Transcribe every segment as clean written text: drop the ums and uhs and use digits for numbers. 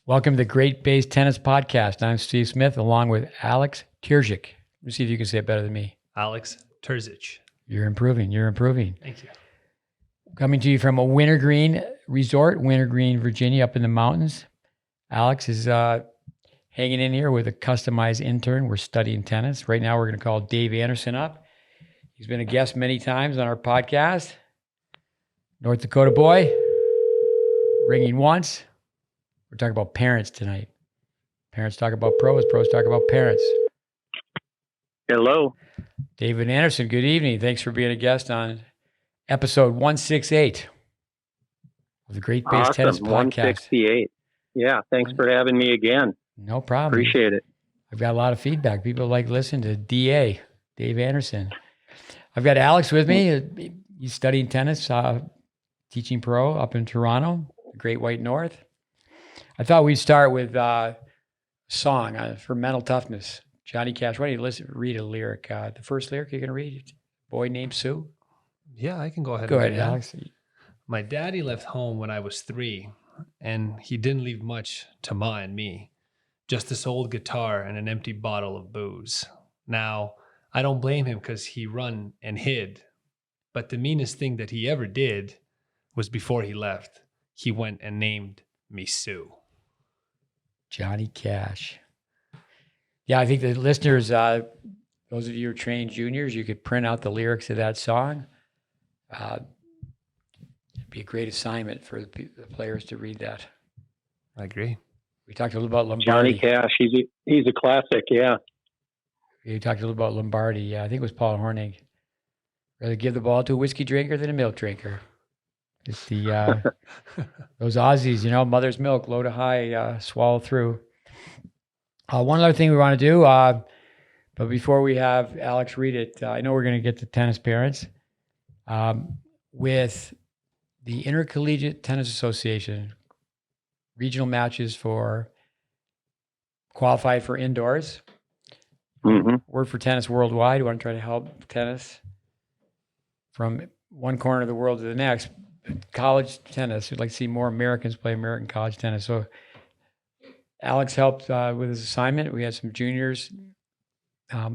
Welcome to the GreatBase Tennis Podcast. I'm Steve Smith along with Alex Terzic. Let me see if you can say it better than me. Alex Terzic. You're improving. Thank you. Coming to you from a Wintergreen Resort, Wintergreen, Virginia, up in the mountains. Alex is hanging in here with a customized intern. We're studying tennis. Right now we're going to call Dave Anderson up. He's been a guest many times on our podcast. North Dakota boy, ringing once. We're talking about parents tonight. Parents talk about pros, pros talk about parents. Hello. David Anderson, good evening. Thanks for being a guest on episode 168 of the GreatBase Tennis Podcast. 168. Yeah, thanks for having me again. No problem. Appreciate it. I've got a lot of feedback. People like listening to DA, Dave Anderson. I've got Alex with me. He's studying tennis, teaching pro up in Toronto, the Great White North. I thought we'd start with a song for mental toughness. Johnny Cash. Why don't you read a lyric? The first lyric you're going to read? Boy Named Sue? Yeah, I can go ahead. Go ahead, Alex. My daddy left home when I was 3, and he didn't leave much to Ma and me. Just this old guitar and an empty bottle of booze. Now, I don't blame him because he run and hid. But the meanest thing that he ever did was before he left, he went and named me Sue. Johnny Cash. Yeah, I think the listeners, those of you who are trained juniors, you could print out the lyrics of that song. It'd be a great assignment for the players to read that. I agree. We talked a little about Lombardi. Johnny Cash, he's a classic, yeah. We talked a little about Lombardi. Yeah, I think it was Paul Hornig. Rather give the ball to a whiskey drinker than a milk drinker. It's the those Aussies, mother's milk, low to high, swallow through. One other thing we want to do, but before we have Alex read it, I know we're going to get to tennis parents. With the Intercollegiate Tennis Association, regional matches for qualified for indoors. Mm-hmm. Word for Tennis Worldwide. We want to try to help tennis from one corner of the world to the next. College tennis. We'd like to see more Americans play American college tennis. So Alex helped with his assignment. We had some juniors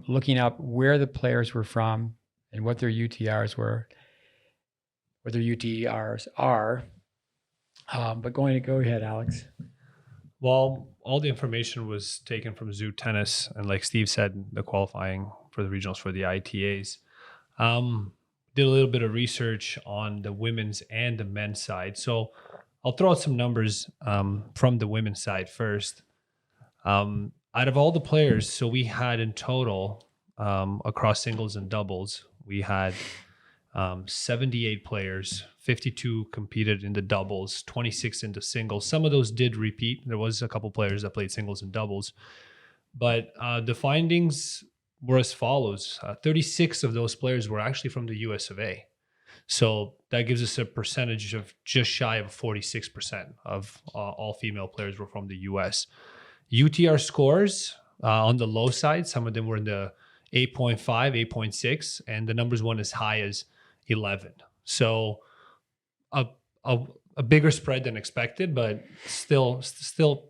looking up where the players were from and what their UTRs were, what their UTRs are. But go ahead, Alex. Well, all the information was taken from Zoo Tennis, and like Steve said, the qualifying for the regionals for the ITAs. Did a little bit of research on the women's and the men's side. So I'll throw out some numbers from the women's side first. Out of all the players, so we had in total across singles and doubles, we had 78 players, 52 competed in the doubles, 26 in the singles. Some of those did repeat. There was a couple players that played singles and doubles. But the findings were as follows. 36 of those players were actually from the US of A. So that gives us a percentage of just shy of 46% of all female players were from the US. UTR scores on the low side, some of them were in the 8.5, 8.6, and the numbers went as high as 11. So a bigger spread than expected, but still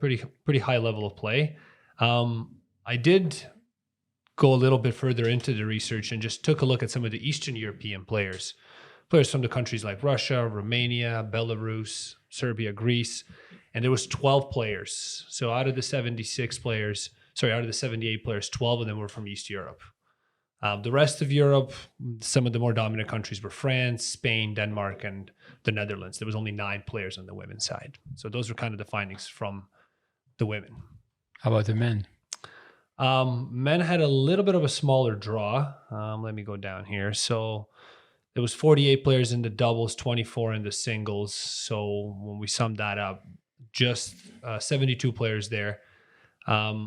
pretty high level of play. I did go a little bit further into the research and just took a look at some of the Eastern European players from the countries like Russia, Romania, Belarus, Serbia, Greece, and there was 12 players. So out of the 78 players, 12 of them were from East Europe. The rest of Europe, some of the more dominant countries were France, Spain, Denmark, and the Netherlands. There was only 9 players on the women's side. So those were kind of the findings from the women. How about the men? Men had a little bit of a smaller draw. Let me go down here. So there was 48 players in the doubles, 24 in the singles. So when we summed that up, just 72 players there. A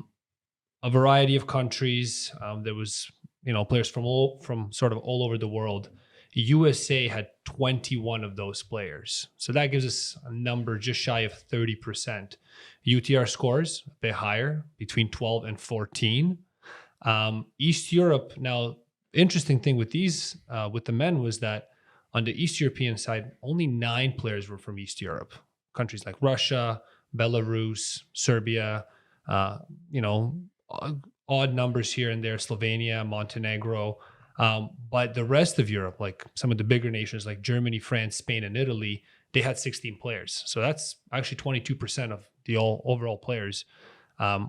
variety of countries. There was players from sort of all over the world. USA had 21 of those players. So that gives us a number just shy of 30%. UTR scores a bit higher, between 12 and 14. East Europe, now, interesting thing with these, with the men was that on the East European side, only 9 players were from East Europe. Countries like Russia, Belarus, Serbia, odd numbers here and there, Slovenia, Montenegro. But the rest of Europe, like some of the bigger nations like Germany, France, Spain, and Italy, they had 16 players. So that's actually 22% of the overall players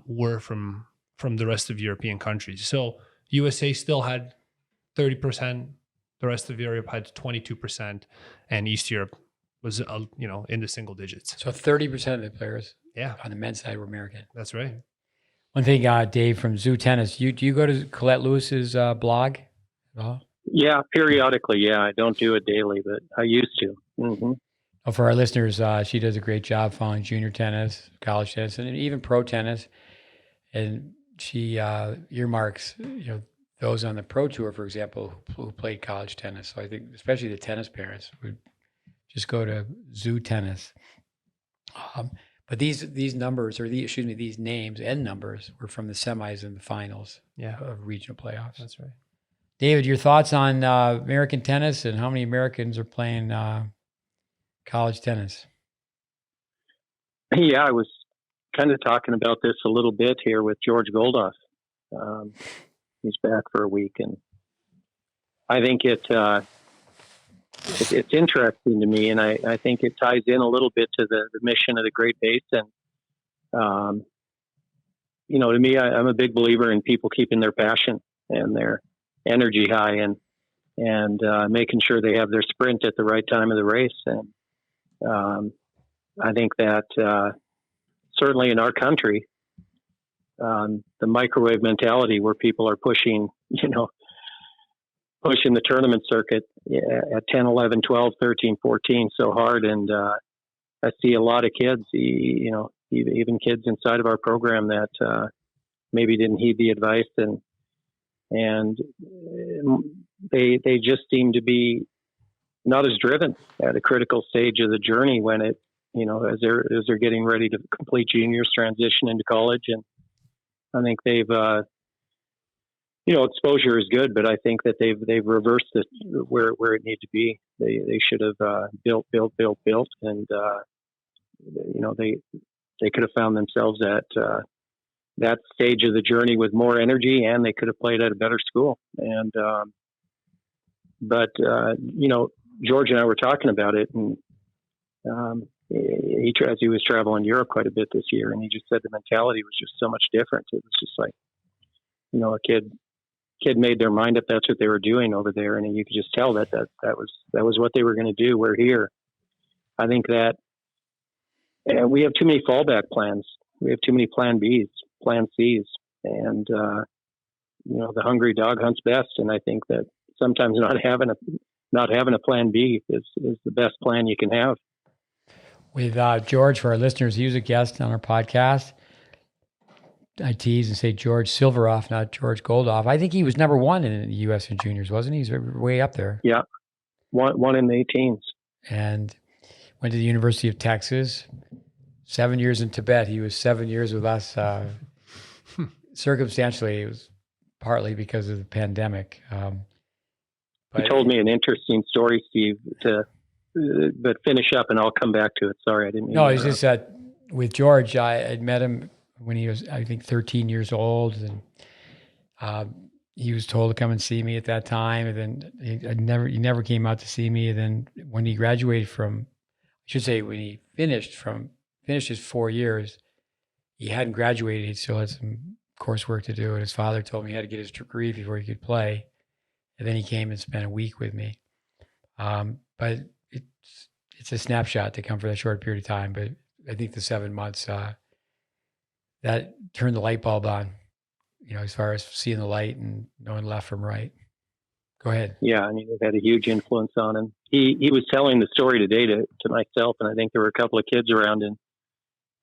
were from the rest of European countries. So USA still had 30%. The rest of Europe had 22%, and East Europe was in the single digits. So 30% of the players Yeah, on the men's side were American. that's right. One thing, Dave, from Zoo Tennis, do you go to Colette Lewis's blog at all? Yeah, periodically. Yeah, I don't do it daily, but I used to. Mm-hmm. Oh, for our listeners, she does a great job following junior tennis, college tennis, and even pro tennis. And she earmarks, those on the pro tour, for example, who played college tennis. So I think, especially the tennis parents, would just go to Zoo Tennis. But these numbers, or these names and numbers were from the semis and the finals of regional playoffs. That's right. David, your thoughts on American tennis and how many Americans are playing college tennis? Yeah, I was kind of talking about this a little bit here with George Goldoff. He's back for a week, and I think it's interesting to me, and I think it ties in a little bit to the mission of the GreatBase. And to me, I'm a big believer in people keeping their passion and their energy high, and making sure they have their sprint at the right time of the race. And I think that certainly in our country, the microwave mentality where people are pushing the tournament circuit at 10, 11, 12, 13, 14 so hard. And I see a lot of kids, even kids inside of our program that maybe didn't heed the advice, and they just seem to be not as driven at a critical stage of the journey when it, as they're getting ready to complete juniors, transition into college. And I think they've, exposure is good, but I think that they've reversed it where it needs to be. They should have built, and they could have found themselves at that stage of the journey with more energy, and they could have played at a better school. And George and I were talking about it, and as he was traveling Europe quite a bit this year, and he just said the mentality was just so much different. It was just like, a kid made their mind up. That's what they were doing over there, and you could just tell that was what they were going to do. We're here. I think that we have too many fallback plans. We have too many plan Bs, plan Cs, and the hungry dog hunts best. And I think that sometimes not having a plan B is the best plan you can have. With George, for our listeners, he was a guest on our podcast. I tease and say George Silveroff, not George Goldoff. I think he was number one in the U.S. in juniors, wasn't he? He's way up there. Yeah, one in the 18s. And went to the University of Texas. 7 years in Tibet. He was 7 years with us. Circumstantially, it was partly because of the pandemic. He told me an interesting story, Steve, but finish up and I'll come back to it. Sorry, I didn't mean No, it's just that with George, I had met him when he was, I think, 13 years old, and he was told to come and see me at that time, and then he never came out to see me. And then when he graduated when he finished his 4 years, he hadn't graduated. He still had some coursework to do, and his father told me he had to get his degree before he could play. And then he came and spent a week with me. But it's a snapshot to come for that short period of time. But I think the 7 months, that turned the light bulb on, as far as seeing the light and knowing left from right. Go ahead. Yeah, I mean, it had a huge influence on him. He was telling the story today to myself, and I think there were a couple of kids around, and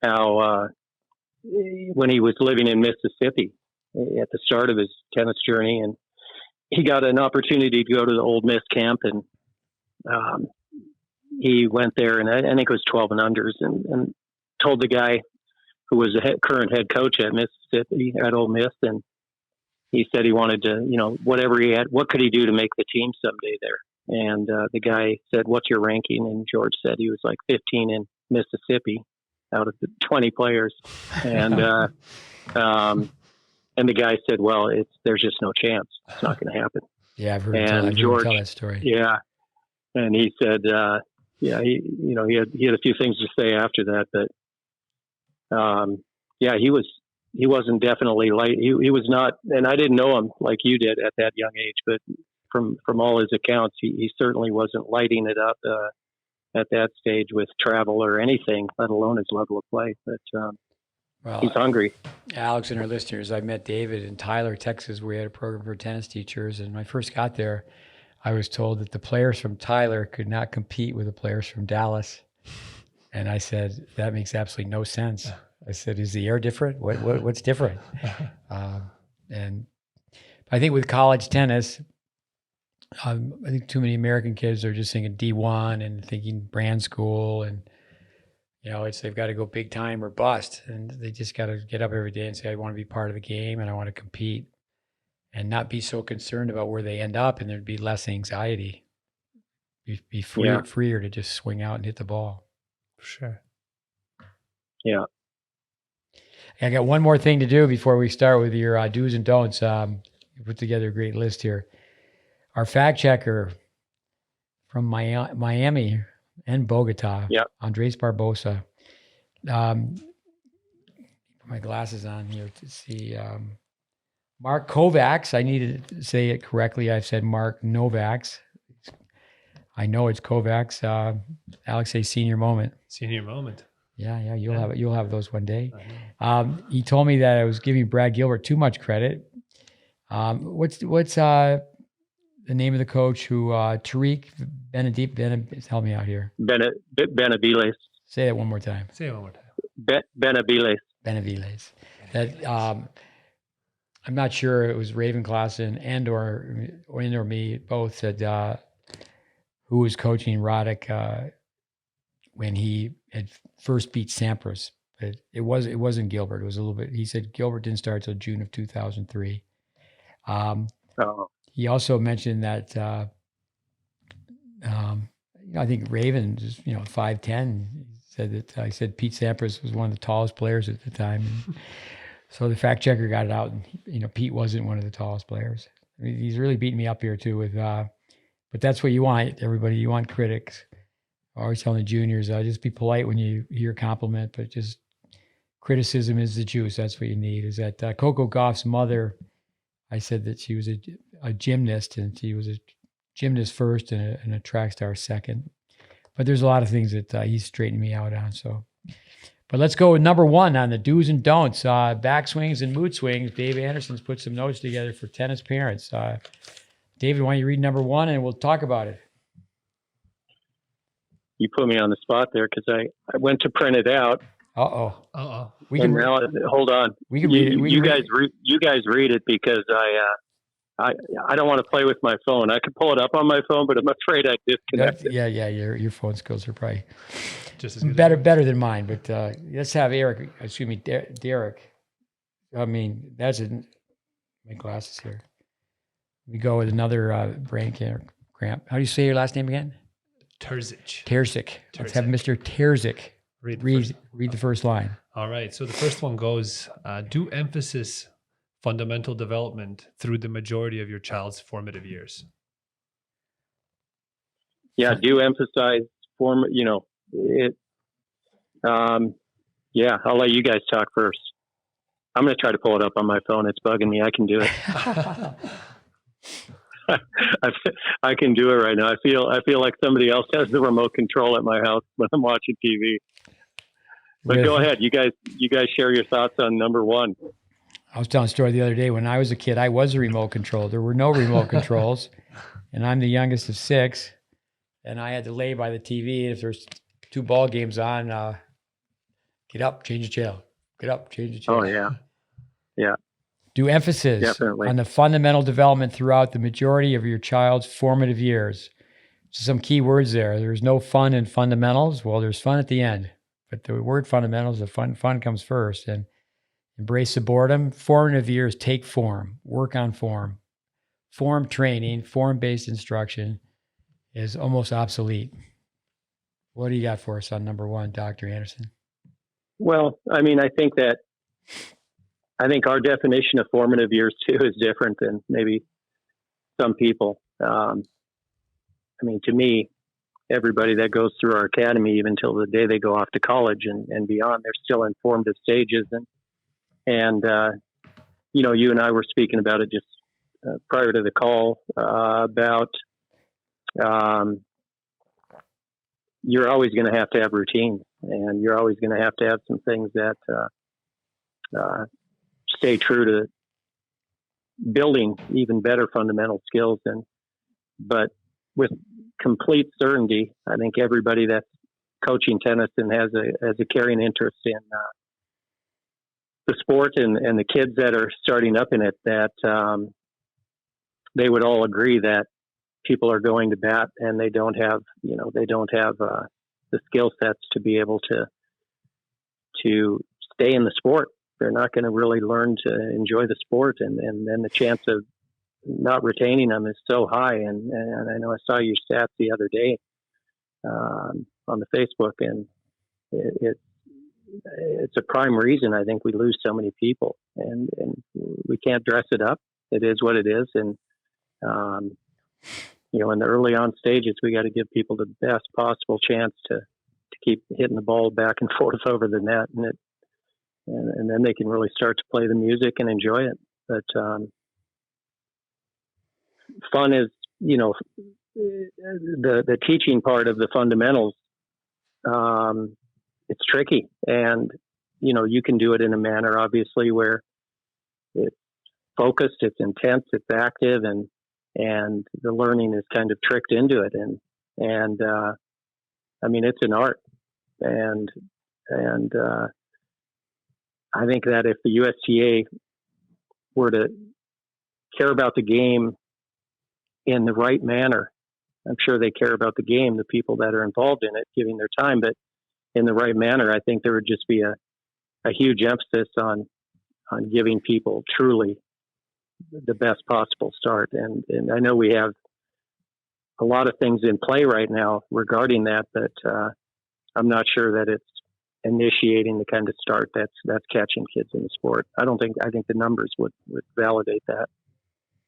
how when he was living in Mississippi at the start of his tennis journey, and he got an opportunity to go to the Ole Miss camp, and he went there, and I think it was 12 and unders, and told the guy who was the current head coach at Mississippi, at Ole Miss, and he said he wanted to, whatever he had, what could he do to make the team someday there? And the guy said, "What's your ranking?" And George said he was like 15 in Mississippi out of the 20 players. And, and the guy said, well, there's just no chance. It's not going to happen. Yeah, I've heard And George George, tell that story. yeah. And he said, yeah, he had a few things to say after that, but, yeah, he wasn't definitely light. He was not, and I didn't know him like you did at that young age, but from all his accounts, he certainly wasn't lighting it up, at that stage with travel or anything, let alone his level of play. But, Well, he's hungry. Alex and our listeners, I met David in Tyler, Texas, where we had a program for tennis teachers. And when I first got there, I was told that the players from Tyler could not compete with the players from Dallas. And I said, that makes absolutely no sense. I said, is the air different? What's different? And I think with college tennis, I think too many American kids are just thinking D1 and thinking brand school, and they've got to go big time or bust, and they just got to get up every day and say, I want to be part of the game and I want to compete, and not be so concerned about where they end up, and there'd be less anxiety. Be freer to just swing out and hit the ball. For sure. Yeah. I got one more thing to do before we start with your do's and don'ts. You put together a great list here. Our fact checker from Miami and Bogota, Andres Barbosa. Put my glasses on here to see. Mark Kovacs. I needed to say it correctly. I've said Mark Novaks. I know it's Kovacs. Alex, say senior moment. Senior moment. Yeah, you'll have those one day. He told me that I was giving Brad Gilbert too much credit. What's the name of the coach who Tariq Benedip? Help me out here. Benavides. Say that one more time. Say it one more time. Benavides. That I'm not sure it was Ravenklassen and or me both said who was coaching Roddick when he had first beat Sampras. But it wasn't Gilbert. It was a little bit. He said Gilbert didn't start till June of 2003. He also mentioned that I think Raven is 5'10". He said that I said Pete Sampras was one of the tallest players at the time. And so the fact checker got it out, and Pete wasn't one of the tallest players. I mean, he's really beating me up here too with. But that's what you want, everybody. You want critics. I always telling the juniors, just be polite when you hear a compliment, but just criticism is the juice. That's what you need. Is that Coco Gauff's mother? I said that she was a gymnast, and she was a gymnast first and a track star second. But there's a lot of things that he's straightening me out on. So, but let's go with number one on the do's and don'ts. Backswings and mood swings. Dave Anderson's put some notes together for tennis parents. David, why don't you read number one and we'll talk about it. You put me on the spot there because I went to print it out. We can hold on. We can read it. You guys read it because I don't want to play with my phone. I could pull it up on my phone, but I'm afraid I'd disconnect it. Yeah. Your phone skills are probably just as good better than mine. But let's have Derek. I mean, that's my glasses here. We go with another brain cramp. How do you say your last name again? Terzic. Let's have Mr. Terzic read the first line. All right. So the first one goes, do emphasis fundamental development through the majority of your child's formative years. Yeah, do emphasize it. Yeah, I'll let you guys talk first. I'm going to try to pull it up on my phone. It's bugging me. I can do it. I can do it right now. I feel like somebody else has the remote control at my house when I'm watching TV. But go ahead. You guys share your thoughts on number one. I was telling a story the other day. When I was a kid, I was a remote control. There were no remote controls. And I'm the youngest of six. And I had to lay by the TV. If there's 2 ball games on, get up, change the channel. Get up, change the channel. Oh, yeah. Yeah. Do emphasis Definitely on the fundamental development throughout the majority of your child's formative years. So some key words there. There's no fun in fundamentals. Well, there's fun at the end. But the word fundamentals, the fun comes first. And embrace the boredom. Formative years take form. Work on form. Form training, form-based instruction is almost obsolete. What do you got for us on number one, Dr. Anderson? Well, I mean, I think our definition of formative years too is different than maybe some people. I mean, to me, everybody that goes through our academy, even till the day they go off to college and beyond, they're still in formative stages. And you know, you and I were speaking about it just prior to the call about you're always going to have routine, and you're always going to have some things that stay true to building even better fundamental skills. But with complete certainty, I think everybody that's coaching tennis and has a caring interest in the sport and the kids that are starting up in it, that they would all agree that people are going to bat and they don't have the skill sets to be able to stay in the sport. They're not going to really learn to enjoy the sport, and then the chance of not retaining them is so high. And I know I saw your stats the other day on the Facebook, and it's a prime reason I think we lose so many people, and we can't dress it up. It is what it is. And you know, in the early on stages, we got to give people the best possible chance to keep hitting the ball back and forth over the net, and then they can really start to play the music and enjoy it. But fun is, you know, the teaching part of the fundamentals. It's tricky, and you know, you can do it in a manner, obviously, where it's focused, it's intense, it's active, and the learning is kind of tricked into it. And I mean, it's an art, and I think that if the USTA were to care about the game in the right manner, I'm sure they care about the game, the people that are involved in it, giving their time, but in the right manner, I think there would just be a huge emphasis on giving people truly the best possible start. And I know we have a lot of things in play right now regarding that, but I'm not sure that it's initiating the kind of start that's catching kids in the sport. I think the numbers would validate that.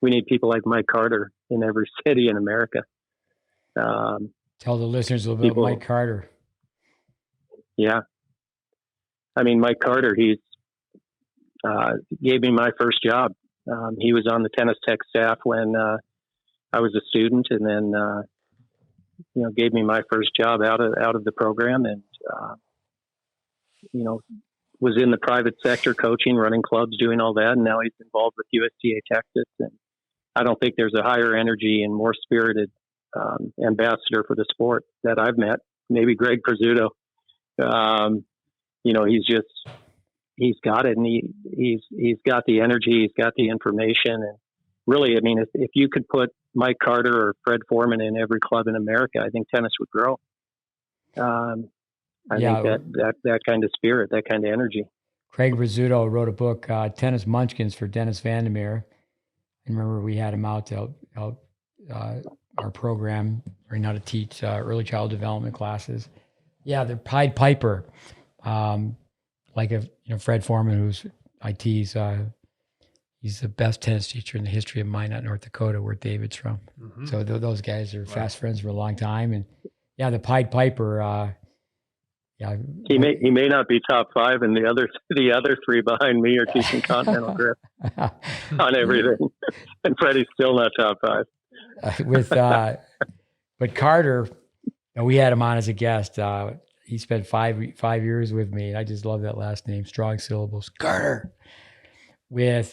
We need people like Mike Carter in every city in America. Tell the listeners a little bit about Mike Carter. Yeah. I mean, Mike Carter, he's gave me my first job. He was on the Tennis Tech staff when I was a student, and then you know, gave me my first job out of the program, and you know, was in the private sector coaching, running clubs, doing all that, and now he's involved with USTA Texas. And I don't think there's a higher energy and more spirited ambassador for the sport that I've met. Maybe Greg Prizzuto. You know, he's got it, and he's got the energy, he's got the information, and really, I mean, if you could put Mike Carter or Fred Foreman in every club in America, I think tennis would grow. I think that kind of spirit, that kind of energy. Craig Rizzuto wrote a book, Tennis Munchkins, for Dennis Vandermeer. I remember we had him out to help our program, learning how to teach early child development classes. Yeah, the Pied Piper, like Fred Foreman, who's IT's, he's the best tennis teacher in the history of Minot, North Dakota, where David's from. Mm-hmm. So those guys are fast friends for a long time. And yeah, the Pied Piper, he may not be top five, and the other three behind me are teaching continental grip on everything, and Freddie's still not top five. But Carter, we had him on as a guest. He spent five years with me, and I just love that last name, strong syllables, Carter. I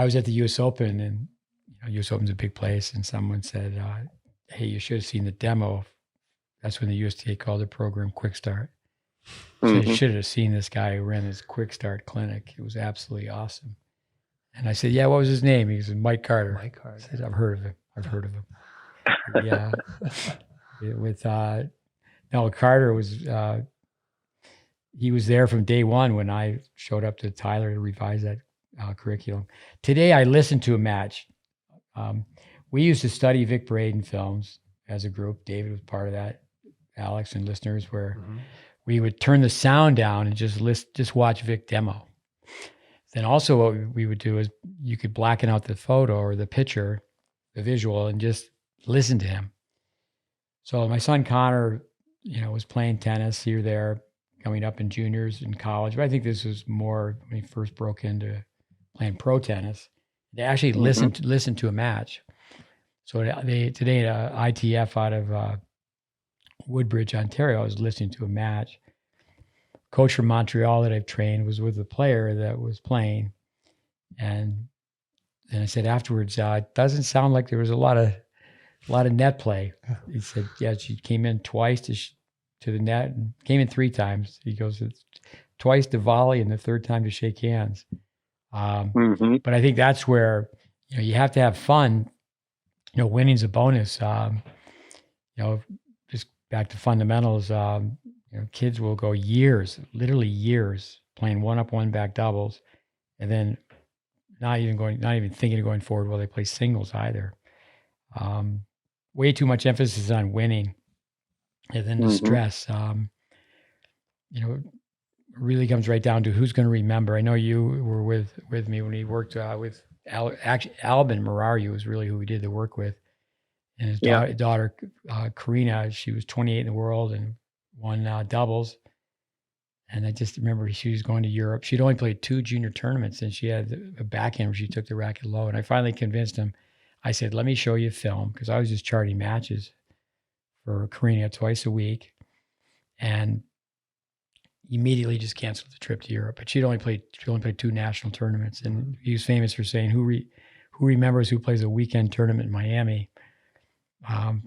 was at the U.S. Open, and U.S. Open's a big place, and someone said, "Hey, you should have seen the demo." That's when the USTA called the program Quick Start. So you should have seen this guy who ran this Quick Start clinic. It was absolutely awesome. And I said, "Yeah, what was his name?" He said, "Mike Carter." Mike Carter. I said, I've heard of him. Yeah. Carter was, he was there from day one when I showed up to Tyler to revise that curriculum. Today, I listened to a match. We used to study Vic Braden films as a group. David was part of that. Alex and listeners, where we would turn the sound down and just watch Vic demo. Then also what we would do is you could blacken out the photo or the picture, the visual, and just listen to him. So my son Connor, was playing tennis here, there, coming up in juniors in college. But I think this was more when he first broke into playing pro tennis. They actually listened to a match. So today at ITF out of Woodbridge, Ontario, I was listening to a match. Coach from Montreal that I've trained was with the player that was playing. And then I said afterwards, it doesn't sound like there was a lot of net play. He said, yeah, she came in twice to the net and came in 3 times. He goes, it's twice to volley and the third time to shake hands. But I think that's where, you have to have fun. Winning's a bonus. Just back to fundamentals. Kids will go years, literally years, playing 1-up, 1-back doubles, and then not even thinking of going forward while they play singles either. Way too much emphasis on winning, and then the stress. Really comes right down to who's going to remember. I know you were with me when we worked with Albin Mararu was really who we did the work with, and his daughter Karina. She was 28 in the world and won doubles. And I just remember she was going to Europe. She'd only played 2 junior tournaments, and she had a backhand where she took the racket low. And I finally convinced him. I said, let me show you film, because I was just charting matches for Karina twice a week. And immediately just canceled the trip to Europe. But she only played 2 national tournaments. And he was famous for saying, who remembers who plays a weekend tournament in Miami?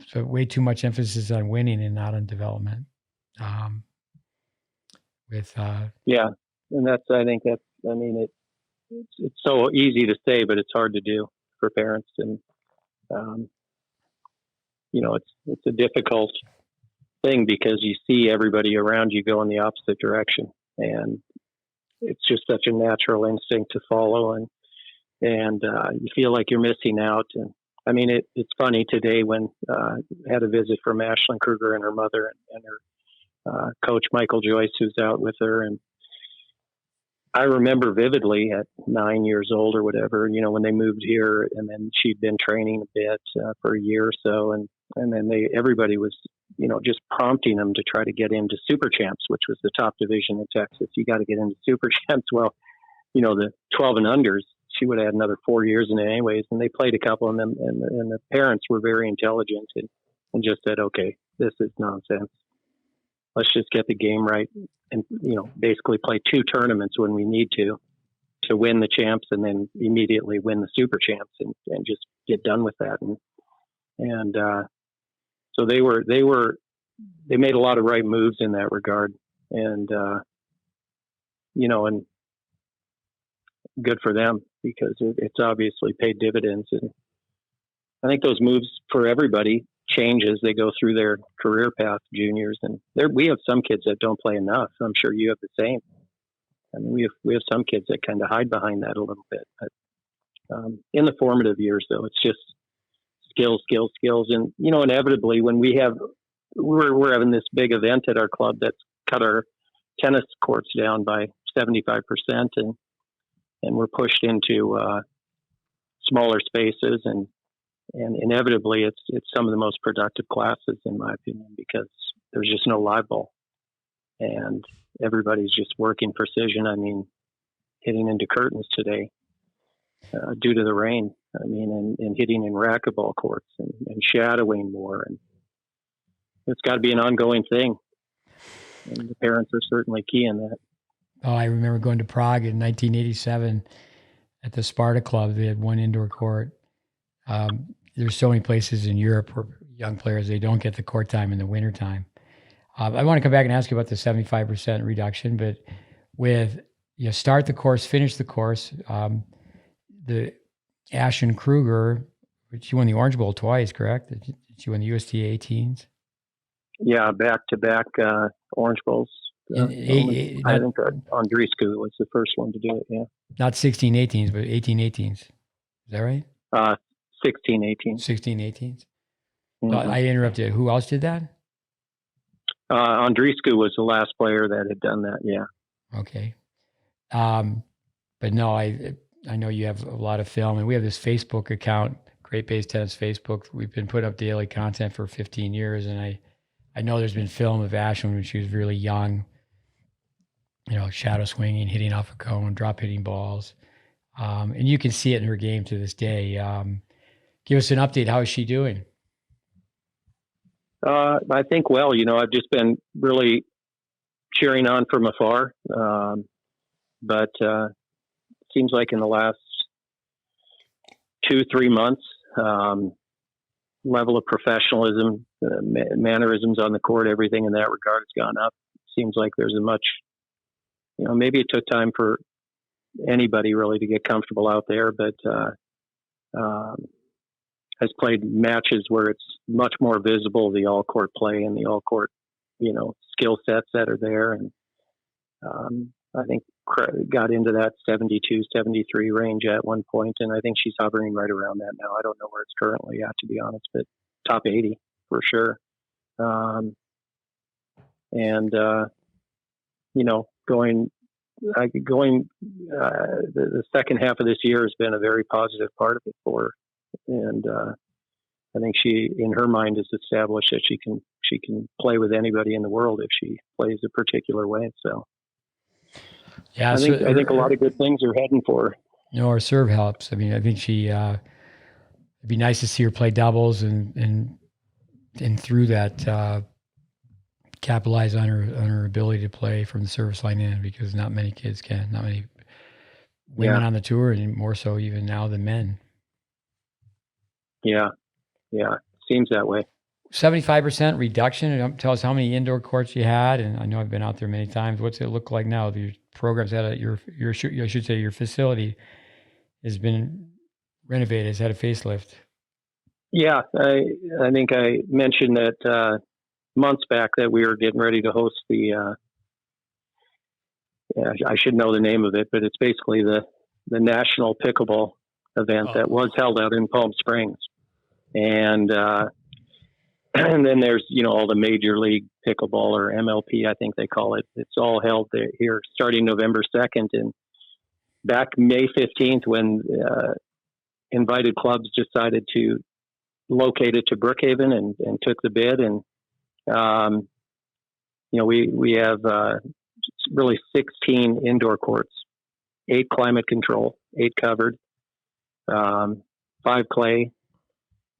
So way too much emphasis on winning and not on development. And it's so easy to say, but it's hard to do for parents. And, it's a difficult thing because you see everybody around you go in the opposite direction, and it's just such a natural instinct to follow, and you feel like you're missing out. And it's funny today when I had a visit from Ashlyn Kruger and her mother and her coach Michael Joyce, who's out with her. And I remember vividly at 9 years old or whatever, when they moved here, and then she'd been training a bit for a year or so, and then everybody was just prompting them to try to get into Super Champs, which was the top division in Texas. You got to get into Super Champs. Well, the 12 and unders, she would have had another 4 years in it anyways. And they played a couple of them, and the parents were very intelligent and just said, okay, this is nonsense. Let's just get the game right and, basically play 2 tournaments when we need to win the champs, and then immediately win the Super Champs and just get done with that. And so they made a lot of right moves in that regard, and and good for them, because it's obviously paid dividends. And I think those moves for everybody change as they go through their career path, juniors. And we have some kids that don't play enough. I'm sure you have the same. We have some kids that kind of hide behind that a little bit. But in the formative years, though, it's just skills. And, inevitably when we're having this big event at our club that's cut our tennis courts down by 75%, and we're pushed into smaller spaces, and inevitably it's some of the most productive classes, in my opinion, because there's just no live ball, and everybody's just working precision. Hitting into curtains today due to the rain. And hitting in racquetball courts and shadowing more, and it's got to be an ongoing thing. And the parents are certainly key in that. Oh, I remember going to Prague in 1987 at the Sparta Club. They had 1 indoor court. There's so many places in Europe where young players, they don't get the court time in the wintertime. I want to come back and ask you about the 75% reduction, but with start the course, finish the course, the Ashlyn Kruger, she won the Orange Bowl twice, correct? Did she win the USTA 18s? Yeah, back-to-back Orange Bowls. I think Andreescu was the first one to do it, yeah. Not 16 18s, but 18 18s. Is that right? 16 18s. 16 18s. Mm-hmm. I interrupted. Who else did that? Andreescu was the last player that had done that. Yeah. Okay. But no, I know you have a lot of film, and we have this Facebook account, GreatBase Tennis Facebook. We've been putting up daily content for 15 years, and I know there's been film of Ashlyn when she was really young, shadow swinging, hitting off a cone, drop hitting balls. And you can see it in her game to this day. Give us an update. How is she doing? I think, well, I've just been really cheering on from afar. But seems like in the last 2-3 months, level of professionalism, mannerisms on the court, everything in that regard has gone up. Seems like there's a much, maybe it took time for anybody really to get comfortable out there, but has played matches where it's much more visible, the all court play and the all court, skill sets that are there. And I think got into that 72, 73 range at one point, and I think she's hovering right around that now. I don't know where it's currently at, to be honest, but top 80 for sure. The second half of this year has been a very positive part of it for her, and I think she, in her mind, has established that she can play with anybody in the world if she plays a particular way. So. Yeah, I think a lot of good things are heading for her. Her serve helps. I mean, I think she. It'd be nice to see her play doubles and through that capitalize on her ability to play from the service line in, because not many kids can. Not many women on the tour, and more so even now than men. Yeah, seems that way. 75% reduction. Tell us how many indoor courts you had, and I know I've been out there many times. What's it look like now? Your programs at your facility has been renovated, has had a facelift. Yeah, I think I mentioned that months back that we were getting ready to host the. I should know the name of it, but it's basically the national pickleball event that was held out in Palm Springs, and. And then there's, all the major league pickleball, or MLP, I think they call it. It's all held here starting November 2nd. And back May 15th, when invited clubs decided to locate it to Brookhaven and took the bid. And, we have really 16 indoor courts, 8 climate control, 8 covered, 5 clay,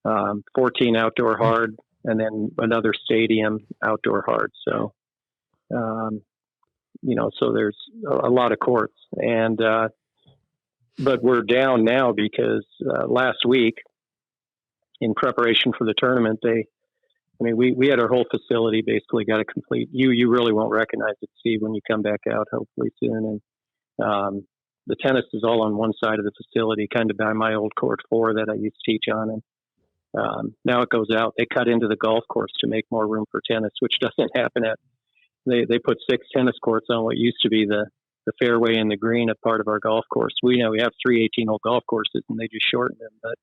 14 outdoor hard, and then another stadium outdoor hard. So, so there's a lot of courts, and, but we're down now because, last week in preparation for the tournament, we had our whole facility basically got a complete, you really won't recognize it, Steve, when you come back out, hopefully soon. And, the tennis is all on one side of the facility, kind of by my old court 4 that I used to teach on. And, now it goes out. They cut into the golf course to make more room for tennis, which doesn't happen they put 6 tennis courts on what used to be the fairway and the green at part of our golf course. We have 3 18-hole golf courses, and they just shortened them. But,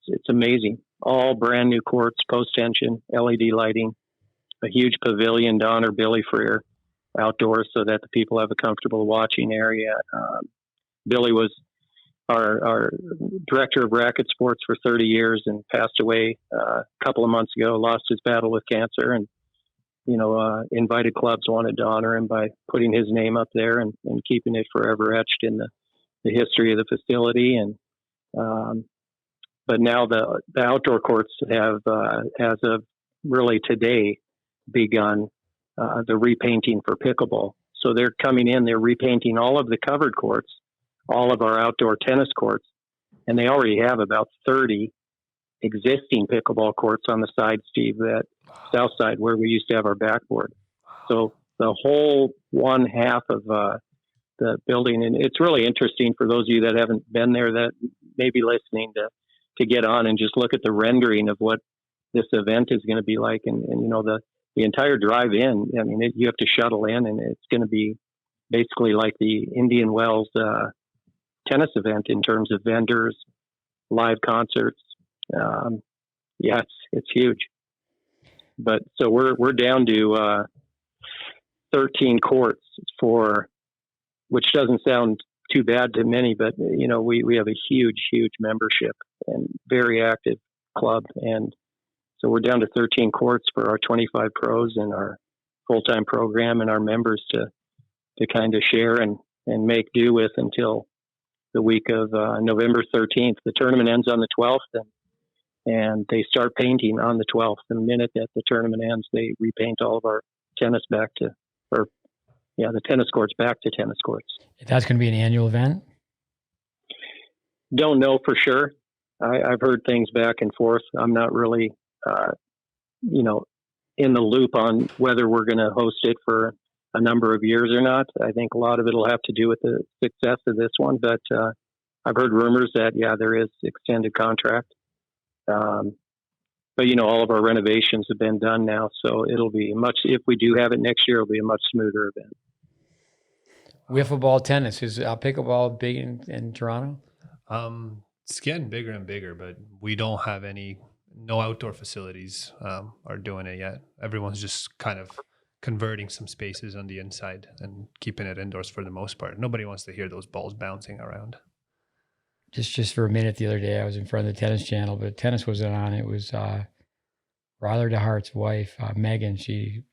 it's amazing. All brand new courts, post tension, LED lighting, a huge pavilion to honor Billy Freer outdoors so that the people have a comfortable watching area. Billy was our director of racket sports for 30 years and passed away a couple of months ago, lost his battle with cancer. And, invited clubs wanted to honor him by putting his name up there and keeping it forever etched in the history of the facility. And, but now the outdoor courts have, as of really today, begun the repainting for pickleball. So they're coming in, they're repainting all of the covered courts, all of our outdoor tennis courts, and they already have about 30 existing pickleball courts on the side, Steve, that south side where we used to have our backboard. So the whole one half of the building, and it's really interesting for those of you that haven't been there that may be listening to get on and just look at the rendering of what this event is going to be like. And the entire drive in, you have to shuttle in, and it's going to be basically like the Indian Wells tennis event in terms of vendors, live concerts. It's huge. But so we're down to 13 courts for, which doesn't sound too bad to many, but we have a huge membership and very active club, and so we're down to 13 courts for our 25 pros and our full-time program and our members to kind of share and make do with until the week of November 13th. The tournament ends on the 12th, and they start painting on the 12th. The minute that the tournament ends, they repaint all of our tennis the tennis courts back to tennis courts. That's going to be an annual event? Don't know for sure. I've heard things back and forth. I'm not really, in the loop on whether we're going to host it for a number of years or not. I think a lot of it will have to do with the success of this one, but I've heard rumors that, there is extended contract. But all of our renovations have been done now, so it'll be if we do have it next year, it'll be a much smoother event. Wiffle ball tennis, is pickleball big in Toronto? It's getting bigger and bigger, but we don't have no outdoor facilities are doing it yet. Everyone's just kind of converting some spaces on the inside and keeping it indoors for the most part. Nobody wants to hear those balls bouncing around. Just for a minute the other day, I was in front of the tennis channel, but tennis wasn't on. It was Ryler DeHart's wife, Megan. She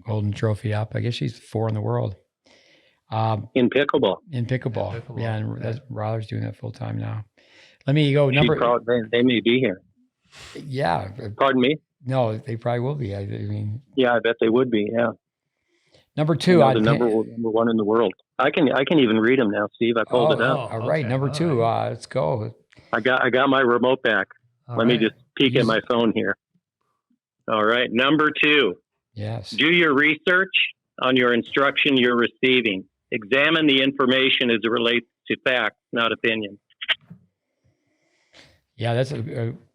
holding the trophy up. I guess she's 4 in the world. In pickleball. Yeah, and Ryler's doing that full time now. Let me go. They may be here. Yeah. Pardon me? No, they probably will be. I mean. Yeah, I bet they would be. Yeah. Number 2. The number 1 in the world. I can even read them now, Steve. I pulled it up. All right, okay. Number 2. Let's go. I got my remote back. Let me just peek at my phone here. All right, number 2. Yes. Do your research on your instruction you're receiving. Examine the information as it relates to facts, not opinion. Yeah, that's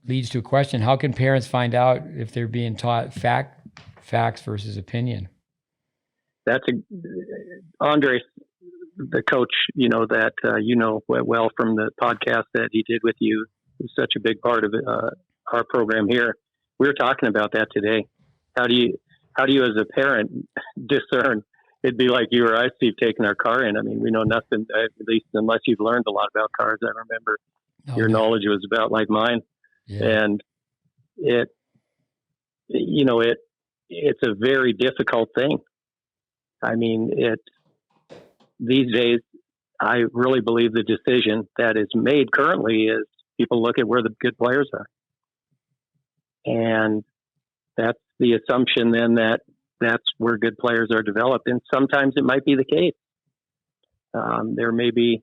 leads to a question. How can parents find out if they're being taught facts versus opinion? That's Andres, the coach, that well from the podcast that he did with you, is such a big part of our program here. We were talking about that today. How do you as a parent discern? It'd be like you or I, Steve, taking our car in. I mean, we know nothing, at least unless you've learned a lot about cars. I remember your knowledge was about like mine. Yeah. And it's a very difficult thing. I mean, these days, I really believe the decision that is made currently is people look at where the good players are. And that's the assumption then that's where good players are developed. And sometimes it might be the case. There may be,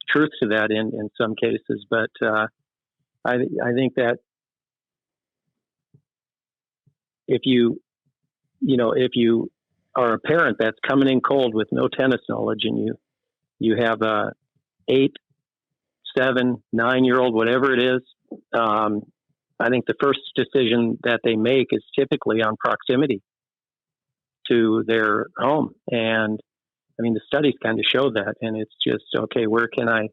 truth to that in some cases, but I think that if you are a parent that's coming in cold with no tennis knowledge, and you have a 8, 7, 9-year-old, whatever it is, I think the first decision that they make is typically on proximity to their home. And I mean, the studies kind of show that, and it's just, okay, where can I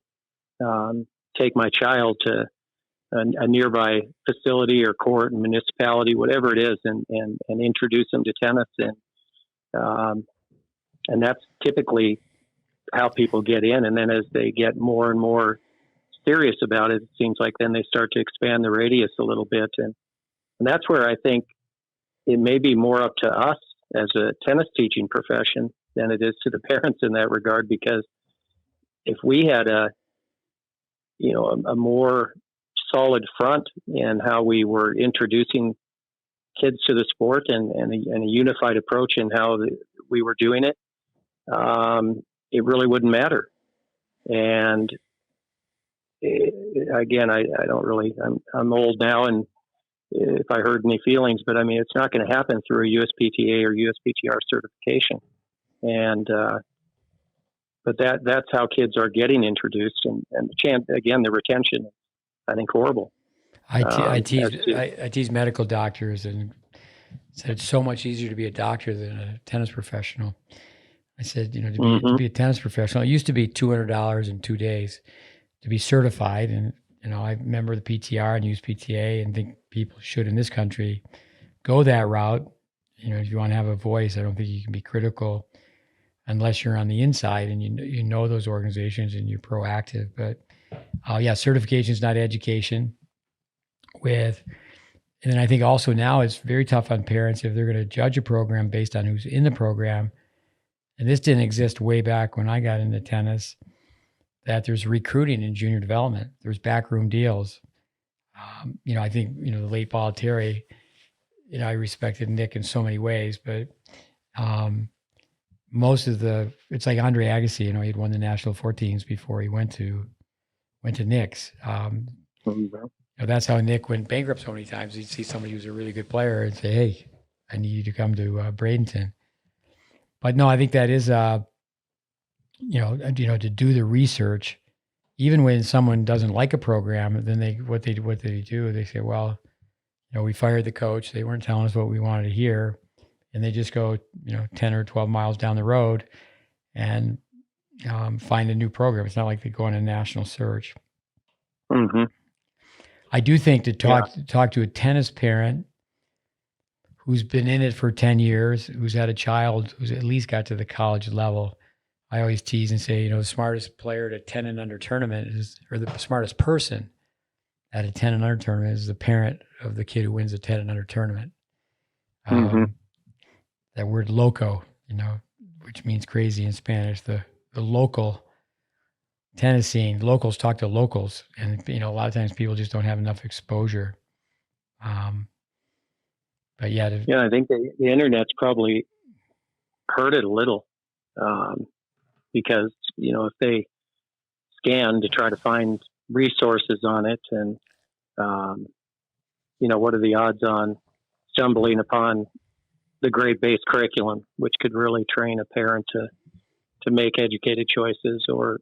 take my child to a nearby facility or court and municipality, whatever it is, and introduce them to tennis. And that's typically how people get in. And then as they get more and more serious about it, it seems like then they start to expand the radius a little bit. And that's where I think it may be more up to us as a tennis teaching profession than it is to the parents in that regard, because if we had a more solid front in how we were introducing kids to the sport and a unified approach in how we were doing it, it really wouldn't matter. And again, I don't really, I'm old now, and if I hurt any feelings, but I mean, it's not going to happen through a USPTA or USPTR certification. And, but that's how kids are getting introduced, and the chance, again, the retention is, I think, horrible. I tease medical doctors and said it's so much easier to be a doctor than a tennis professional. I said, to be a tennis professional, it used to be $200 in 2 days to be certified, and I remember the PTR and use PTA, and think people should in this country go that route. If you want to have a voice, I don't think you can be critical unless you're on the inside and you know those organizations and you're proactive. But certification is not education. And then I think also now it's very tough on parents if they're going to judge a program based on who's in the program. And this didn't exist way back when I got into tennis, that there's recruiting in junior development. There's backroom deals. I think, the late Bollettieri, I respected Nick in so many ways, but it's like Andre Agassi, he'd won the national 14s before he went to Nick's. That's how Nick went bankrupt so many times. He'd see somebody who's a really good player and say, hey, I need you to come to Bradenton. But no, I think that is, to do the research, even when someone doesn't like a program, then what they do, they say, well, we fired the coach. They weren't telling us what we wanted to hear. And they just go, 10 or 12 miles down the road and find a new program. It's not like they go on a national search. Mm-hmm. I do think to talk to a tennis parent who's been in it for 10 years, who's had a child who's at least got to the college level. I always tease and say, the smartest player at a 10 and under tournament or the smartest person at a 10 and under tournament is the parent of the kid who wins a 10 and under tournament. That word loco, which means crazy in Spanish, the local tennis scene, locals talk to locals. And, a lot of times people just don't have enough exposure. But yeah. I think the internet's probably hurt it a little. Because, if they scan to try to find resources on it and, what are the odds on stumbling upon the GreatBase curriculum, which could really train a parent to make educated choices, or,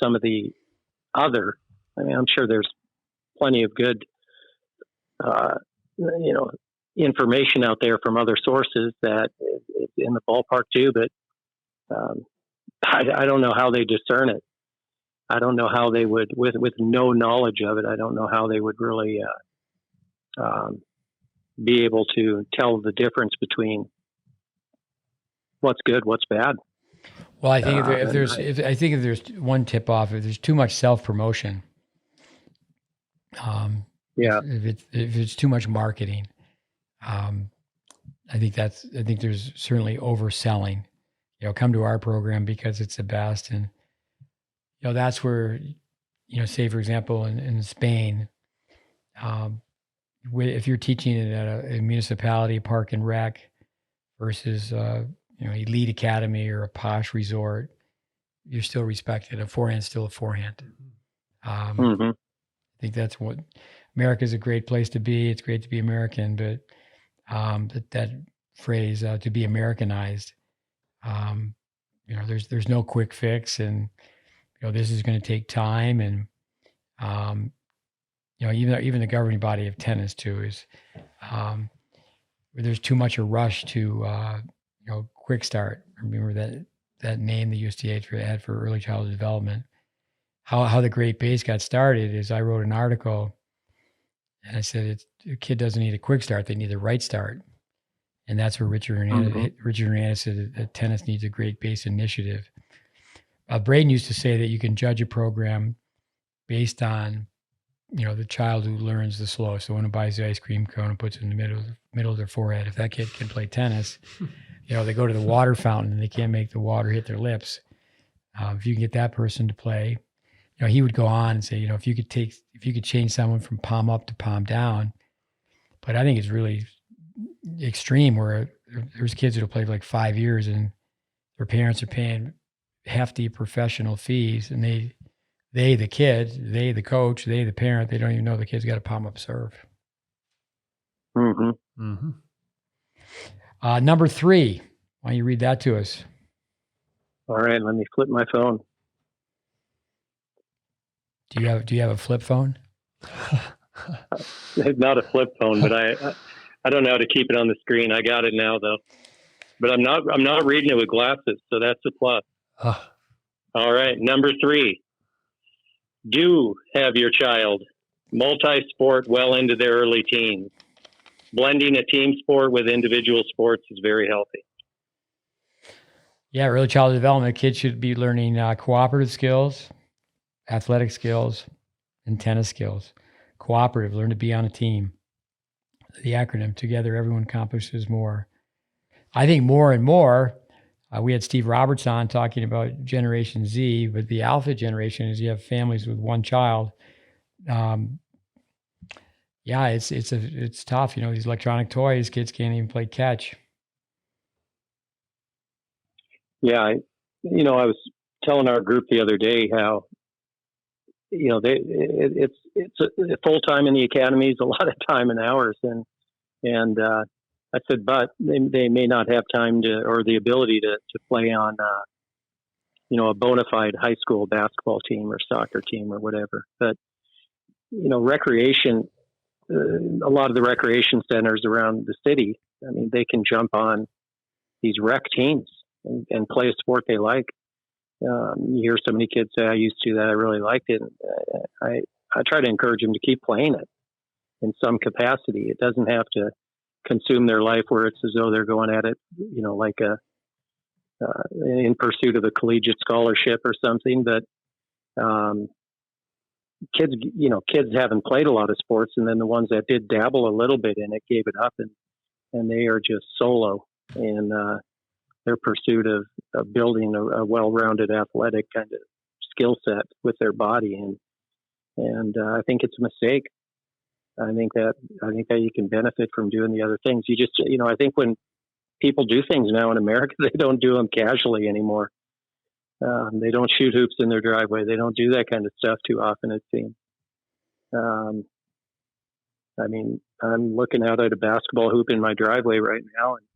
some of the other, I'm sure there's plenty of good, information out there from other sources that is in the ballpark too, but, I don't know how they discern it. I don't know how they would, with no knowledge of it, I don't know how they would really be able to tell the difference between what's good, what's bad. Well, I think if there's one tip off, if there's too much self promotion, if it's too much marketing, I think there's certainly overselling. Come to our program because it's the best. And, that's where, say, for example, in Spain, if you're teaching it at a municipality park and rec versus, elite academy or a posh resort, you're still respected. A forehand's still a forehand. I think that's what America's a great place to be. It's great to be American, but that phrase, to be Americanized, there's no quick fix, and this is going to take time, and even the governing body of tennis too is there's too much a rush to quick start. Remember that name the USDA had for early childhood development. How the GreatBase got started is I wrote an article and I said a kid doesn't need a quick start, they need the right start. And that's where Richard Hernandez said that tennis needs a GreatBase initiative. Braden used to say that you can judge a program based on, the child who learns the slowest. So when it buys the ice cream cone and puts it in the middle of their forehead, if that kid can play tennis, they go to the water fountain and they can't make the water hit their lips. If you can get that person to play, he would go on and say, if you could change someone from palm up to palm down. But I think it's really extreme where there's kids that have played for like 5 years and their parents are paying hefty professional fees, and they the kid, they the coach, they the parent, they don't even know the kid's got a palm up serve. Number 3, why don't you read that to us? All right, let me flip my phone. Do you have a flip phone? It's not a flip phone, but I don't know how to keep it on the screen. I got it now though, but I'm not reading it with glasses, so that's a plus. All right, number 3. Do have your child multi-sport well into their early teens. Blending a team sport with individual sports is very healthy. Yeah, early childhood development. Kids should be learning cooperative skills, athletic skills, and tennis skills. Cooperative, learn to be on a team. The acronym, together everyone accomplishes more. I think more and more, we had Steve Roberts on talking about Generation Z, but the alpha generation is you have families with one child. Yeah, it's tough. You know, these electronic toys, kids can't even play catch. Yeah, I was telling our group the other day how, it's full time in the academies, a lot of time and hours, and I said, but they may not have time to or the ability to play on, a bona fide high school basketball team or soccer team or whatever. But recreation, a lot of the recreation centers around the city, I mean, they can jump on these rec teams and play a sport they like. You hear so many kids say, I used to that, I really liked it. I try to encourage them to keep playing it in some capacity. It doesn't have to consume their life where it's as though they're going at it, like in pursuit of a collegiate scholarship or something. But kids haven't played a lot of sports, and then the ones that did dabble a little bit in it gave it up, and they are just solo in their pursuit of building a well-rounded athletic kind of skill set with their body, and I think it's a mistake. I think that you can benefit from doing the other things. You just, I think when people do things now in America, they don't do them casually anymore. They don't shoot hoops in their driveway. They don't do that kind of stuff too often, it seems. I mean, I'm looking out at a basketball hoop in my driveway right now, and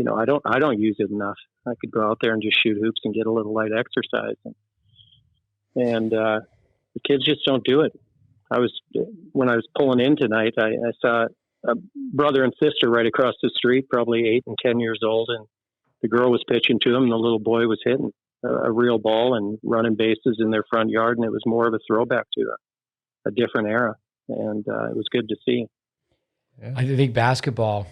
I don't use it enough. I could go out there and just shoot hoops and get a little light exercise, and the kids just don't do it. When I was pulling in tonight, I saw a brother and sister right across the street, probably 8 and 10 years old, and the girl was pitching to him, and the little boy was hitting a real ball and running bases in their front yard, and it was more of a throwback to a different era, and it was good to see. Yeah. I think basketball,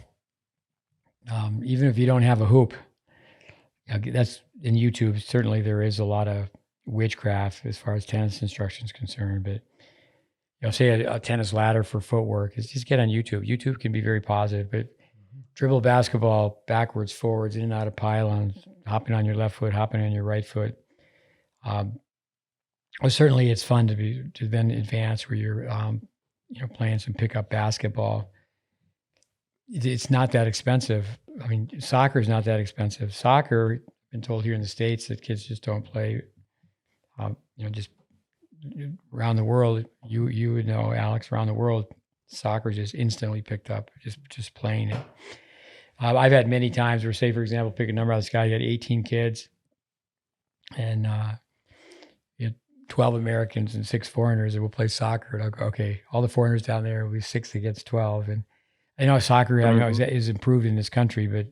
even if you don't have a hoop, that's in YouTube. Certainly, there is a lot of witchcraft as far as tennis instruction is concerned, but say a tennis ladder for footwork is just get on YouTube. YouTube can be very positive, but dribble basketball backwards, forwards, in and out of pylons, hopping on your left foot, hopping on your right foot. Well, certainly it's fun to then advance where you're, playing some pickup basketball. It's not that expensive. I mean, soccer is not that expensive. Soccer, I've been told here in the States that kids just don't play, just around the world, you would know, Alex, around the world, soccer is just instantly picked up, just playing it. I've had many times where, say, for example, pick a number out of this guy, he had 18 kids and he had 12 Americans and 6 foreigners that will play soccer. And I'll go, okay, all the foreigners down there will be 6 against 12. And I know soccer is improved in this country, but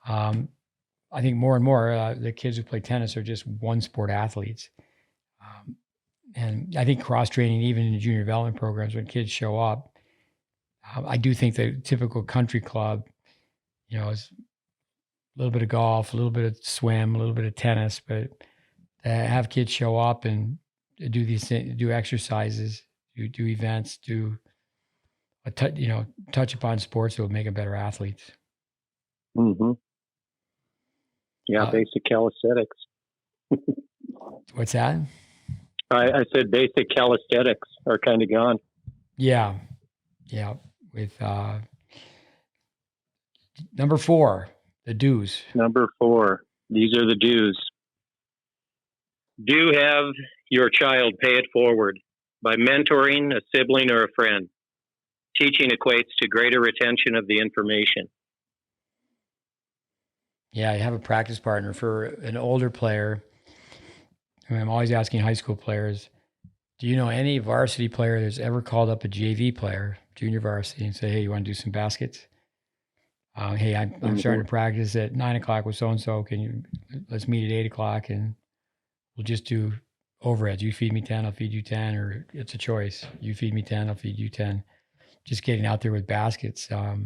I think more and more the kids who play tennis are just one sport athletes. And I think cross-training, even in the junior development programs, when kids show up, I do think the typical country club, is a little bit of golf, a little bit of swim, a little bit of tennis, but have kids show up and do these things, do exercises, do events, touch upon sports that will make them better athletes. Mm-hmm. Yeah, basic calisthenics. What's that? I said basic calisthenics are kind of gone. Yeah. With number 4, the do's. Number 4, these are the do's. Do have your child pay it forward by mentoring a sibling or a friend. Teaching equates to greater retention of the information. Yeah, you have a practice partner. For an older player, I'm always asking high school players, do you know any varsity player that's ever called up a JV player, junior varsity, and say, hey, you want to do some baskets? Hey, I'm starting to practice at 9 o'clock with so-and-so. Let's meet at 8 o'clock and we'll just do overheads. You feed me 10, I'll feed you 10, or it's a choice. You feed me 10, I'll feed you 10. Just getting out there with baskets. I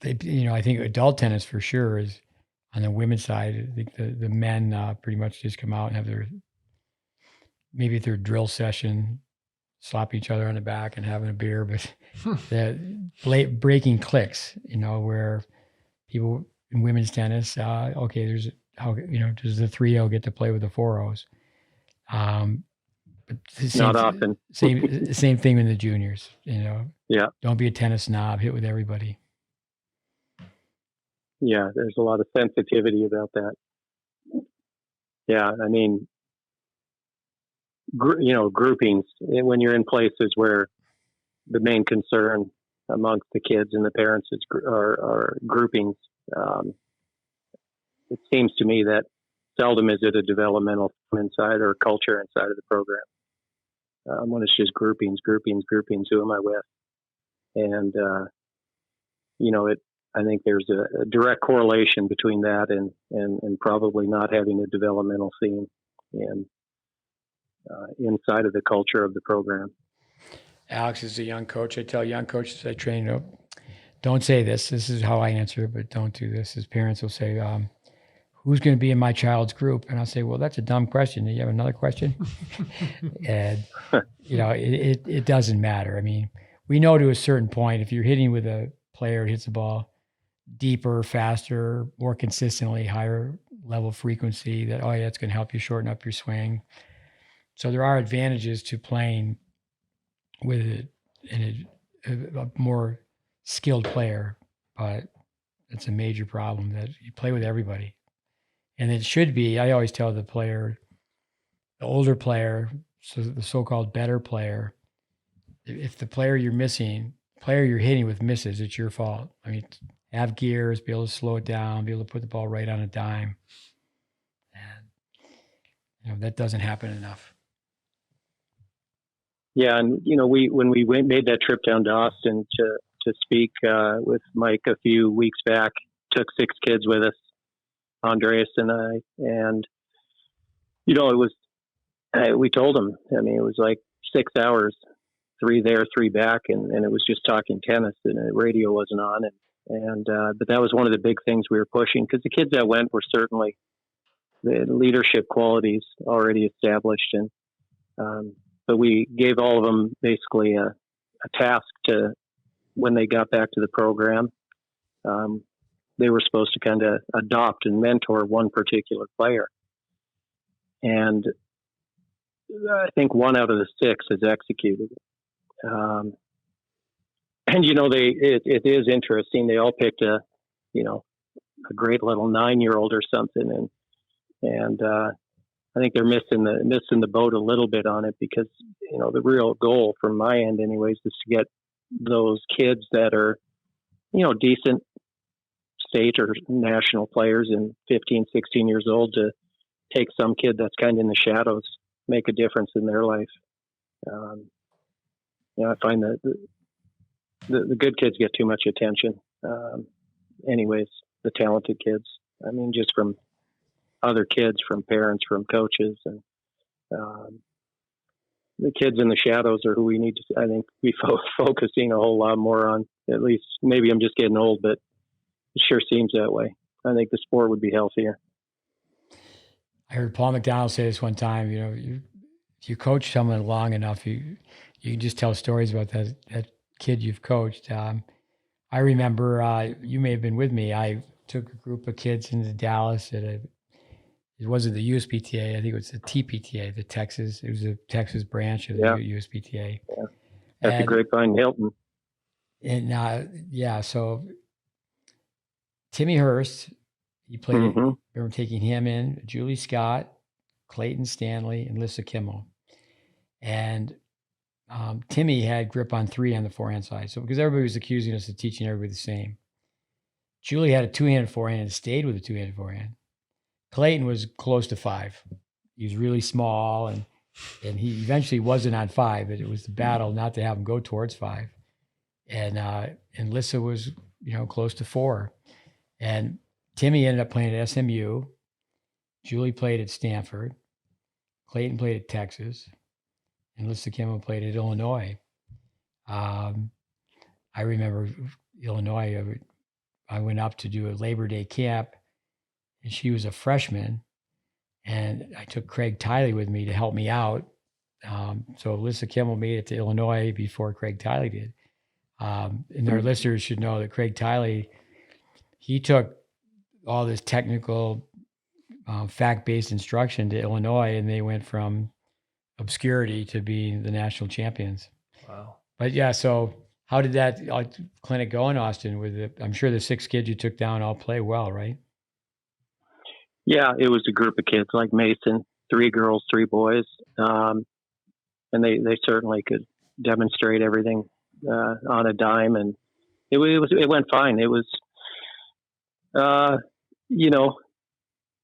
think adult tennis for sure is on the women's side. I think the men pretty much just come out and have maybe their drill session, slap each other on the back and having a beer, but the breaking clicks, where people in women's tennis, there's the 3-0 get to play with the 4-0s. But Not often. Same thing in the juniors, Yeah. Don't be a tennis snob, hit with everybody. Yeah, there's a lot of sensitivity about that. Yeah, I mean, groupings, when you're in places where the main concern amongst the kids and the parents are groupings, it seems to me that seldom is it a developmental inside or culture inside of the program. When it's just groupings, who am I with? And, I think there's a direct correlation between that and probably not having a developmental theme inside of the culture of the program. Alex is a young coach. I tell young coaches I train, don't say this. This is how I answer, but don't do this. His parents will say, who's going to be in my child's group? And I'll say, well, that's a dumb question. Do you have another question? And, it doesn't matter. I mean, we know to a certain point, if you're hitting with a player who hits the ball deeper, faster, more consistently, higher level frequency, that, it's going to help you shorten up your swing. So there are advantages to playing with a more skilled player, but it's a major problem that you play with everybody. And it should be, I always tell the player, the older player, so the so-called better player, if the player you're hitting with misses, it's your fault. I mean, have gears, be able to slow it down, be able to put the ball right on a dime. And, that doesn't happen enough. Yeah. And, when we made that trip down to Austin to speak with Mike a few weeks back, took 6 kids with us, Andreas and I, and, it was, we told him, it was like 6 hours, 3 there, 3 back. And it was just talking tennis, and the radio wasn't on. But that was one of the big things we were pushing, because the kids that went were certainly the leadership qualities already established. But we gave all of them basically a task to, when they got back to the program, they were supposed to kind of adopt and mentor one particular player. And I think 1 out of the 6 has executed. And it is interesting. They all picked a great little 9-year-old or something, and I think they're missing the boat a little bit on it, because the real goal from my end, anyways, is to get those kids that are decent state or national players and 15, 16 years old to take some kid that's kind of in the shadows, make a difference in their life. I find that the good kids get too much attention. Anyways, the talented kids, just from other kids, from parents, from coaches, and the kids in the shadows are who we need to, I think, be focusing a whole lot more on. At least, maybe I'm just getting old, but it sure seems that way. I think the sport would be healthier. I heard Paul McDonald say this one time, if you coach someone long enough, you can just tell stories about that kid you've coached. I remember, you may have been with me, I took a group of kids into Dallas at it wasn't the USPTA, I think it was the TPTA, it was a Texas branch of the USPTA. Yeah. That's a Grapevine Hilton. And so Timmy Hurst, he played, remember taking him in, Julie Scott, Clayton Stanley, and Lissa Kimmel. And Timmy had grip on 3 on the forehand side. So because everybody was accusing us of teaching everybody the same. Julie had a 2-handed forehand and stayed with a 2-handed forehand. Clayton was close to 5. He was really small, and he eventually wasn't on 5, but it was the battle not to have him go towards 5. And Lissa was, close to 4. And Timmy ended up playing at SMU. Julie played at Stanford. Clayton played at Texas, and Lisa Kimmel played at Illinois. I remember Illinois. I went up to do a Labor Day camp, and she was a freshman, and I took Craig Tiley with me to help me out. So Lisa Kimmel made it to Illinois before Craig Tiley did. And our listeners should know that Craig Tiley, he took all this technical, fact-based instruction to Illinois, and they went from obscurity to being the national champions. Wow. But yeah, so how did that clinic go in Austin? I'm sure the 6 kids you took down all play well, right? Yeah, it was a group of kids like Mason, 3 girls, 3 boys. And they certainly could demonstrate everything on a dime, and it went fine. It was, you know,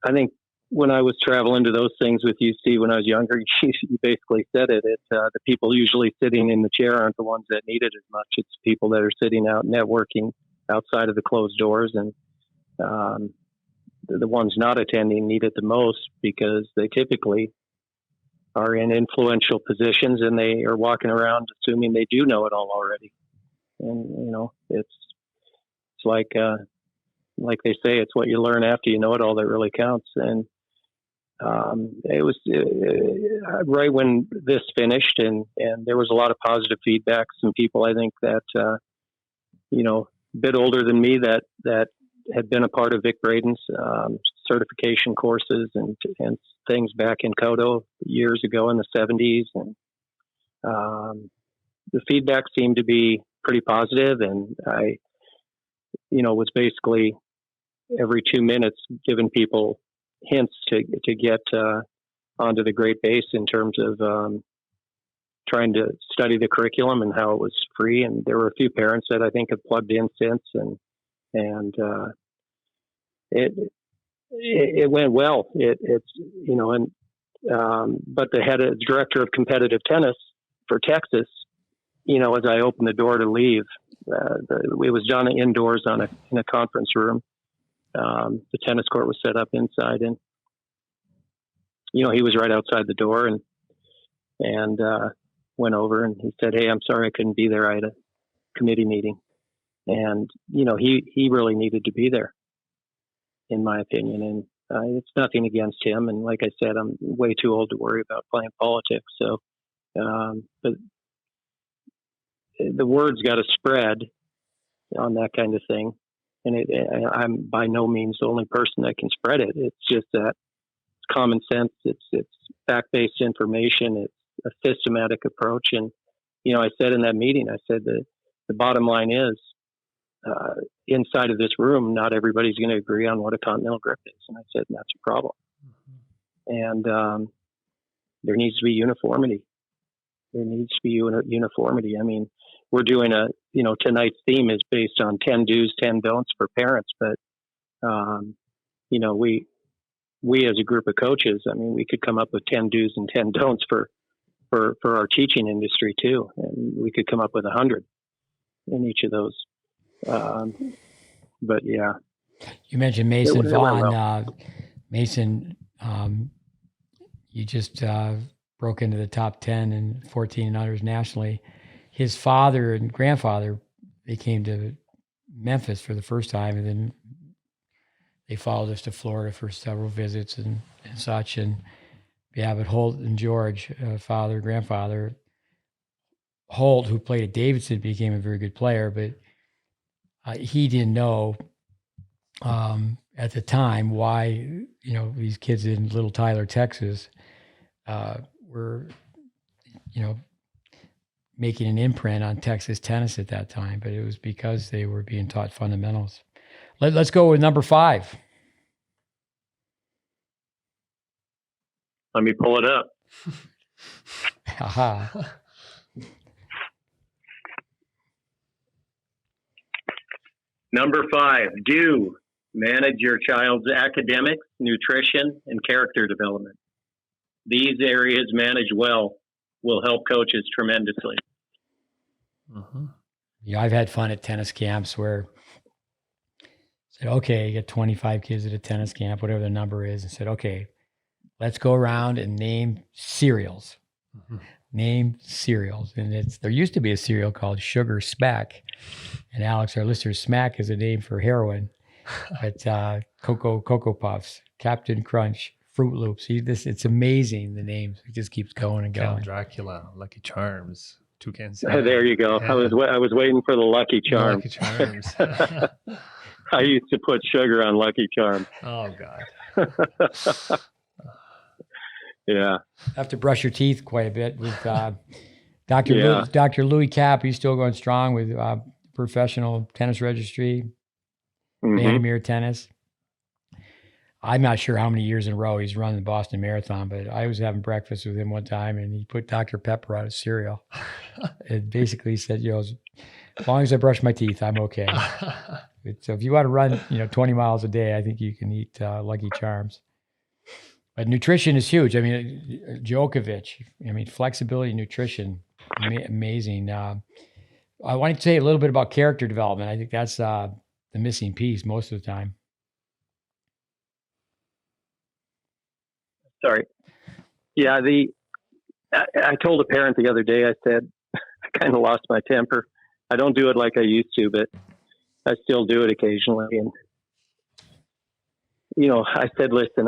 I think when I was traveling to those things with you, Steve, when I was younger, you basically said it. The people usually sitting in the chair aren't the ones that need it as much. It's people that are sitting out networking outside of the closed doors, and the ones not attending need it the most because they typically are in influential positions and they are walking around assuming they do know it all already. And, you know, it's like they say, it's what you learn after you know it all that really counts. And it was right when this finished, and there was a lot of positive feedback. Some people, I think, that, you know, a bit older than me that had been a part of Vic Braden's certification courses and things back in Kodo years ago in the 70s. And the feedback seemed to be pretty positive, and I, you know, was basically every 2 minutes giving people hints to get onto the GreatBase in terms of trying to study the curriculum and how it was free. And there were a few parents that I think have plugged in since, and it went well. It's, you know, and but the director of competitive tennis for Texas, you know, as I opened the door to leave, it was done indoors in a conference room. The tennis court was set up inside, and, you know, he was right outside the door and went over and he said, "Hey, I'm sorry I couldn't be there. I had a committee meeting." And, you know, he really needed to be there, in my opinion. And it's nothing against him. And like I said, I'm way too old to worry about playing politics. So, but the word's got to spread on that kind of thing. And I'm by no means the only person that can spread it. It's just that it's common sense. It's fact-based information. It's a systematic approach. And, you know, I said in that meeting, I said that the bottom line is, inside of this room, not everybody's going to agree on what a continental grip is. And I said, and that's a problem. Mm-hmm. And there needs to be uniformity. There needs to be uniformity. I mean, we're doing tonight's theme is based on 10 do's, 10 don'ts for parents. But, you know, we as a group of coaches, I mean, we could come up with 10 do's and 10 don'ts for our teaching industry too. And we could come up with 100 in each of those. But yeah. You mentioned Mason Vaughn. Well. Mason, you just broke into the top 10 and 14 and others nationally. His father and grandfather, they came to Memphis for the first time, and then they followed us to Florida for several visits and such. And yeah, but Holt and George, father, grandfather, Holt, who played at Davidson, became a very good player, but he didn't know at the time why, you know, these kids in Little Tyler, Texas, were, you know, making an imprint on Texas tennis at that time, but it was because they were being taught fundamentals. Let's go with number 5. Let me pull it up. Aha. Number 5, do manage your child's academics, nutrition, and character development. These areas managed well will help coaches tremendously. Mm-hmm. Yeah, I've had fun at tennis camps where I said, okay, you get 25 kids at a tennis camp, whatever the number is, and said, okay, let's go around and name cereals. Name cereals. And there used to be a cereal called Sugar Smack. And Alex, our listener, Smack is a name for heroin. But Cocoa Puffs, Captain Crunch, Fruit Loops. It's amazing, the names. It just keeps going and going. Count Dracula, Lucky Charms, Toucan There you go. Yeah. I was waiting for the Lucky Charm. Lucky Charms. I used to put sugar on Lucky Charms. Oh, God. Yeah. Have to brush your teeth quite a bit with Dr. Louis Cap. He's still going strong with professional tennis registry, Vandermeer Tennis. I'm not sure how many years in a row he's run the Boston Marathon, but I was having breakfast with him one time, and he put Dr. Pepper on his cereal. It basically said, as long as I brush my teeth, I'm okay. So if you want to run, 20 miles a day, I think you can eat Lucky Charms. But nutrition is huge. I mean, Djokovic, flexibility, nutrition, amazing. I wanted to say a little bit about character development. I think that's the missing piece most of the time. Sorry. Yeah, I told a parent the other day, I said, I kind of lost my temper. I don't do it like I used to, but I still do it occasionally. And, I said, listen,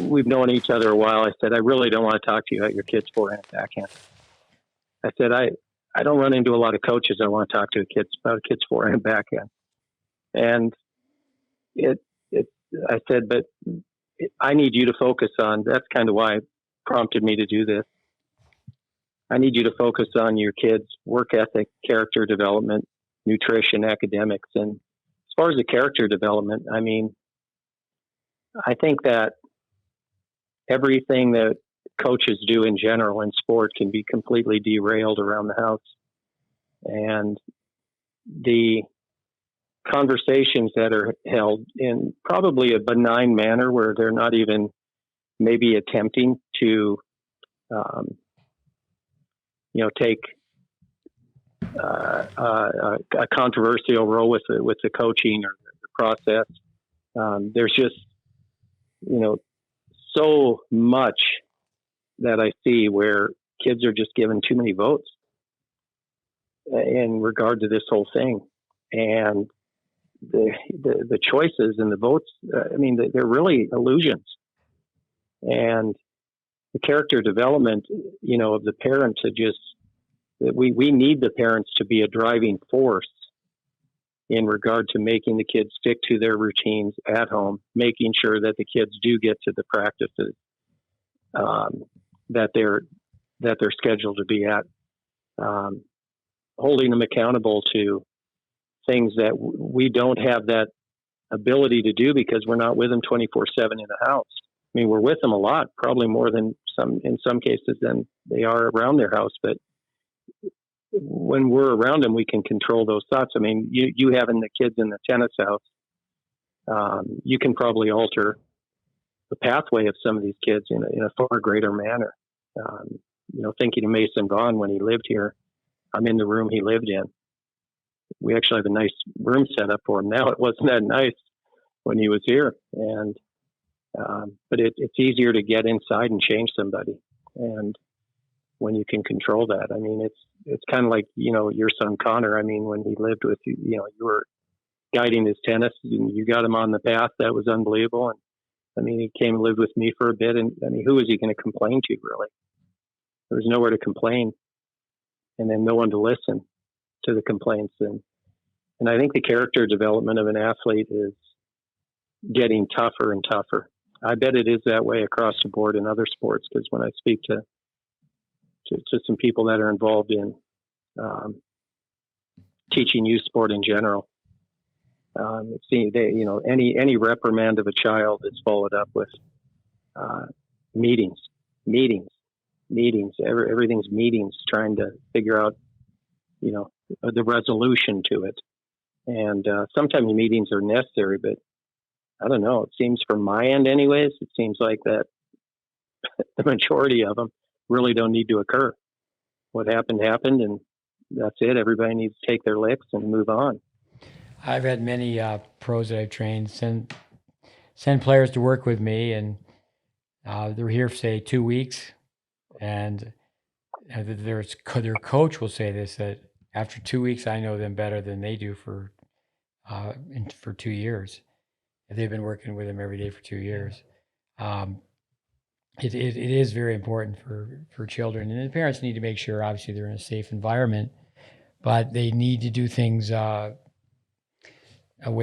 we've known each other a while. I said, I really don't want to talk to you about your kid's forehand backhand. I said, I don't run into a lot of coaches. I want to talk to about a kid's forehand backhand. And I said, but I need you to focus on, that's kind of why it prompted me to do this. I need you to focus on your kids' work ethic, character development, nutrition, academics. And as far as the character development, I think that everything that coaches do in general in sport can be completely derailed around the house. And the conversations that are held in probably a benign manner where they're not even maybe attempting to, take a controversial role with the coaching or the process. There's just, so much that I see where kids are just given too many votes in regard to this whole thing. And the choices and the votes, they're really illusions. And the character development, of the parents, we need the parents to be a driving force in regard to making the kids stick to their routines at home, making sure that the kids do get to the practices that they're scheduled to be at, holding them accountable to things that we don't have that ability to do because we're not with them 24/7 in the house. We're with them a lot, probably more than in some cases than they are around their house. But when we're around them, we can control those thoughts. You having the kids in the tennis house, you can probably alter the pathway of some of these kids in a far greater manner. Thinking of Mason Vaughn when he lived here, I'm in the room he lived in. We actually have a nice room set up for him now. It wasn't that nice when he was here, but it's easier to get inside and change somebody. And when you can control that, it's kind of like, your son Connor. When he lived with you, you were guiding his tennis and you got him on the path. That was unbelievable. And he came and lived with me for a bit. And who was he going to complain to, really? There was nowhere to complain, and then no one to listen to the complaints. And I think the character development of an athlete is getting tougher and tougher. I bet it is that way across the board in other sports, because when I speak to some people that are involved in teaching youth sport in general, any reprimand of a child is followed up with meetings. Everything's meetings, trying to figure out, the resolution to it. And sometimes meetings are necessary, but I don't know. It seems, from my end anyways, it seems like that the majority of them really don't need to occur. What happened, and that's it. Everybody needs to take their licks and move on. I've had many pros that I've trained send players to work with me, and They're here for, say, 2 weeks, and their coach will say this, that after 2 weeks, I know them better than they do for 2 years. They've been working with them every day for 2 years. It is very important for children, and the parents need to make sure, obviously, they're in a safe environment, but they need to do things away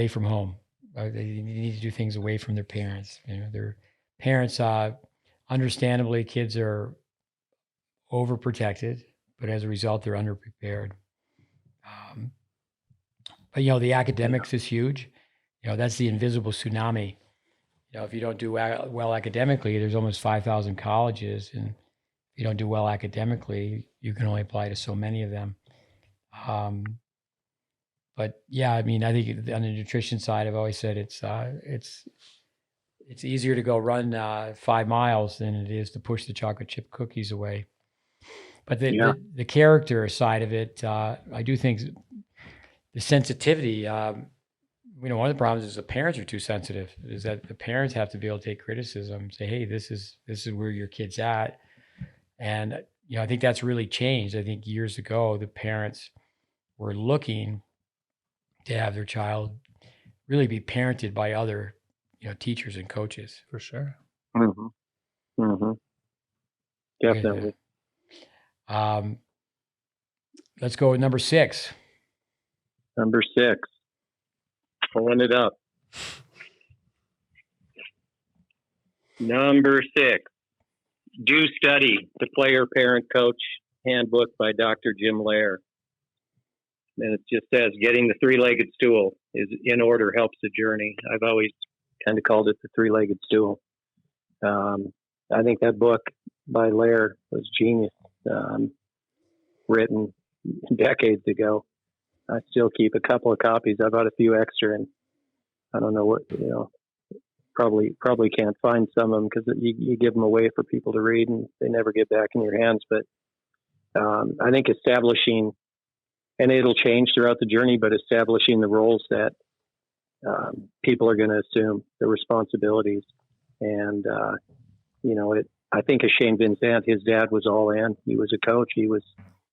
from home. They need to do things away from their parents. Their parents, understandably, kids are overprotected, but as a result, they're underprepared. But the academics is huge. That's the invisible tsunami. If you don't do well academically, there's almost 5,000 colleges, and if you don't do well academically, you can only apply to so many of them. But yeah, I mean, I think on the nutrition side, I've always said it's easier to go run 5 miles than it is to push the chocolate chip cookies away. But the character side of it, I do think the sensitivity. One of the problems is the parents are too sensitive. Is that the parents have to be able to take criticism, say, "Hey, this is where your kid's at," and I think that's really changed. I think years ago, the parents were looking to have their child really be parented by other, teachers and coaches. For sure. Mm-hmm. Mm-hmm. Definitely. Let's go with number 6. Number 6. Pulling it up. Number 6. Do Study, the Player Parent Coach Handbook by Dr. Jim Lair. And it just says, getting the 3-legged stool is in order helps the journey. I've always kind of called it the 3-legged stool. I think that book by Lair was genius, written decades ago. I still keep a couple of copies. I bought a few extra, and I don't know what, probably can't find some of them because you give them away for people to read and they never get back in your hands. But I think establishing, and it'll change throughout the journey, but establishing the roles that people are going to assume, the responsibilities. And, I think of Shane Vincent, his dad was all in. He was a coach. He was,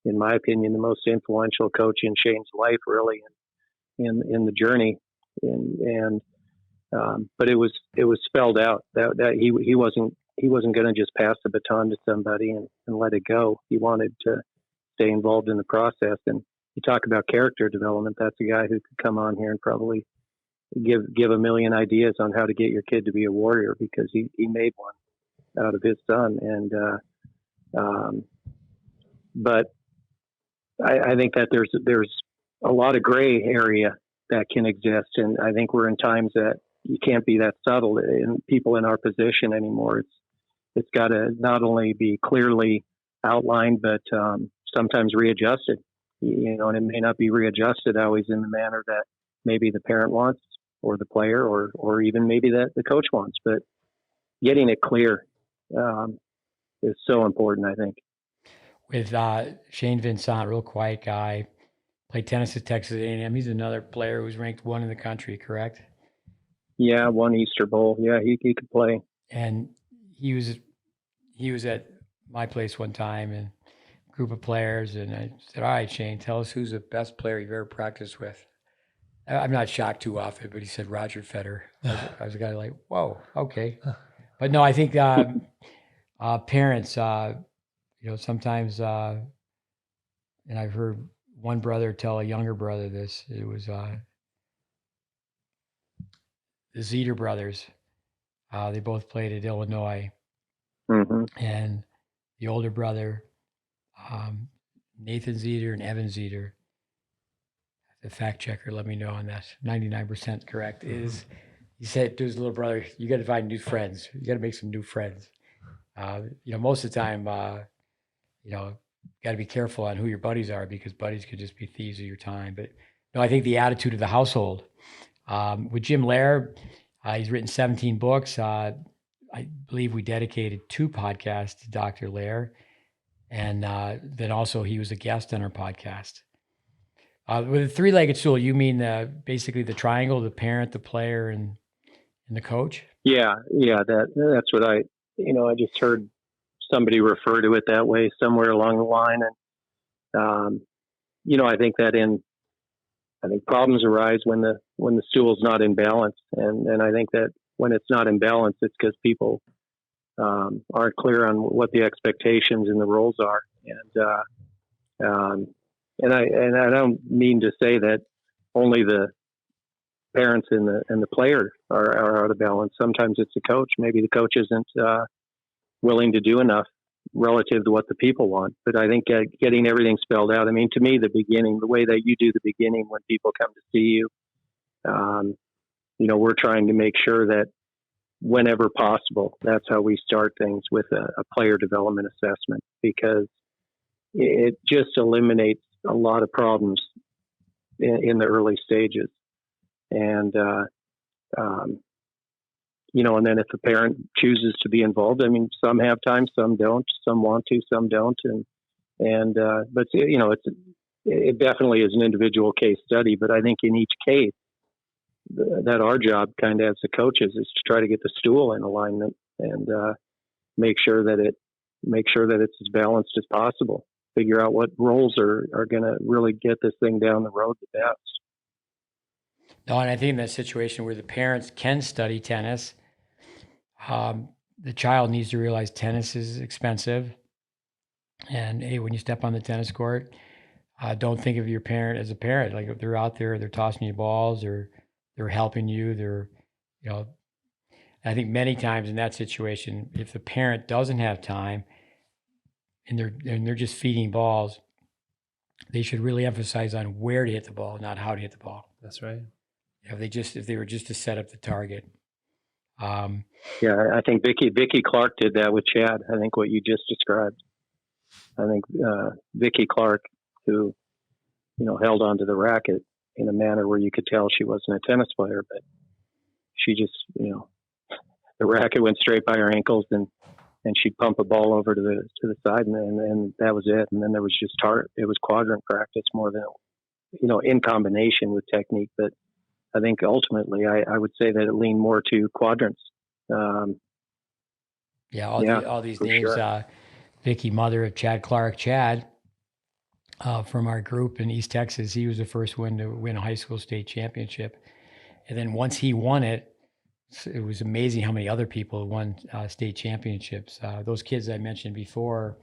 in my opinion, the most influential coach in Shane's life, really, in the journey. But it was spelled out that he wasn't going to just pass the baton to somebody and let it go. He wanted to stay involved in the process. And you talk about character development. That's a guy who could come on here and probably give a million ideas on how to get your kid to be a warrior, because he made one out of his son. And but I think that there's a lot of gray area that can exist, and I think we're in times that you can't be that subtle in people in our position anymore. It's got to not only be clearly outlined, but sometimes readjusted. And it may not be readjusted always in the manner that maybe the parent wants, or the player, or even maybe that the coach wants. But getting it clear is so important, I think. With Shane Vincent, real quiet guy, played tennis at Texas A&M. He's another player who's ranked 1 in the country, correct? Yeah, 1 Easter Bowl. Yeah, he could play. And he was at my place one time, and a group of players, and I said, "All right, Shane, tell us who's the best player you've ever practiced with." I'm not shocked too often, but he said Roger Federer. I was a guy like, whoa, okay. But no, I think parents, sometimes, and I've heard one brother tell a younger brother this. It was the Zeter brothers. They both played at Illinois. Mm-hmm. And the older brother, Nathan Zeter and Evan Zeter, the fact checker let me know on that, 99% correct, is he said to his little brother, "You got to find new friends. You got to make some new friends." Most of the time, got to be careful on who your buddies are, because buddies could just be thieves of your time. But no, I think the attitude of the household. With Jim Lair, he's written 17 books. I believe we dedicated 2 podcasts to Dr. Lair. And then also he was a guest on our podcast. With a 3-legged stool, you mean basically the triangle, the parent, the player, and the coach? Yeah, that's what I just heard somebody refer to it that way somewhere along the line. And, I think problems arise when the stool's not in balance. And I think that when it's not in balance, it's because people, aren't clear on what the expectations and the roles are. And I don't mean to say that only the parents and the player are out of balance. Sometimes it's the coach. Maybe the coach isn't willing to do enough relative to what the people want. But I think getting everything spelled out. I mean, to me, the beginning, the way that you do the beginning when people come to see you, we're trying to make sure that whenever possible, that's how we start things, with a player development assessment, because it just eliminates a lot of problems in the early stages. And, and then if the parent chooses to be involved, I mean, some have time, some don't, some want to, some don't. But it definitely is an individual case study. But I think in each case, that our job kind of as the coaches is to try to get the stool in alignment and make sure that it's as balanced as possible. Figure out what roles are going to really get this thing down the road the best. No, and I think in that situation where the parents can study tennis, the child needs to realize tennis is expensive. And hey, when you step on the tennis court, don't think of your parent as a parent. Like if they're out there, they're tossing you balls, or they're helping you. I think many times in that situation, if the parent doesn't have time and they're just feeding balls, they should really emphasize on where to hit the ball, not how to hit the ball. That's right. If they were just to set up the target. I think Vicky Clark did that with Chad. I think what you just described. I think Vicky Clark, who held onto the racket in a manner where you could tell she wasn't a tennis player, but she just the racket went straight by her ankles, and she'd pump a ball over to the side, and that was it. And then there was just it was quadrant practice more than in combination with technique. But I think ultimately, I would say that it leaned more to quadrants. All these names. Sure. Vicky, mother of Chad Clark. Chad, from our group in East Texas, he was the first one to win a high school state championship. And then once he won it, it was amazing how many other people won state championships. Those kids I mentioned before,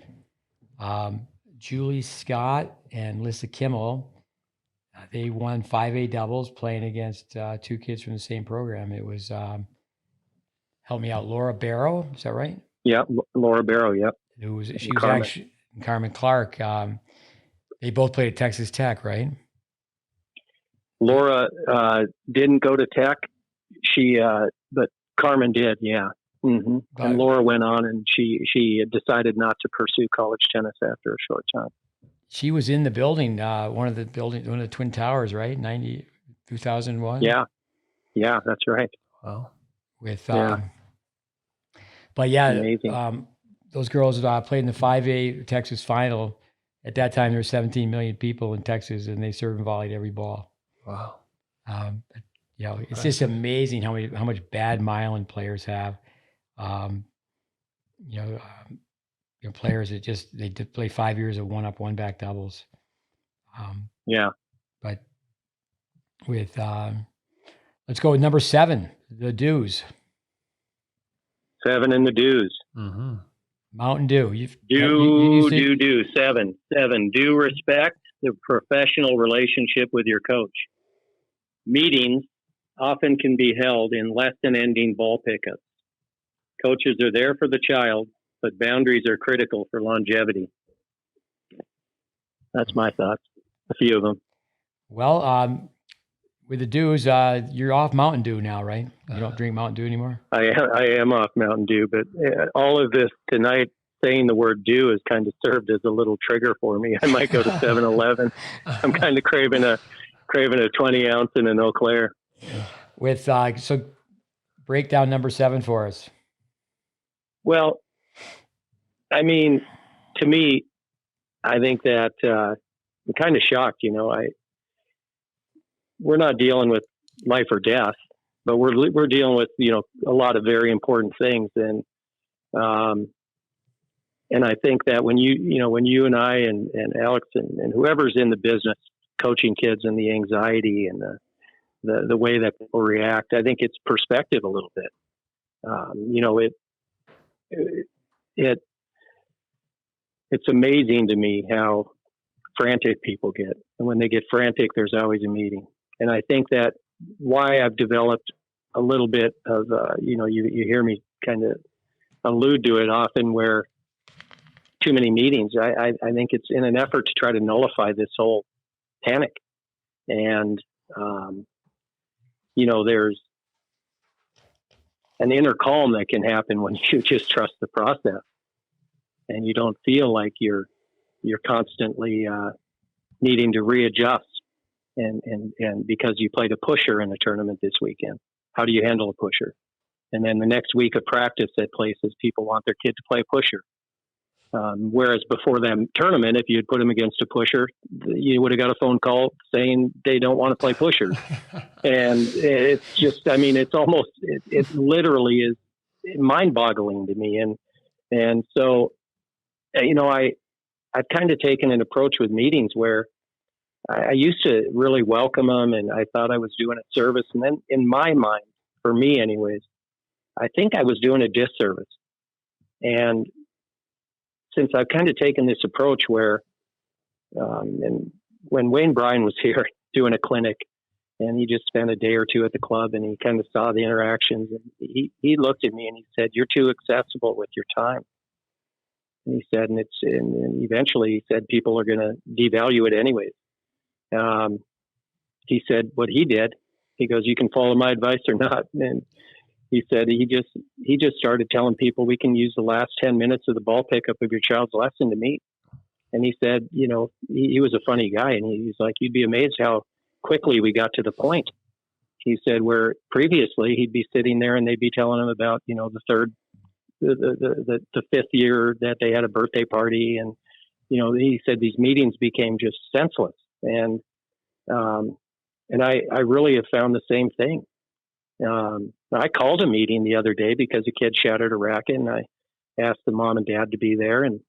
Julie Scott and Lissa Kimmel, they won 5A doubles playing against two kids from the same program. It was, help me out, Laura Barrow, is that right? Yeah, Laura Barrow, yep. She was actually Carmen Clark. They both played at Texas Tech, right? Laura didn't go to Tech. But Carmen did, yeah. Mm-hmm. And Laura went on, and she decided not to pursue college tennis after a short time. She was in the building, one of the Twin Towers, right? 2001. Yeah, that's right. Wow. Amazing. Those girls played in the 5A Texas final. At that time, there were 17 million people in Texas, and they served and volleyed every ball. Wow. It's just amazing how much bad myelin players have. Players that they did play 5 years of one up, one back doubles. But with let's go with number 7, the Dews. 7 in the Dews. Mm-hmm. Mountain Dew. Do 7. Do respect the professional relationship with your coach. Meetings often can be held in less than ending ball pickups. Coaches are there for the child, but boundaries are critical for longevity. That's my thoughts. A few of them. Well, with the Dews, you're off Mountain Dew now, right? You don't drink Mountain Dew anymore? I am off Mountain Dew, but all of this tonight, saying the word Dew has kind of served as a little trigger for me. I might go to 7-Eleven. I'm kind of craving a 20 ounce and an Eau Claire. With so break down number 7 for us. Well, I mean, to me, I think that I'm kind of shocked. We're not dealing with life or death, but we're dealing with a lot of very important things. And And I think that when you and I and Alex and whoever's in the business coaching kids and the anxiety and the way that people react, I think it's perspective a little bit. It's amazing to me how frantic people get. And when they get frantic, there's always a meeting. And I think that why I've developed a little bit of, you hear me kind of allude to it often, where too many meetings. I think it's in an effort to try to nullify this whole panic. And, there's an inner calm that can happen when you just trust the process and you don't feel like you're constantly needing to readjust. And because you played a pusher in a tournament this weekend, how do you handle a pusher? And then the next week of practice at places, people want their kid to play a pusher. Whereas before that tournament, if you had put them against a pusher, you would have got a phone call saying they don't want to play pushers. And it's just, it's almost, it literally is mind boggling to me. And so, I've kind of taken an approach with meetings where I used to really welcome them and I thought I was doing a service. And then in my mind, for me anyways, I think I was doing a disservice. And since I've kind of taken this approach where, and when Wayne Bryan was here doing a clinic and he just spent a day or two at the club and he kind of saw the interactions, and he looked at me and he said, "You're too accessible with your time." And he said, and eventually he said, people are going to devalue it anyways. He said what he did, he goes, "You can follow my advice or not." And he said he just started telling people, we can use the last 10 minutes of the ball pickup of your child's lesson to meet. And he said, he was a funny guy, and he's like, you'd be amazed how quickly we got to the point. He said where previously he'd be sitting there and they'd be telling him about, the fifth year that they had a birthday party. And, he said these meetings became just senseless. And I really have found the same thing. I called a meeting the other day because a kid shattered a racket, and I asked the mom and dad to be there. And,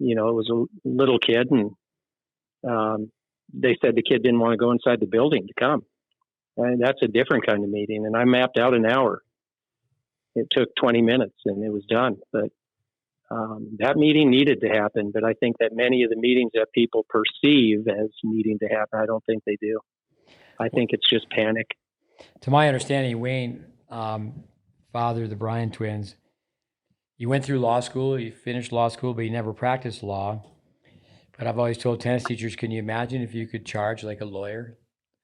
it was a little kid, and they said the kid didn't want to go inside the building to come. And that's a different kind of meeting. And I mapped out an hour. It took 20 minutes and it was done. But that meeting needed to happen. But I think that many of the meetings that people perceive as needing to happen, I don't think they do. I think it's just panic. To my understanding, Wayne, father of the Bryan twins, you went through law school, you finished law school, but you never practiced law. But I've always told tennis teachers, can you imagine if you could charge like a lawyer?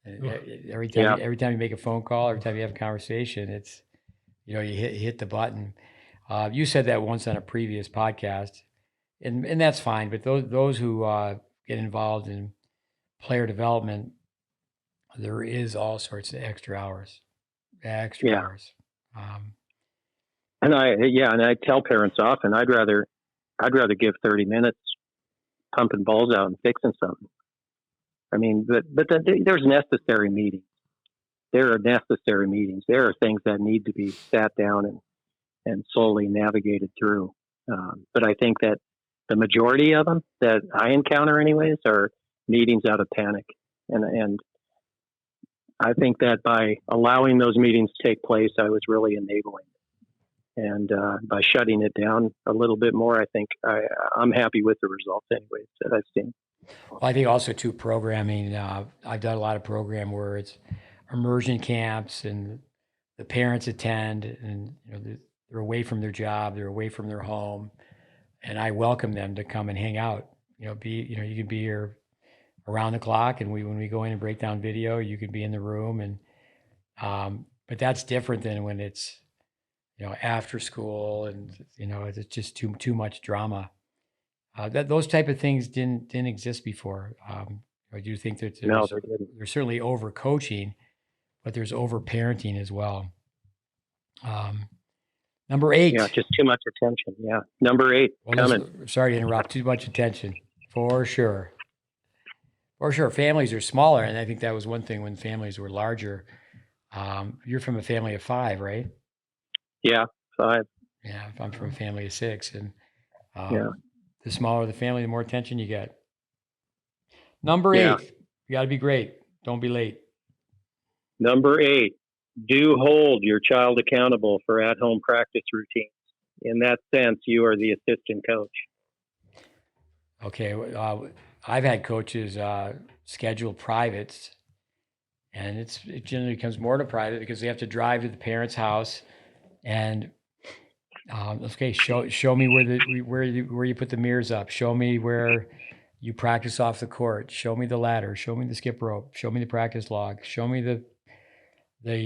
Every time you make a phone call, every time you have a conversation, it's, you hit the button. You said that once on a previous podcast, and that's fine. But those who get involved in player development, there is all sorts of extra hours. And I tell parents often, I'd rather give 30 minutes pumping balls out and fixing something. But there's necessary meetings. There are necessary meetings. There are things that need to be sat down and slowly navigated through. But I think that the majority of them that I encounter anyways are meetings out of panic. And I think that by allowing those meetings to take place, I was really enabling. And by shutting it down a little bit more, I think I'm happy with the results anyways that I've seen. Well, I think also too, programming. I've done a lot of program where it's immersion camps and the parents attend, and they're away from their job, they're away from their home, and I welcome them to come and hang out. You can be here around the clock, and when we go in and break down video, you can be in the room, and but that's different than when it's after school, and it's just too much drama. Those type of things didn't exist before. I do think that there's certainly over coaching, but there's over parenting as well. Number 8. Yeah, just too much attention. Yeah, number 8 coming. Sorry to interrupt. Too much attention, for sure. For sure, families are smaller, and I think that was one thing when families were larger. You're from a family of 5, right? Yeah, 5. Yeah, I'm from a family of 6, and Yeah. the smaller the family, the more attention you get. Number Yeah. 8, you got to be great. Don't be late. Number 8, do hold your child accountable for at-home practice routines. In that sense, you are the assistant coach. Okay, I've had coaches schedule privates, and it generally becomes more to private because they have to drive to the parent's house and okay, show me where you put the mirrors up. Show me where you practice off the court. Show me the ladder. Show me the skip rope. Show me the practice log. Show me the where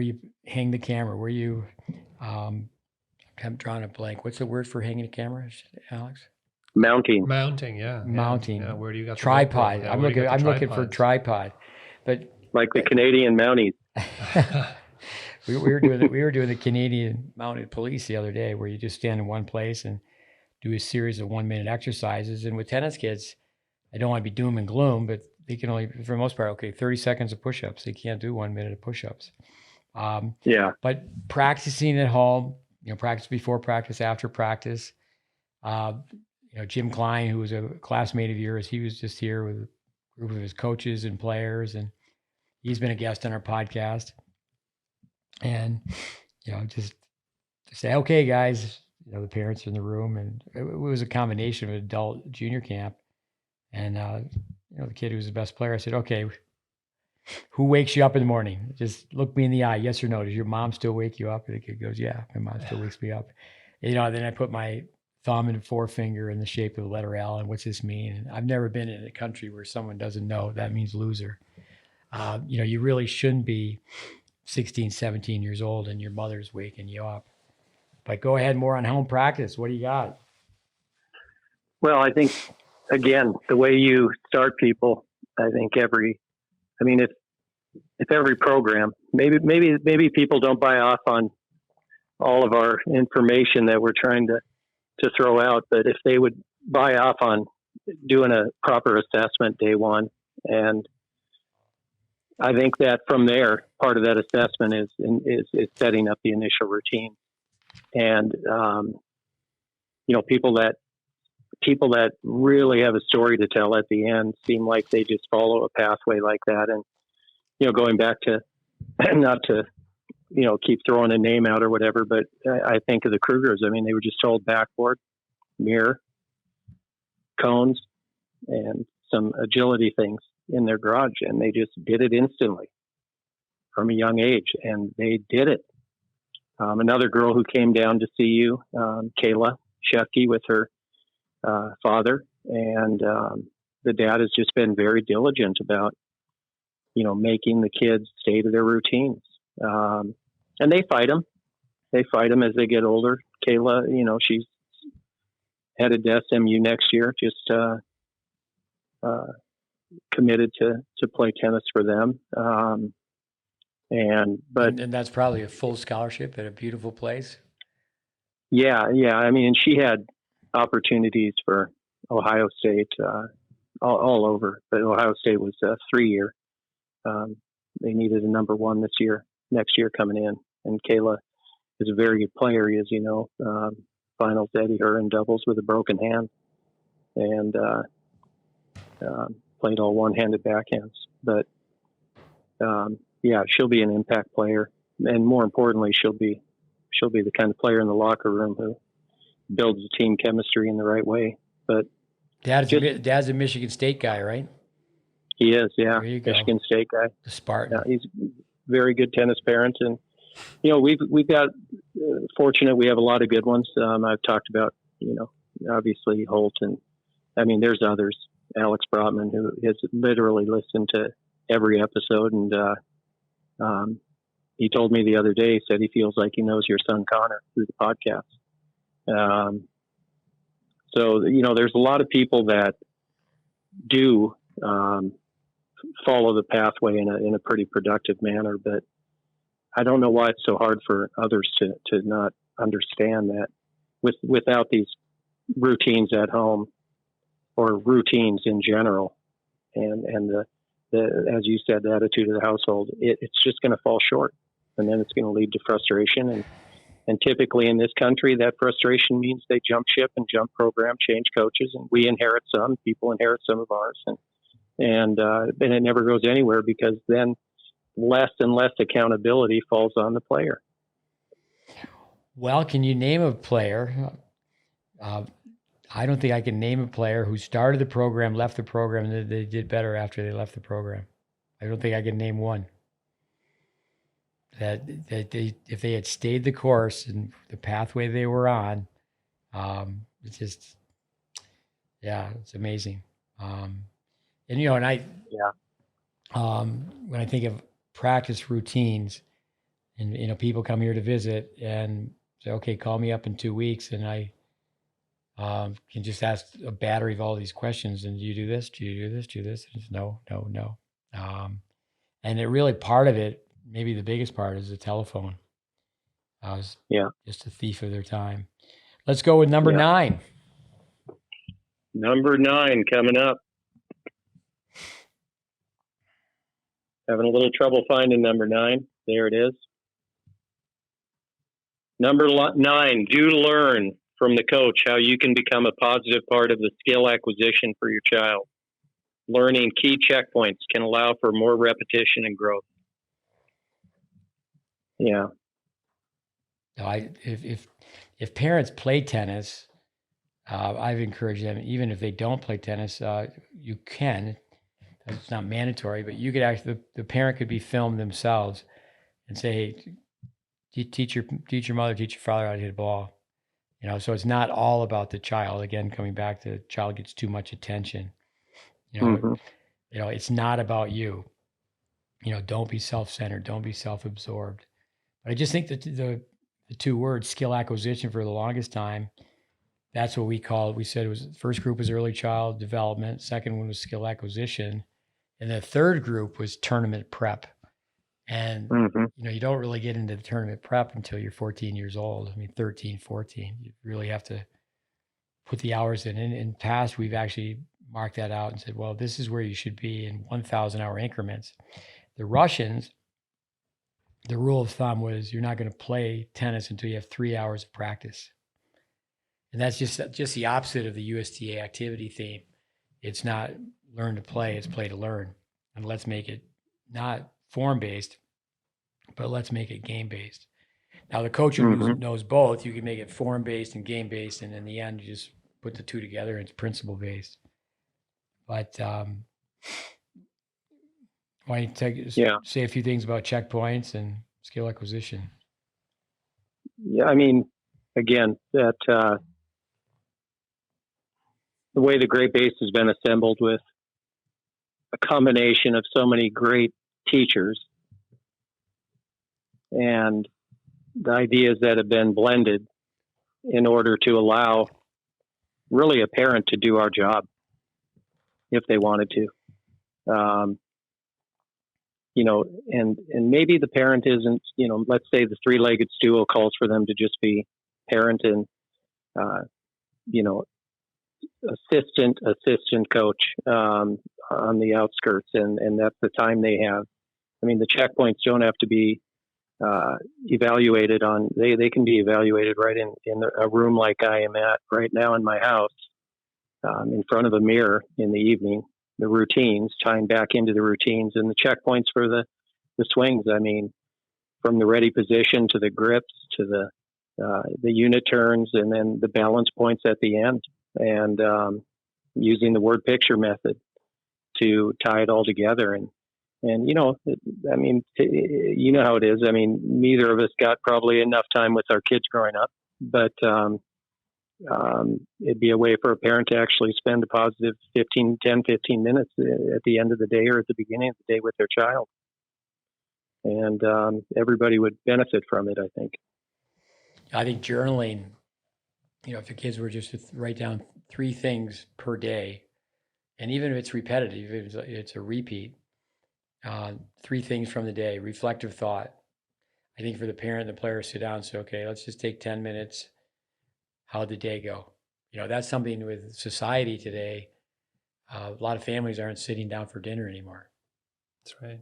you hang the camera. Where you I'm drawing a blank. What's the word for hanging a camera, Alex? Mounting. Mounting, yeah. Mounting. Yeah, where do you got the tripod? GoPro? Yeah, I'm where do you got the looking for tripods? tripod, but Like the Canadian Mounties. we were doing the Canadian Mounted Police the other day, where you just stand in one place and do a series of 1-minute exercises. And with tennis kids, I don't want to be doom and gloom, but they can only, for the most part, 30 seconds of push-ups. They can't do 1 minute of push-ups. Yeah. But practicing at home, practice before practice, after practice. Jim Klein, who was a classmate of yours, he was just here with a group of his coaches and players, and he's been a guest on our podcast. And just to say, okay, guys, the parents are in the room, and it was a combination of adult junior camp, and the kid who was the best player. I said, okay, who wakes you up in the morning? Just look me in the eye, yes or no. Does your mom still wake you up? And the kid goes, yeah, my mom still wakes me up. Then I put my thumb and forefinger in the shape of the letter L, and what's this mean? And I've never been in a country where someone doesn't know that means loser. You really shouldn't be 16, 17 years old and your mother's waking you up. But go ahead, more on home practice. What do you got? Well, I think, again, the way you start people, I think if every program, maybe people don't buy off on all of our information that we're trying to throw out, but if they would buy off on doing a proper assessment day one, and I think that from there, part of that assessment is setting up the initial routine, and people that really have a story to tell at the end seem like they just follow a pathway like that, and going back to not to keep throwing a name out or whatever, but I think of the Krugers. I mean, they were just told backboard, mirror, cones, and some agility things in their garage, and they just did it instantly from a young age, and they did it. Another girl who came down to see you, Kayla Shefke, with her father, and the dad has just been very diligent about making the kids stay to their routines, and they fight them as they get older. Kayla, she's headed to SMU next year, just committed to play tennis for them. And that's probably a full scholarship at a beautiful place. Yeah. I mean, she had opportunities for Ohio State, all over, but Ohio State was a 3-year. They needed a number one next year coming in, and Kayla is a very good player, as you know. Finals Eddie her in doubles with a broken hand, and played all one-handed backhands. But she'll be an impact player, and more importantly, she'll be the kind of player in the locker room who builds the team chemistry in the right way. But Dad's a Michigan State guy, right? He is, yeah. There you go. Michigan State guy. The Spartan. Yeah, he's a very good tennis parent, and we've got fortunate. We have a lot of good ones. I've talked about obviously Holt, and I mean there's others. Alex Brotman, who has literally listened to every episode, and he told me the other day, he said he feels like he knows your son Connor through the podcast. So there's a lot of people that do follow the pathway in a pretty productive manner, but I don't know why it's so hard for others to not understand that without these routines at home, or routines in general, and the as you said, the attitude of the household, it's just going to fall short. and then it's going to lead to frustration. And typically in this country, that frustration means they jump ship and jump program, change coaches, and we inherit some. People inherit some of ours, and it never goes anywhere because then less and less accountability falls on the player. Well, can you name a player? I don't think I can name a player who started the program, left the program, and they did better after they left the program. I don't think I can name one. That they, if they had stayed the course and the pathway they were on, it's just, yeah, it's amazing. And when I think of practice routines, and people come here to visit and say, okay, call me up in 2 weeks, and I can just ask a battery of all these questions. And do you do this? Do you do this? Do you do this? And it's no. And it really, part of it, maybe the biggest part, is the telephone. I was just a thief of their time. Let's go with number 9. Number 9 coming up. Having a little trouble finding number 9. There it is. Number 9, do learn from the coach how you can become a positive part of the skill acquisition for your child. Learning key checkpoints can allow for more repetition and growth. Yeah. If parents play tennis, I've encouraged them, even if they don't play tennis, you can. It's not mandatory, but you could actually, the parent could be filmed themselves and say, hey, teach your mother, teach your father how to hit a ball. So it's not all about the child. Again, coming back to the child gets too much attention. It's not about you. Don't be self-centered. Don't be self-absorbed. But I just think that the 2 words, skill acquisition, for the longest time, that's what we called. We said it was, first group was early child development. Second one was skill acquisition. And the third group was tournament prep. And, you don't really get into the tournament prep until you're 14 years old. 13, 14. You really have to put the hours in. In past, we've actually marked that out and said, well, this is where you should be in 1,000-hour increments. The Russians, the rule of thumb was you're not going to play tennis until you have 3 hours of practice. And that's just the opposite of the USTA activity theme. It's not learn to play, it's play to learn. And let's make it not form-based, but let's make it game-based. Now, the coach who knows both, you can make it form-based and game-based, and in the end, you just put the 2 together and it's principle-based. But why don't you say a few things about checkpoints and skill acquisition? Yeah, again, that the way the GreatBase has been assembled with a combination of so many great teachers and the ideas that have been blended in order to allow really a parent to do our job if they wanted to. And maybe the parent isn't, let's say the 3-legged stool calls for them to just be parent and, assistant coach on the outskirts, and that's the time they have. The checkpoints don't have to be evaluated on, they can be evaluated right in a room like I am at right now in my house, in front of a mirror in the evening, the routines, tying back into the routines and the checkpoints for the swings. From the ready position to the grips to the unit turns, and then the balance points at the end, and using the word picture method to tie it all together. And how it is. Neither of us got probably enough time with our kids growing up, but it'd be a way for a parent to actually spend a positive 15 minutes at the end of the day or at the beginning of the day with their child. And everybody would benefit from it, I think. I think journaling, if your kids were just to write down 3 things per day, and even if it's repetitive, if it's a repeat, 3 things from the day, reflective thought. I think for the parent and the player, sit down and say, okay, let's just take 10 minutes. How'd the day go? That's something with society today. A lot of families aren't sitting down for dinner anymore. That's right.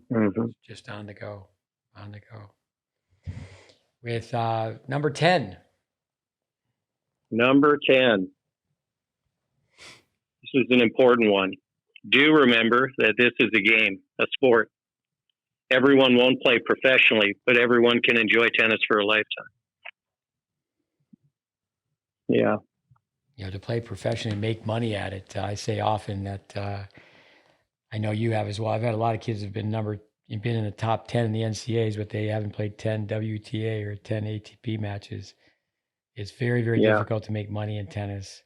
Just on the go. with number 10. Number 10. This is an important one. Do remember that this is a game, a sport. Everyone won't play professionally, but everyone can enjoy tennis for a lifetime. Yeah. To play professionally and make money at it. I say often that I know you have as well. I've had a lot of kids who've been in the top 10 in the NCAAs, but they haven't played 10 WTA or 10 ATP matches. It's very, very difficult to make money in tennis.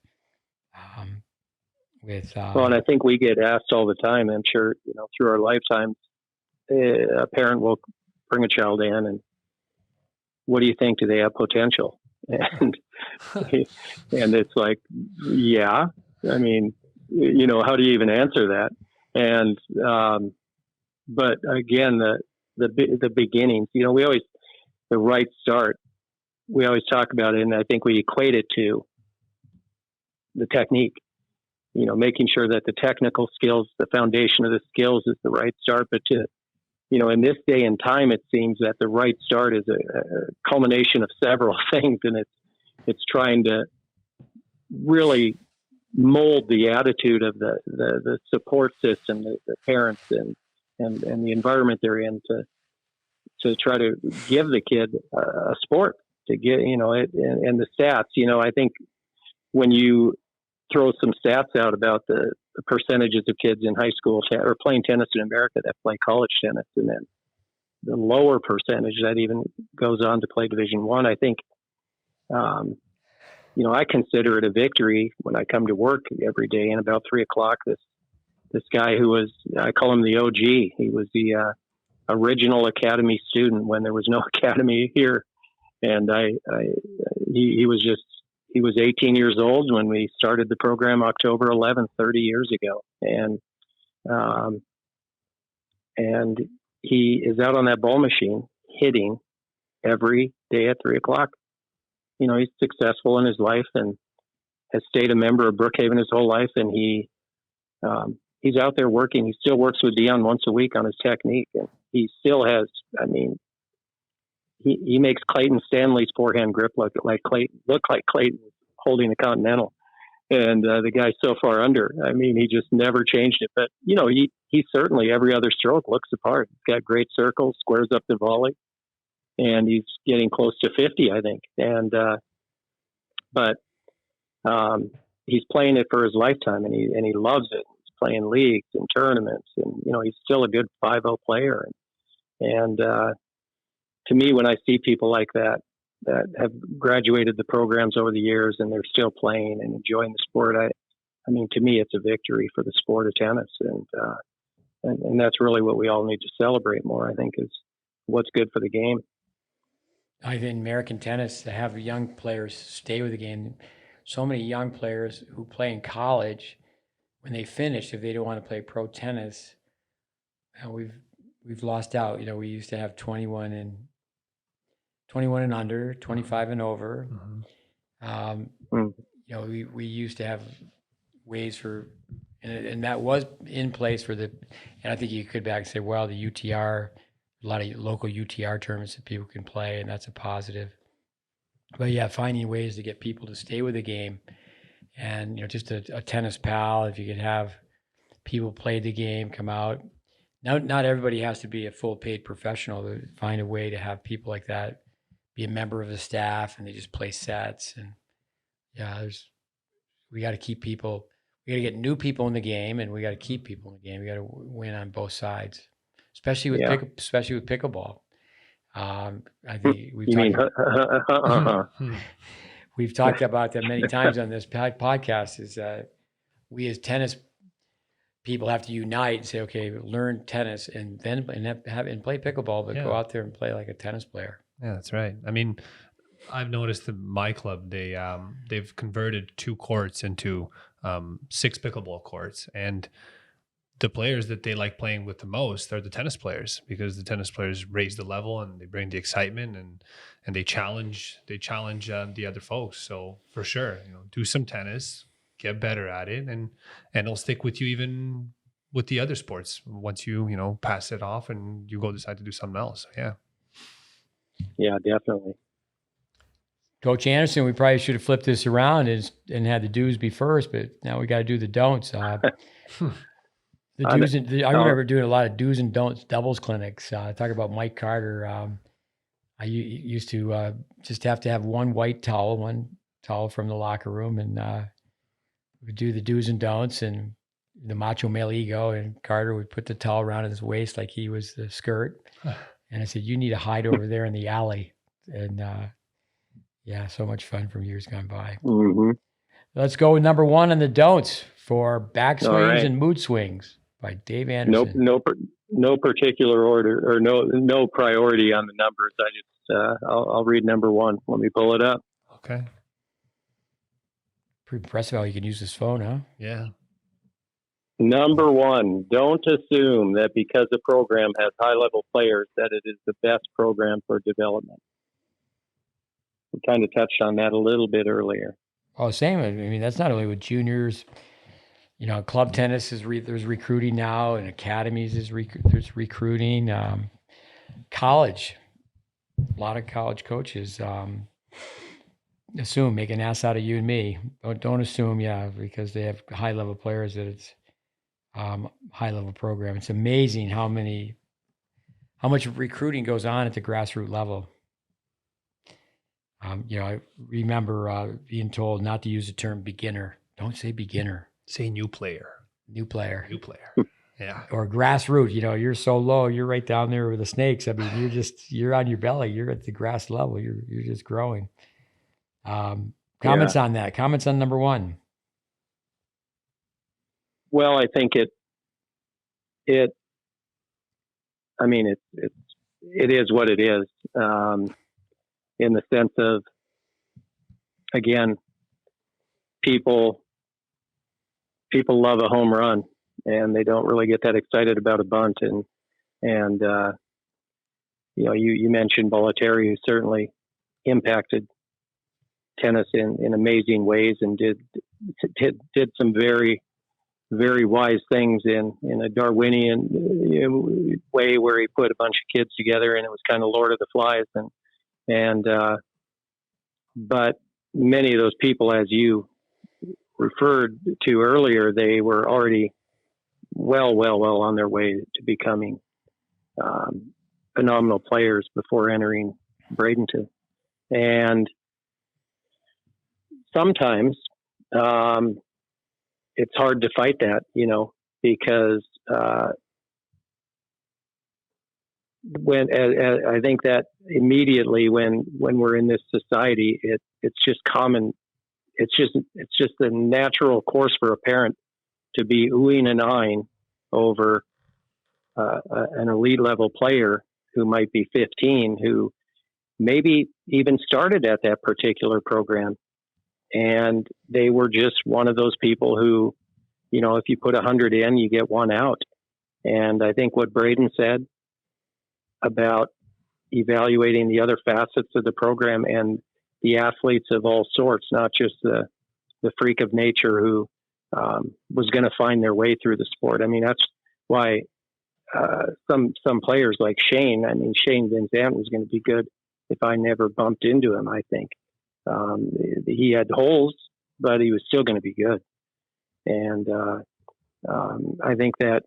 Well, and I think we get asked all the time, I'm sure, through our lifetimes, a parent will bring a child in and what do you think? Do they have potential? And it's like, yeah, I mean, how do you even answer that? And, but again, the beginnings, we always, the right start, we always talk about it. And I think we equate it to the technique, making sure that the technical skills, the foundation of the skills is the right start, but in this day and time, it seems that the right start is a culmination of several things, and it's trying to really mold the attitude of the support system, the parents, and the environment they're in to try to give the kid a sport to get and the stats. I think when you throw some stats out about the percentages of kids in high school or playing tennis in America that play college tennis, and then the lower percentage that even goes on to play Division I. I think, I consider it a victory when I come to work every day. And about 3:00, this guy I call him the OG. He was the original academy student when there was no academy here, and he was 18 years old when we started the program October 11th, 30 years ago. And he is out on that ball machine hitting every day at 3:00. He's successful in his life and has stayed a member of Brookhaven his whole life. And he's out there working. He still works with Dion once a week on his technique. And he still has, he makes Clayton Stanley's forehand grip look like Clayton holding the Continental, and the guy's so far under. He just never changed it. But he certainly every other stroke looks the part. He's got great circles, squares up the volley, and he's getting close to 50, I think. And but he's playing it for his lifetime, and he loves it. He's playing leagues and tournaments, and he's still a good 5-0 player. And to me, when I see people like that have graduated the programs over the years and they're still playing and enjoying the sport, to me, it's a victory for the sport of tennis. And that's really what we all need to celebrate more, I think, is what's good for the game. I think American tennis, to have young players stay with the game. So many young players who play in college, when they finish, if they don't want to play pro tennis, we've lost out. We used to have 21 and under, 25 and over. We used to have ways for, and that was in place for and I think you could back and say, well, the UTR, a lot of local UTR tournaments that people can play, and that's a positive. But yeah, finding ways to get people to stay with the game, and just a tennis pal. If you could have people play the game, come out. Now, not everybody has to be a full paid professional. To find a way to have people like that be a member of the staff, and they just play sets. And yeah, we got to keep people. We got to get new people in the game, and we got to keep people in the game. We got to win on both sides, especially with pickleball. I think we've talked about that many times on this podcast. Is we as tennis people have to unite and say, okay, learn tennis and then play pickleball, but go out there and play like a tennis player. Yeah, that's right. I've noticed that my club, they've converted 2 courts into 6 pickleball courts, and the players that they like playing with the most are the tennis players, because the tennis players raise the level and they bring the excitement and they challenge the other folks. So for sure, do some tennis, get better at it, and it'll stick with you even with the other sports once you pass it off and you go decide to do something else. So, yeah. Yeah, definitely. Coach Anderson, we probably should have flipped this around and had the do's be first, but now we got to do the don'ts. The do's and I remember doing a lot of do's and don'ts doubles clinics. Talk about Mike Carter. I used to just have to have one towel from the locker room, and we'd do the do's and don'ts and the macho male ego. And Carter would put the towel around his waist like he was the skirt. And I said, "You need to hide over there in the alley." And yeah, so much fun from years gone by. Mm-hmm. Let's go with number one on the don'ts for backswings right. and mood swings by Dave Anderson. No particular order or no priority on the numbers. I just I'll read number one. Let me pull it up. Okay. Pretty impressive how you can use this phone, huh? Yeah. Number one, don't assume that because a program has high-level players that it is the best program for development. We kind of touched on that a little bit earlier. Oh, same. I mean, that's not only with juniors. You know, club tennis there's recruiting now, and academies there's recruiting. College, a lot of college coaches assume make an ass out of you and me. Don't assume, because they have high level players that it's high level program. It's amazing how much recruiting goes on at the grassroots level. I remember being told not to use the term beginner. Don't say beginner. Say new player. New player. Yeah. Or grassroots. You're so low. You're right down there with the snakes. I mean, you're on your belly. You're at the grass level. You're just growing. Comments on that. Comments on number one. Well, I think it is what it is. In the sense of, again, people love a home run, and they don't really get that excited about a bunt. And you mentioned Bollettieri, who certainly impacted tennis in amazing ways, and did some very, very wise things in a Darwinian way, where he put a bunch of kids together, and it was kind of Lord of the Flies. But many of those people, as you referred to earlier, they were already well on their way to becoming phenomenal players before entering Bradenton. And sometimes it's hard to fight that, because I think that immediately when we're in this society, it's just common. It's just the natural course for a parent to be oohing and eyeing over an elite level player who might be 15, who maybe even started at that particular program, and they were just one of those people who, if you put 100 in, you get one out. And I think what Braden said about evaluating the other facets of the program and the athletes of all sorts, not just the freak of nature who was going to find their way through the sport. I mean, that's why some players like Shane Van Zandt was going to be good if I never bumped into him, I think. He had holes, but he was still going to be good. And I think that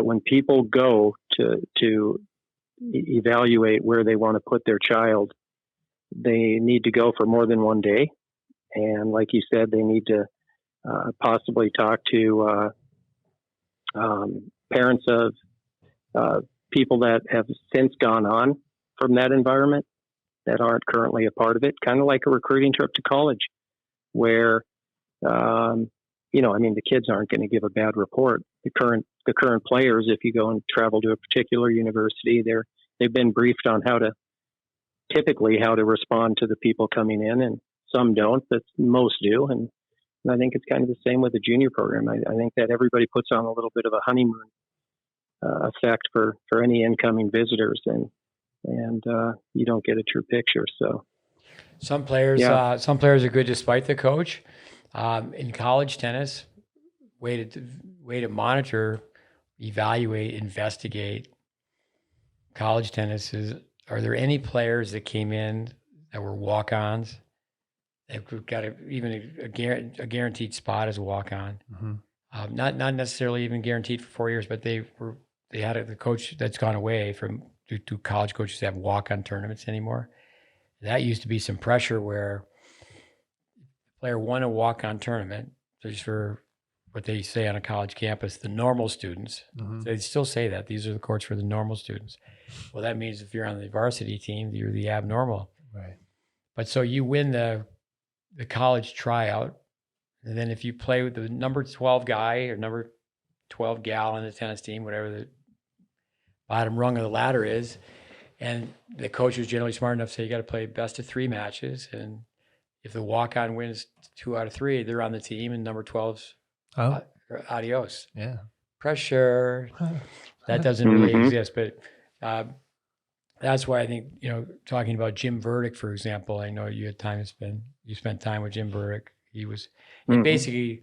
when people go to evaluate where they want to put their child, they need to go for more than one day. And like you said, they need to possibly talk to parents of people that have since gone on from that environment that aren't currently a part of it, kind of like a recruiting trip to college, where the kids aren't going to give a bad report. The current players, if you go and travel to a particular university, they've been briefed on how to respond to the people coming in, and some don't, but most do. And I think it's kind of the same with the junior program. I think that everybody puts on a little bit of a honeymoon effect for any incoming visitors, and you don't get a true picture. So some players are good despite the coach. In college tennis, way to monitor, evaluate, investigate college tennis is, are there any players that came in that were walk-ons that got even a guaranteed spot as a walk-on? Not necessarily even guaranteed for 4 years, but they had the coach that's gone away from do college coaches have walk-on tournaments anymore. That used to be some pressure where the player won a walk-on tournament. So just for what they say on a college campus, the normal students, they still say that these are the courts for the normal students. Well, that means if you're on the varsity team, you're the abnormal. Right. But so you win the college tryout, and then if you play with the number 12 guy or number 12 gal on the tennis team, whatever the bottom rung of the ladder is, and the coach was generally smart enough to say you got to play best of 3 matches, and if the walk-on wins 2 out of 3, they're on the team, and number 12's adios. Yeah. Pressure. That doesn't really exist, but that's why I think, talking about Jim Burdick, for example, I know you had time to spend, you spent time with Jim Burdick. He was basically,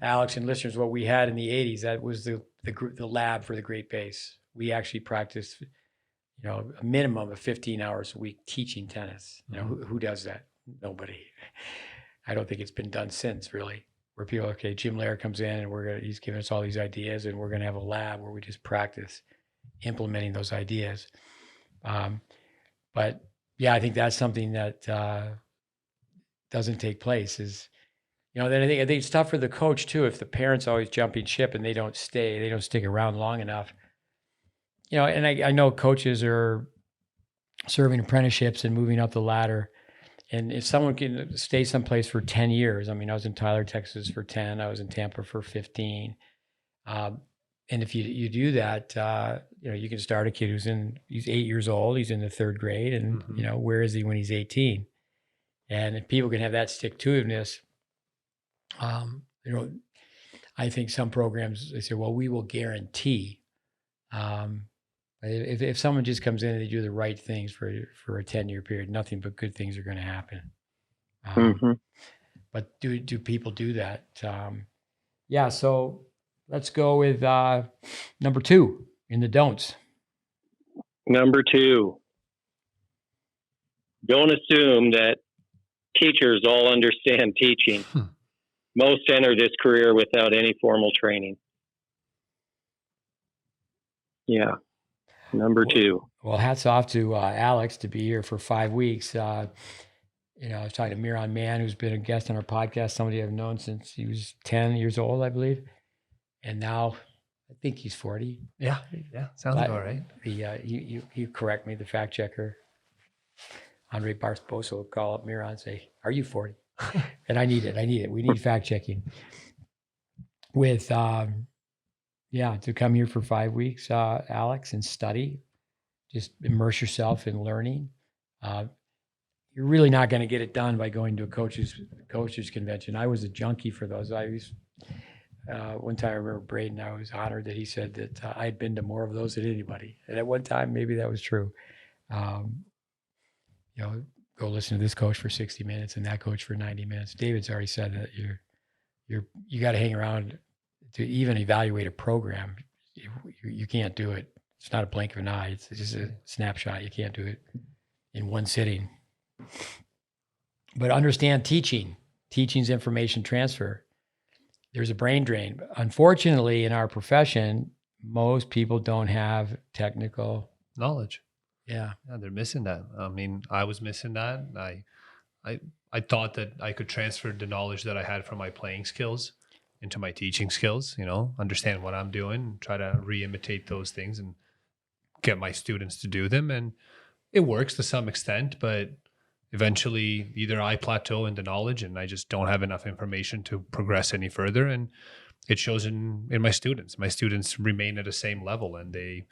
Alex and listeners, what we had in the 80s, that was the lab for the GreatBase. We actually practiced, a minimum of 15 hours a week teaching tennis. Who does that? Nobody. I don't think it's been done since, really, where people, okay, Jim Lair comes in and he's giving us all these ideas, and we're going to have a lab where we just practice implementing those ideas. But yeah, I think that's something that doesn't take place is, then I think it's tough for the coach too, if the parent's always jumping ship and they don't stick around long enough. And I know coaches are serving apprenticeships and moving up the ladder. And if someone can stay someplace for 10 years, I was in Tyler, Texas for 10, I was in Tampa for 15. And if you do that, you can start a kid he's 8 years old, he's in the 3rd grade, and where is he when he's 18? And if people can have that stick-to-itiveness, I think some programs, they say, well, we will guarantee. If someone just comes in and they do the right things for a 10-year period, nothing but good things are going to happen. But do people do that? Yeah. So let's go with number 2 in the don'ts. Number 2, don't assume that teachers all understand teaching. Most enter this career without any formal training. Yeah. Number 2. Well, hats off to Alex to be here for 5 weeks. I was talking to Miran Mann, who's been a guest on our podcast, somebody I've known since he was 10 years old, I believe. And now I think he's 40. Yeah. Sounds about right. You correct me, the fact checker. Andre Barbosa will call up Miran and say, are you 40? And I need it. We need fact checking. With, to come here for 5 weeks, Alex, and study, just immerse yourself in learning. You're really not going to get it done by going to a coaches convention. I was a junkie for those. One time I remember Braden, I was honored that he said that I had been to more of those than anybody. And at one time, maybe that was true. Go listen to this coach for 60 minutes and that coach for 90 minutes. David's already said that you got to hang around to even evaluate a program. You can't do it. It's not a blink of an eye. It's just a snapshot. You can't do it in one sitting. But understand teaching. Teaching's information transfer. There's a brain drain. Unfortunately, in our profession, most people don't have technical knowledge. Yeah, they're missing that. I was missing that. I thought that I could transfer the knowledge that I had from my playing skills into my teaching skills, understand what I'm doing, try to re-imitate those things and get my students to do them. And it works to some extent, but eventually either I plateau in the knowledge and I just don't have enough information to progress any further. And it shows in my students. My students remain at the same level and they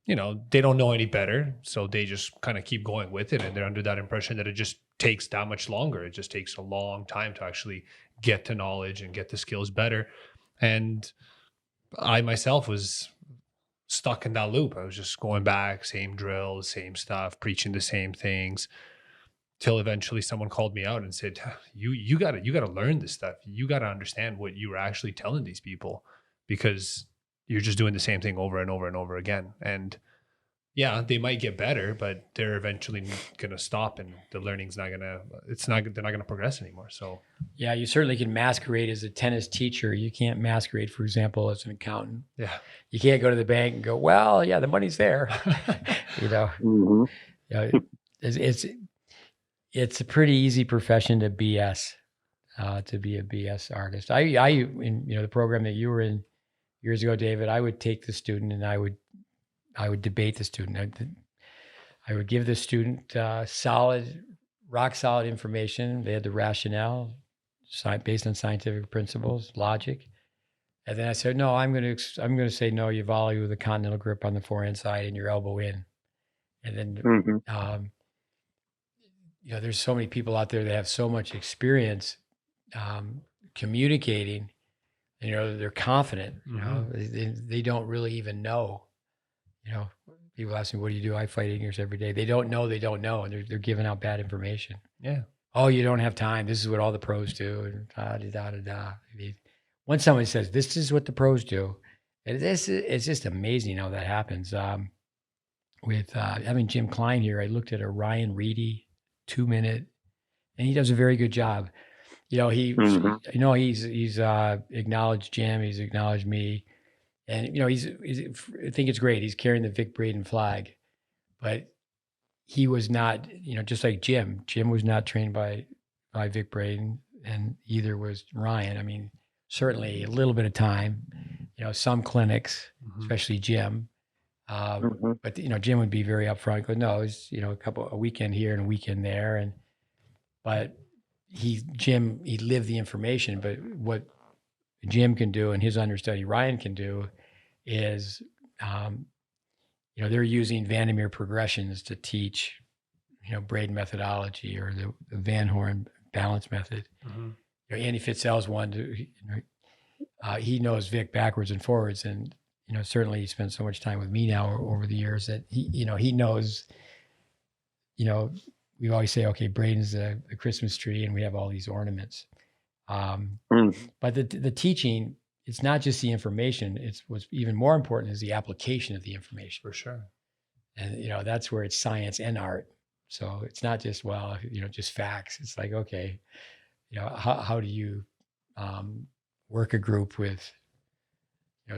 don't know any better. So they just kind of keep going with it. And they're under that impression that it just takes that much longer. It just takes a long time to actually get to knowledge and get the skills better. And I myself was stuck in that loop. I was just going back, same drills, same stuff, preaching the same things, till eventually someone called me out and said, you gotta learn this stuff. You gotta understand what you were actually telling these people, because you're just doing the same thing over and over and over again. And Yeah, they might get better, but they're eventually going to stop, and the learning's not going to. They're not going to progress anymore. So Yeah, you certainly can masquerade as a tennis teacher. You can't masquerade, for example, as an accountant. yeah, You can't go to the bank and go, well, yeah, the money's there. You know, Mm-hmm. it's a pretty easy profession to BS, to be a BS artist. In the program that you were in years ago, David, I would take the student and I would debate the student. I would give the student rock solid information. They had the rationale based on scientific principles, logic. And then I said, no, I'm going to say no. You volley with a continental grip on the forehand side and your elbow in. And then, Mm-hmm. there's so many people out there that have so much experience communicating. They're confident. They don't really even know. People ask me, what do you do? I fight ignorance every day. They don't know, and they're giving out bad information. yeah, Oh, you don't have time. This is what all the pros do. And da. Once somebody says, this is what the pros do, it's just amazing how that happens. With having Jim Klein here, I looked at a Ryan Reedy 2-minute, and he does a very good job. He's acknowledged Jim. He's acknowledged me. And, I think it's great. He's carrying the Vic Braden flag, but he was not, just like Jim was not trained by Vic Braden, and either was Ryan. I mean, certainly a little bit of time, some clinics, especially Jim. But, Jim would be very upfront. Go, no, it's, a weekend here and a weekend there. But he lived the information, but what Jim can do and his understudy Ryan can do is, they're using Vandermeer progressions to teach, Braden methodology or the Van Horn balance method. Andy Fitzell's one. He knows Vic backwards and forwards, and certainly he spent so much time with me now over the years that he knows. We always say, okay, Braden's the Christmas tree, and we have all these ornaments. But the teaching, it's not just the information. What's even more important is the application of the information. for sure. And, that's where it's science and art. So it's not just, just facts. It's like, okay, how do you work a group with,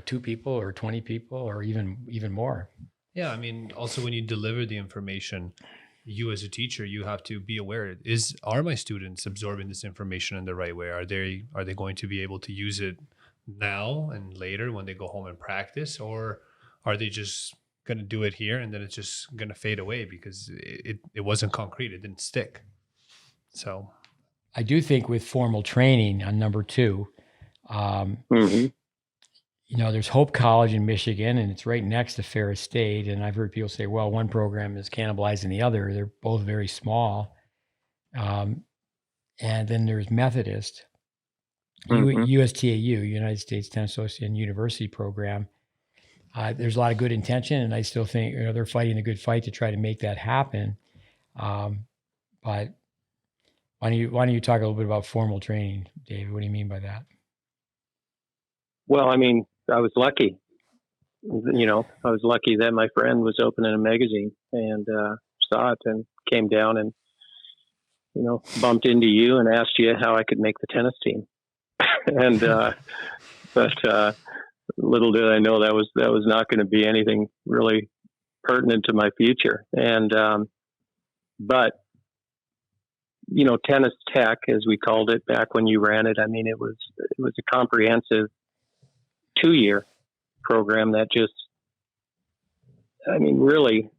2 people or 20 people or even more? Yeah, I mean, also when you deliver the information, you as a teacher, you have to be aware, are my students absorbing this information in the right way? Are they going to be able to use it now and later when they go home and practice, or are they just going to do it here and then it's just going to fade away because it wasn't concrete, it didn't stick? So I do think with formal training on number 2, there's Hope College in Michigan, and it's right next to Ferris State. And I've heard people say, well, one program is cannibalizing the other. They're both very small. And then there's Methodist, USTAU, United States Tennis Association University program. There's a lot of good intention, and I still think they're fighting a good fight to try to make that happen. But why don't you talk a little bit about formal training, David? What do you mean by that? Well, I mean, I was lucky. I was lucky that my friend was opening a magazine and saw it and came down and, bumped into you and asked you how I could make the tennis team. And but little did I know that was not going to be anything really pertinent to my future. And but Tennis Tech, as we called it back when you ran it, I mean, it was a comprehensive 2-year program that just, really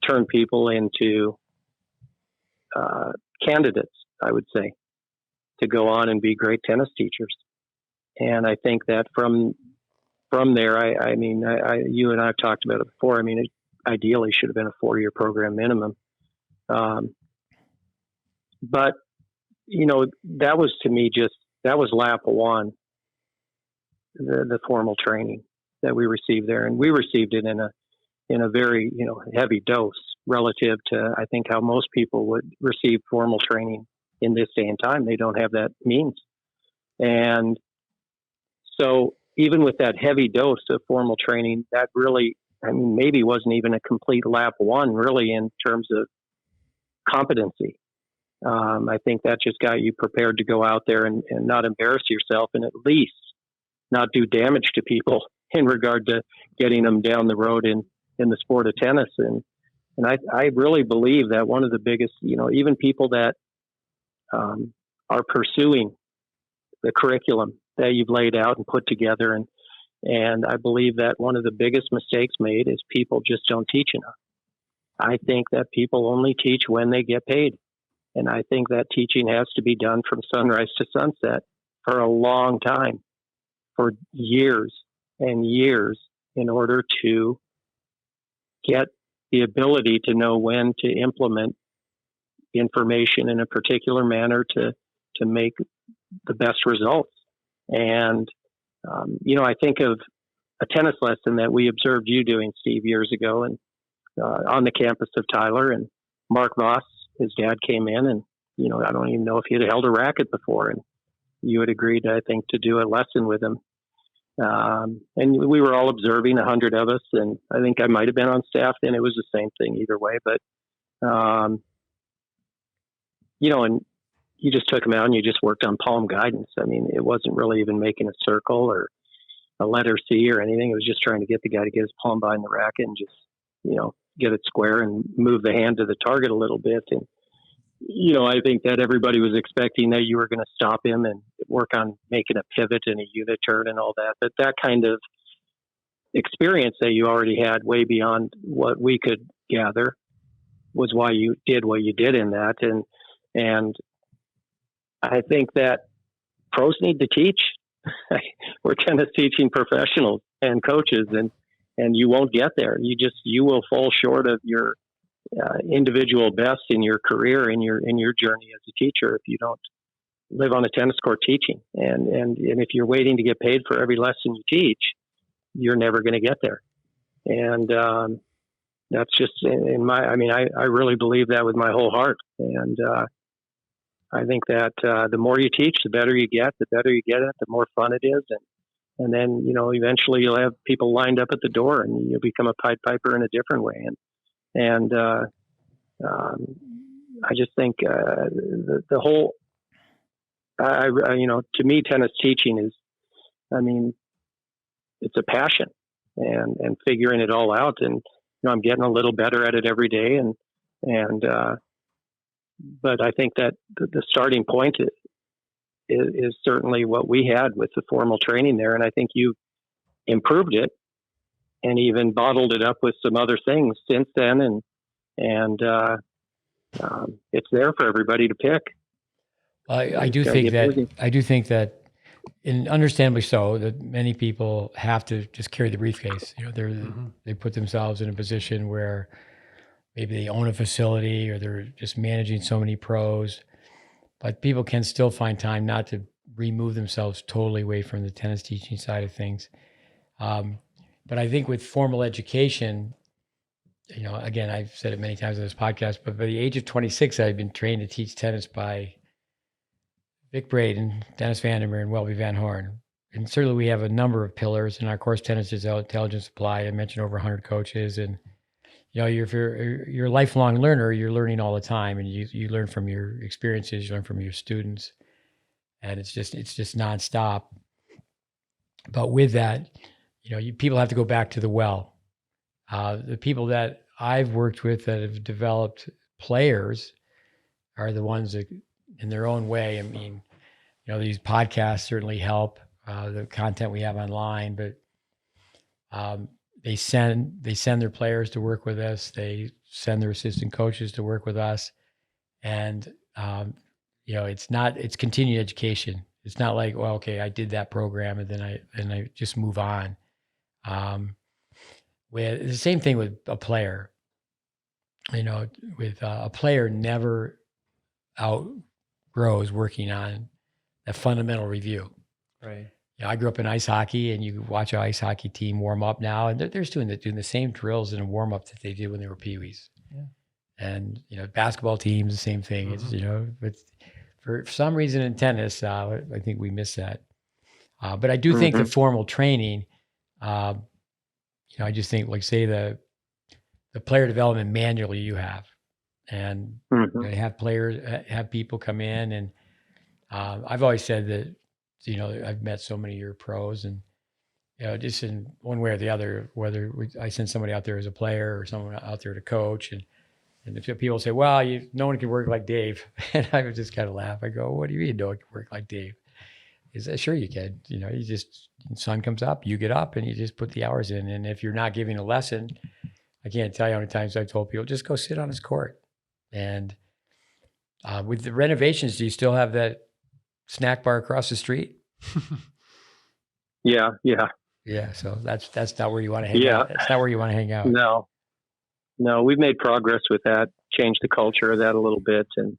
turned people into candidates, I would say, to go on and be great tennis teachers. And I think that from there, you and I have talked about it before. I mean, it ideally should have been a 4-year program minimum. But, that was to me that was lap 1, the formal training that we received there. And we received it in a very, heavy dose relative to, I think, how most people would receive formal training in this day and time. They don't have that means. And so even with that heavy dose of formal training, that really I mean, maybe wasn't even a complete lap one, really, in terms of competency. I think that just got you prepared to go out there and not embarrass yourself, and at least not do damage to people in regard to getting them down the road in the sport of tennis. And I really believe that one of the biggest, even people that are pursuing the curriculum that you've laid out and put together, and I believe that one of the biggest mistakes made is people just don't teach enough. I think that people only teach when they get paid. And I think that teaching has to be done from sunrise to sunset for a long time, for years and years, in order to get the ability to know when to implement information in a particular manner to make the best results. And, I think of a tennis lesson that we observed you doing, Steve, years ago, and on the campus of Tyler, and Mark Voss, his dad, came in, and I don't even know if he had held a racket before, and you had agreed, I think, to do a lesson with him. And we were all observing, 100 of us, and I think I might have been on staff then. It was the same thing either way, but and you just took him out and you just worked on palm guidance. I mean, it wasn't really even making a circle or a letter C or anything. It was just trying to get the guy to get his palm behind the racket and just, get it square and move the hand to the target a little bit. And, I think that everybody was expecting that you were going to stop him and work on making a pivot and a unit turn and all that. But that kind of experience that you already had way beyond what we could gather was why you did what you did in that. And I think that pros need to teach. We're tennis teaching professionals and coaches, and you won't get there. You will fall short of your individual best in your career, in your journey as a teacher, if you don't live on a tennis court teaching. And if you're waiting to get paid for every lesson you teach, you're never going to get there. And that's just I really believe that with my whole heart. And I think that the more you teach, the better you get. The better you get it, the more fun it is. And then, eventually you'll have people lined up at the door and you'll become a Pied Piper in a different way. And I just think the whole, to me, tennis teaching is, it's a passion and figuring it all out. And, I'm getting a little better at it every day. But I think that the starting point is certainly what we had with the formal training there. And I think you improved it and even bottled it up with some other things since then. And it's there for everybody to pick. I do think that, and understandably so, that many people have to just carry the briefcase. They put themselves in a position where maybe they own a facility or they're just managing so many pros, but people can still find time not to remove themselves totally away from the tennis teaching side of things. But I think with formal education, again, I've said it many times on this podcast, but by the age of 26, I've been trained to teach tennis by Vic Braden, Dennis Vandermeer, and Welby Van Horn. And certainly we have a number of pillars in our course, Tennis Intelligence Supply. I mentioned over 100 coaches, and if you're a lifelong learner, you're learning all the time, and you learn from your experiences, you learn from your students, and it's just nonstop. But with that, people have to go back to the well. The people that I've worked with that have developed players are the ones that, in their own way, these podcasts certainly help, the content we have online, but they send their players to work with us. They send their assistant coaches to work with us. And, it's continued education. It's not like, well, okay, I did that program and then I just move on. With the same thing with a player, a player never outgrows working on a fundamental review. Right. I grew up in ice hockey, and you watch an ice hockey team warm up now, and they're doing the same drills in a warm up that they did when they were peewees. Yeah. And basketball teams, the same thing. Mm-hmm. But for some reason in tennis, I think we miss that. But I do think the formal training I just think, like, say the player development manual you have, and Mm-hmm. have people come in, and I've always said that, I've met so many of your pros, and just in one way or the other, whether I send somebody out there as a player or someone out there to coach, and if people say, well, no one can work like Dave, and I would just kind of laugh. I go, what do you mean no one can work like Dave? He said, sure you can. You just, sun comes up, you get up, and you just put the hours in. And if you're not giving a lesson, I can't tell you how many times I've told people, just go sit on his court. And with the renovations, do you still have that snack bar across the street? Yeah. Yeah. So that's not where you want to hang out. That's not where you want to hang out. No, we've made progress with that, changed the culture of that a little bit, and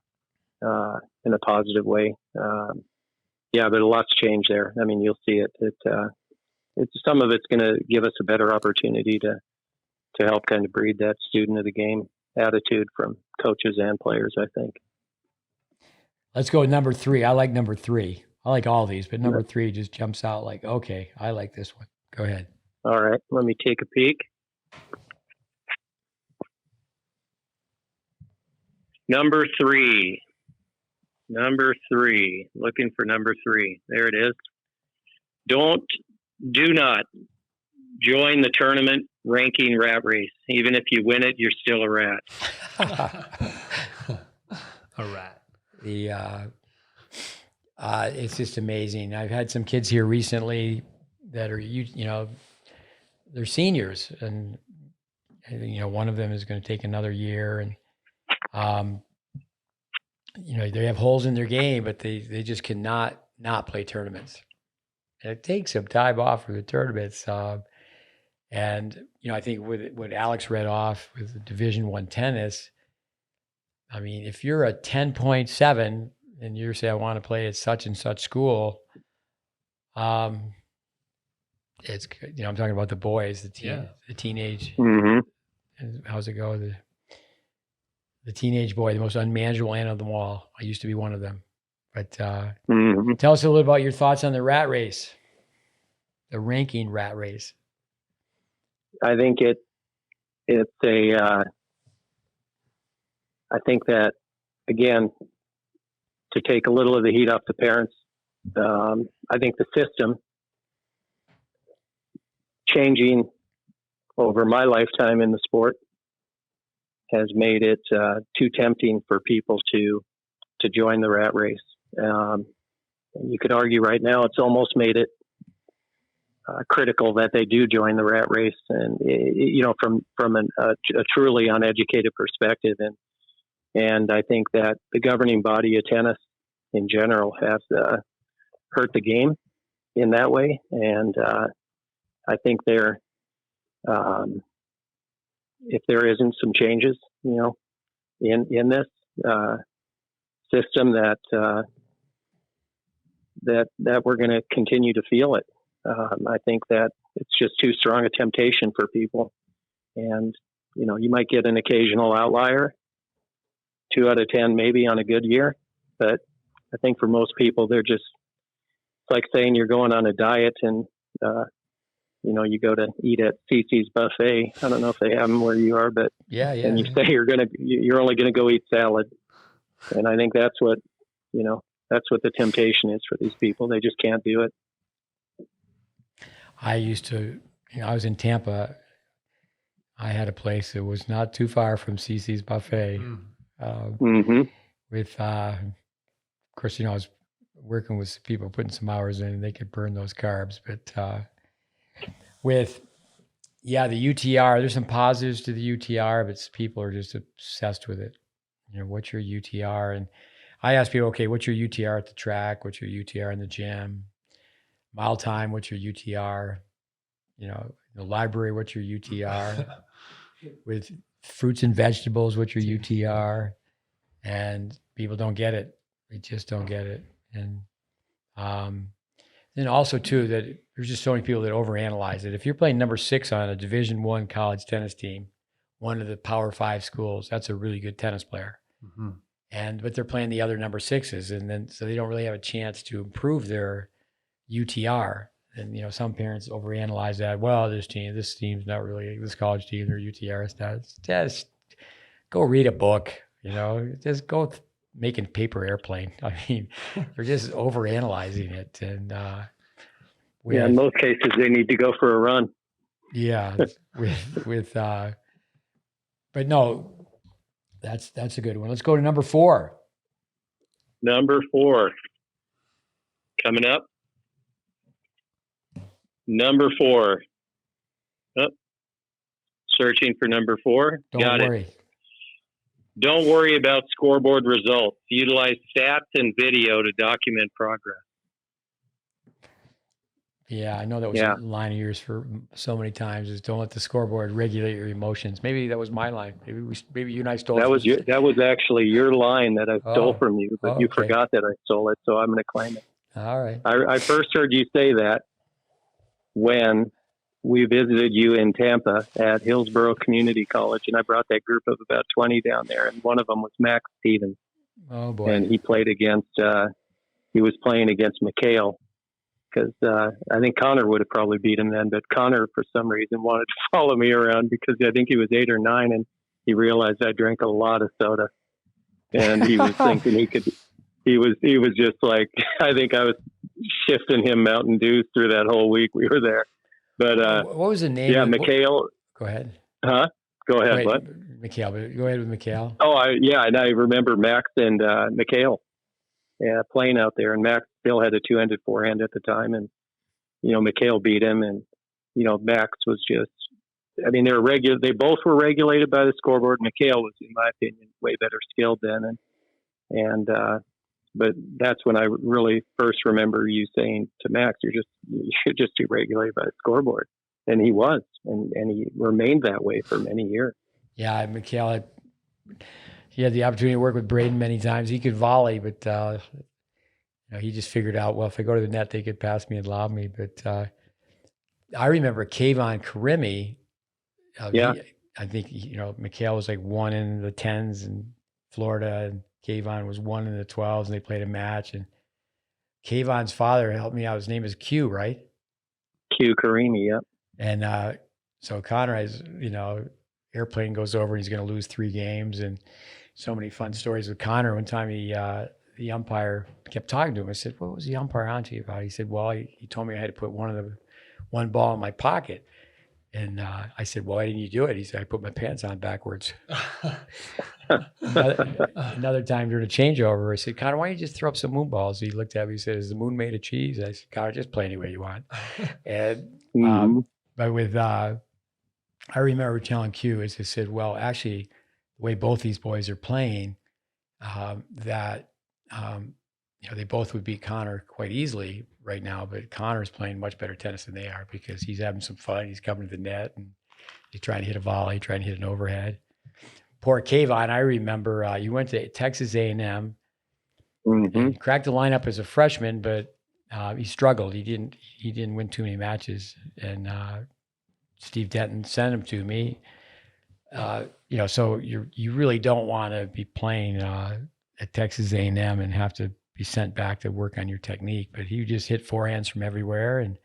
in a positive way. But a lot's changed there. I mean, you'll see it. It's some of it's going to give us a better opportunity to help kind of breed that student of the game attitude from coaches and players, I think. Let's go with number 3. I like number 3. I like all these, but number 3 just jumps out like, okay, I like this one. Go ahead. All right, let me take a peek. Number 3. Looking for number 3. There it is. Do not join the tournament ranking rat race. Even if you win it, you're still a rat. A rat. It's just amazing. I've had some kids here recently that are, they're seniors, and one of them is going to take another year, and they have holes in their game, but they just cannot not play tournaments. And it takes some time off for the tournaments. And I think with what Alex read off with the Division I tennis, I mean, if you're a 10.7 and you say, I want to play at such and such school, it's, I'm talking about the boys, the teenage. Mm-hmm. And how's it go? The teenage boy, the most unmanageable ant of them all. I used to be one of them. But tell us a little about your thoughts on the rat race, the ranking rat race. I think it's a. I think that, again, to take a little of the heat off the parents, I think the system changing over my lifetime in the sport has made it too tempting for people to join the rat race. You could argue right now it's almost made it critical that they do join the rat race, and from a truly uneducated perspective. And I think that the governing body of tennis in general has hurt the game in that way. And I think if there isn't some changes, in this system, that we're going to continue to feel it. I think that it's just too strong a temptation for people. And, you might get an occasional outlier, 2 out of 10 maybe on a good year. But I think for most people, it's like saying you're going on a diet and, you go to eat at CC's buffet. I don't know if they have them where you are, but and you say you're only going to go eat salad. And I think that's what the temptation is for these people. They just can't do it. I used to, I was in Tampa. I had a place that was not too far from CC's buffet. With, of course, I was working with people putting some hours in, and they could burn those carbs. But with the UTR, there's some positives to the UTR, but people are just obsessed with it. What's your UTR? And I ask people, okay, what's your UTR at the track? What's your UTR in the gym? Mile time, what's your UTR? The library, what's your UTR? With fruits and vegetables, what's your UTR? And people don't get it. They just don't get it. And then also too, that there's just so many people that overanalyze it. If you're playing number 6 on a Division I college tennis team, one of the Power 5 schools, that's a really good tennis player. Mm-hmm. But they're playing the other number 6s, and then so they don't really have a chance to improve their UTR. And, you know, some parents overanalyze that. Well, this team's not really this college team or UTR stats. Just go read a book, you know, just go making paper airplane. I mean, they're just overanalyzing it. And, in most cases, they need to go for a run. Yeah. But no, that's a good one. Let's go to number 4. Number 4 coming up. Number 4. Oh, searching for number 4. Don't worry. Don't worry about scoreboard results. Utilize stats and video to document progress. Yeah, I know that was a line of yours for so many times. Is don't let the scoreboard regulate your emotions. Maybe that was my line. Maybe you and I stole that. That was actually your line that I stole from you, but you forgot that I stole it, so I'm going to claim it. All right. I first heard you say that when we visited you in Tampa at Hillsborough Community College, and I brought that group of about 20 down there, and one of them was Max Stevens. Oh boy! And he played against. He was playing against McHale. Because I think Connor would have probably beat him then, but Connor, for some reason, wanted to follow me around because I think he was 8 or 9, and he realized I drank a lot of soda, and he was thinking he could. He was just like, I think I was shifting him Mountain Dews through that whole week we were there. But what was the name? Yeah, McHale. Go ahead. Huh? Go ahead. Wait, what? McHale. Go ahead with McHale. Oh, and I remember Max and McHale. Yeah, playing out there, and Max still had a 2-handed forehand at the time, and you know McHale beat him, and you know Max was just. I mean, they both were regulated by the scoreboard. McHale was, in my opinion, way better skilled then, but that's when I really first remember you saying to Max, "You should just be regulated by the scoreboard," and he was, and he remained that way for many years. Yeah, McHale. He had the opportunity to work with Braden many times. He could volley, but you know, he just figured out, well, if I go to the net, they could pass me and lob me. But I remember Kayvon Karimi. I think, you know, McHale was like 1 in the 10s in Florida, and Kayvon was 1 in the 12s, and they played a match. And Kayvon's father helped me out. His name is Q, right? Q Karimi, yeah. And so Connor has, you know, airplane goes over and he's going to lose 3 games, and so many fun stories with Connor. One time the umpire kept talking to him. I said, "What was the umpire on to you about?" He said, "Well, he told me I had to put one ball in my pocket." And I said, "Well, why didn't you do it?" He said, "I put my pants on backwards." Another time during a changeover, I said, "Connor, why don't you just throw up some moon balls?" He looked at me, he said, "Is the moon made of cheese?" I said, "Connor, just play any way you want." And but with I remember telling Q, as I said, well, actually, the way both these boys are playing, that you know, they both would beat Connor quite easily right now, but Connor's playing much better tennis than they are because he's having some fun. He's coming to the net and he's trying to hit a volley, trying to hit an overhead. Poor Kayvon, I remember you went to Texas A&M, and cracked the lineup as a freshman, but he struggled. He didn't win too many matches, and Steve Denton sent him to me. You know, so you really don't want to be playing at Texas A&M and have to be sent back to work on your technique. But he just hit forehands from everywhere, and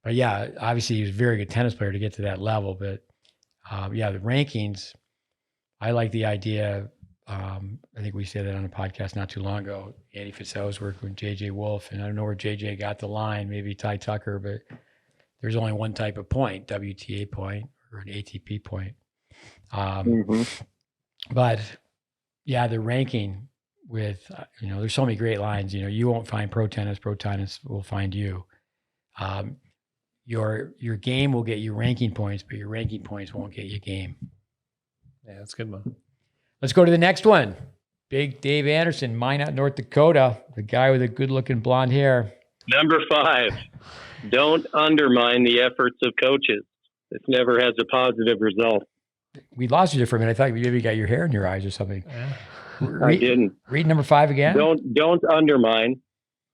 but yeah, obviously he was a very good tennis player to get to that level. But yeah, the rankings, I like the idea. I think we said that on a podcast not too long ago. Andy Fitzell was working with JJ Wolf, and I don't know where JJ got the line, maybe Ty Tucker, but there's only one type of point, WTA point or an ATP point. But yeah, the ranking with, you know, there's so many great lines, you know, you won't find pro tennis will find you. Your game will get you ranking points, but your ranking points won't get you game. Yeah, that's a good one. Let's go to the next one. Big Dave Anderson, Minot, North Dakota, the guy with the good looking blonde hair. Number 5, don't undermine the efforts of coaches. This never has a positive result. We lost you for a minute. I thought maybe you got your hair in your eyes or something. Yeah. I didn't. Read number 5 again. Don't undermine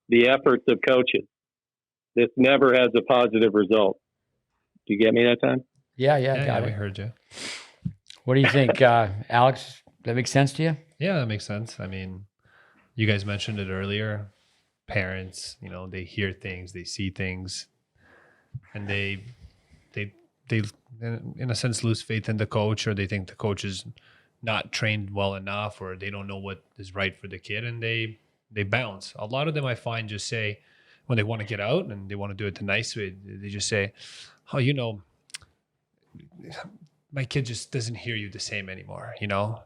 the efforts of coaches. This never has a positive result. Do you get me that time? Yeah, we heard you. What do you think, Alex? That makes sense to you? Yeah, that makes sense. I mean, you guys mentioned it earlier. parents, you know, they hear things, they see things, and they in a sense lose faith in the coach, or they think the coach is not trained well enough, or they don't know what is right for the kid, and they bounce. A lot of them I find just say, when they want to get out and they want to do it the nice way, they just say, oh, you know, my kid just doesn't hear you the same anymore. You know,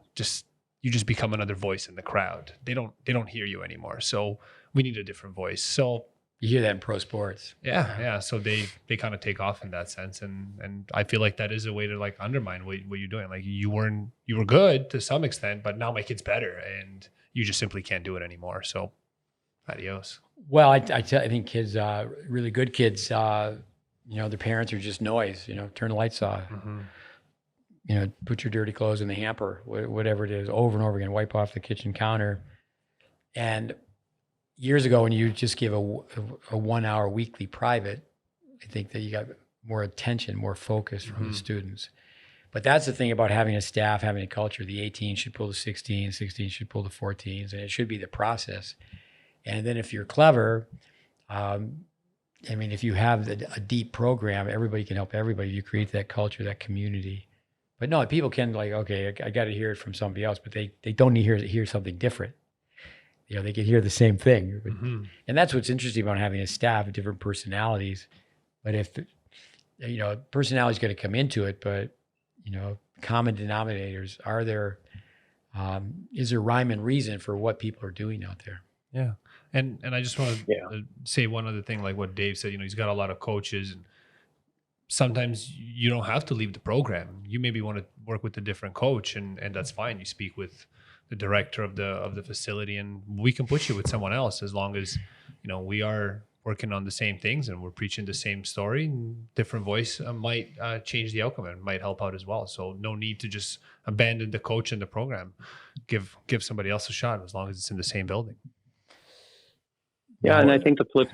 you just become another voice in the crowd. They don't hear you anymore. So we need a different voice. So You hear that in pro sports. yeah. So they kind of take off in that sense, and I feel like that is a way to like undermine what you're doing. Like you were good to some extent, but now my kid's better, and you just simply can't do it anymore. So adios. Well, I think kids, really good kids, you know, their parents are just noise. You know, turn the lights off. Mm-hmm. You know, put your dirty clothes in the hamper, whatever it is, over and over again. Wipe off the kitchen counter. And years ago, when you just give a 1 hour weekly private, I think that you got more attention, more focus from the students. But that's the thing about having a staff, having a culture. The 18 should pull the 16, 16 should pull the 14s, and it should be the process. And then if you're clever, I mean, if you have a deep program, everybody can help everybody. You create that culture, that community. But no, people can like, okay, I got to hear it from somebody else, but they don't need to hear something different. You know, they can hear the same thing. And that's what's interesting about having a staff of different personalities. But if, you know, personality is going to come into it, but, you know, common denominators, is there rhyme and reason for what people are doing out there? Yeah. And I just want to say one other thing, like what Dave said, you know, he's got a lot of coaches, and sometimes you don't have to leave the program. You maybe want to work with a different coach, and that's fine. You speak with the director of the facility, and we can put you with someone else, as long as, you know, we are working on the same things and we're preaching the same story. And different voice might change the outcome and might help out as well. So no need to just abandon the coach and the program. Give somebody else a shot, as long as it's in the same building. Yeah, and I think the flip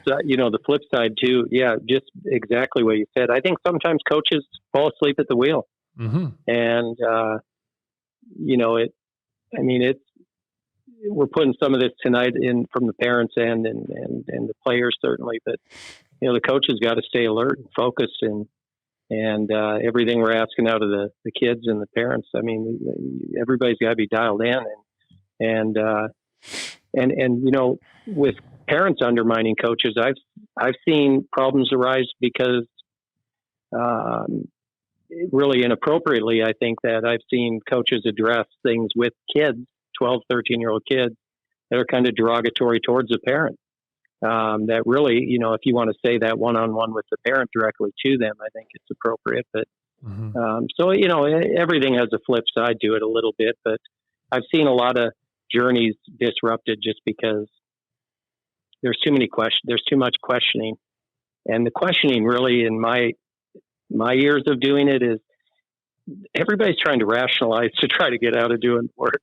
side too. Yeah, just exactly what you said. I think sometimes coaches fall asleep at the wheel, and you know, we're putting some of this tonight in from the parents' end and the players certainly, but you know, the coaches got to stay alert and focused, and everything we're asking out of the kids and the parents. I mean, everybody's got to be dialed in, and you know, with parents undermining coaches, I've seen problems arise because really inappropriately, I think that I've seen coaches address things with kids, 12, 13-year-old kids, that are kind of derogatory towards a parent. That really, you know, if you want to say that one-on-one with the parent directly to them, I think it's appropriate. But so, you know, everything has a flip side to it a little bit, but I've seen a lot of journeys disrupted just because there's too many questions. There's too much questioning, and the questioning really, in my years of doing it, is everybody's trying to rationalize to try to get out of doing work,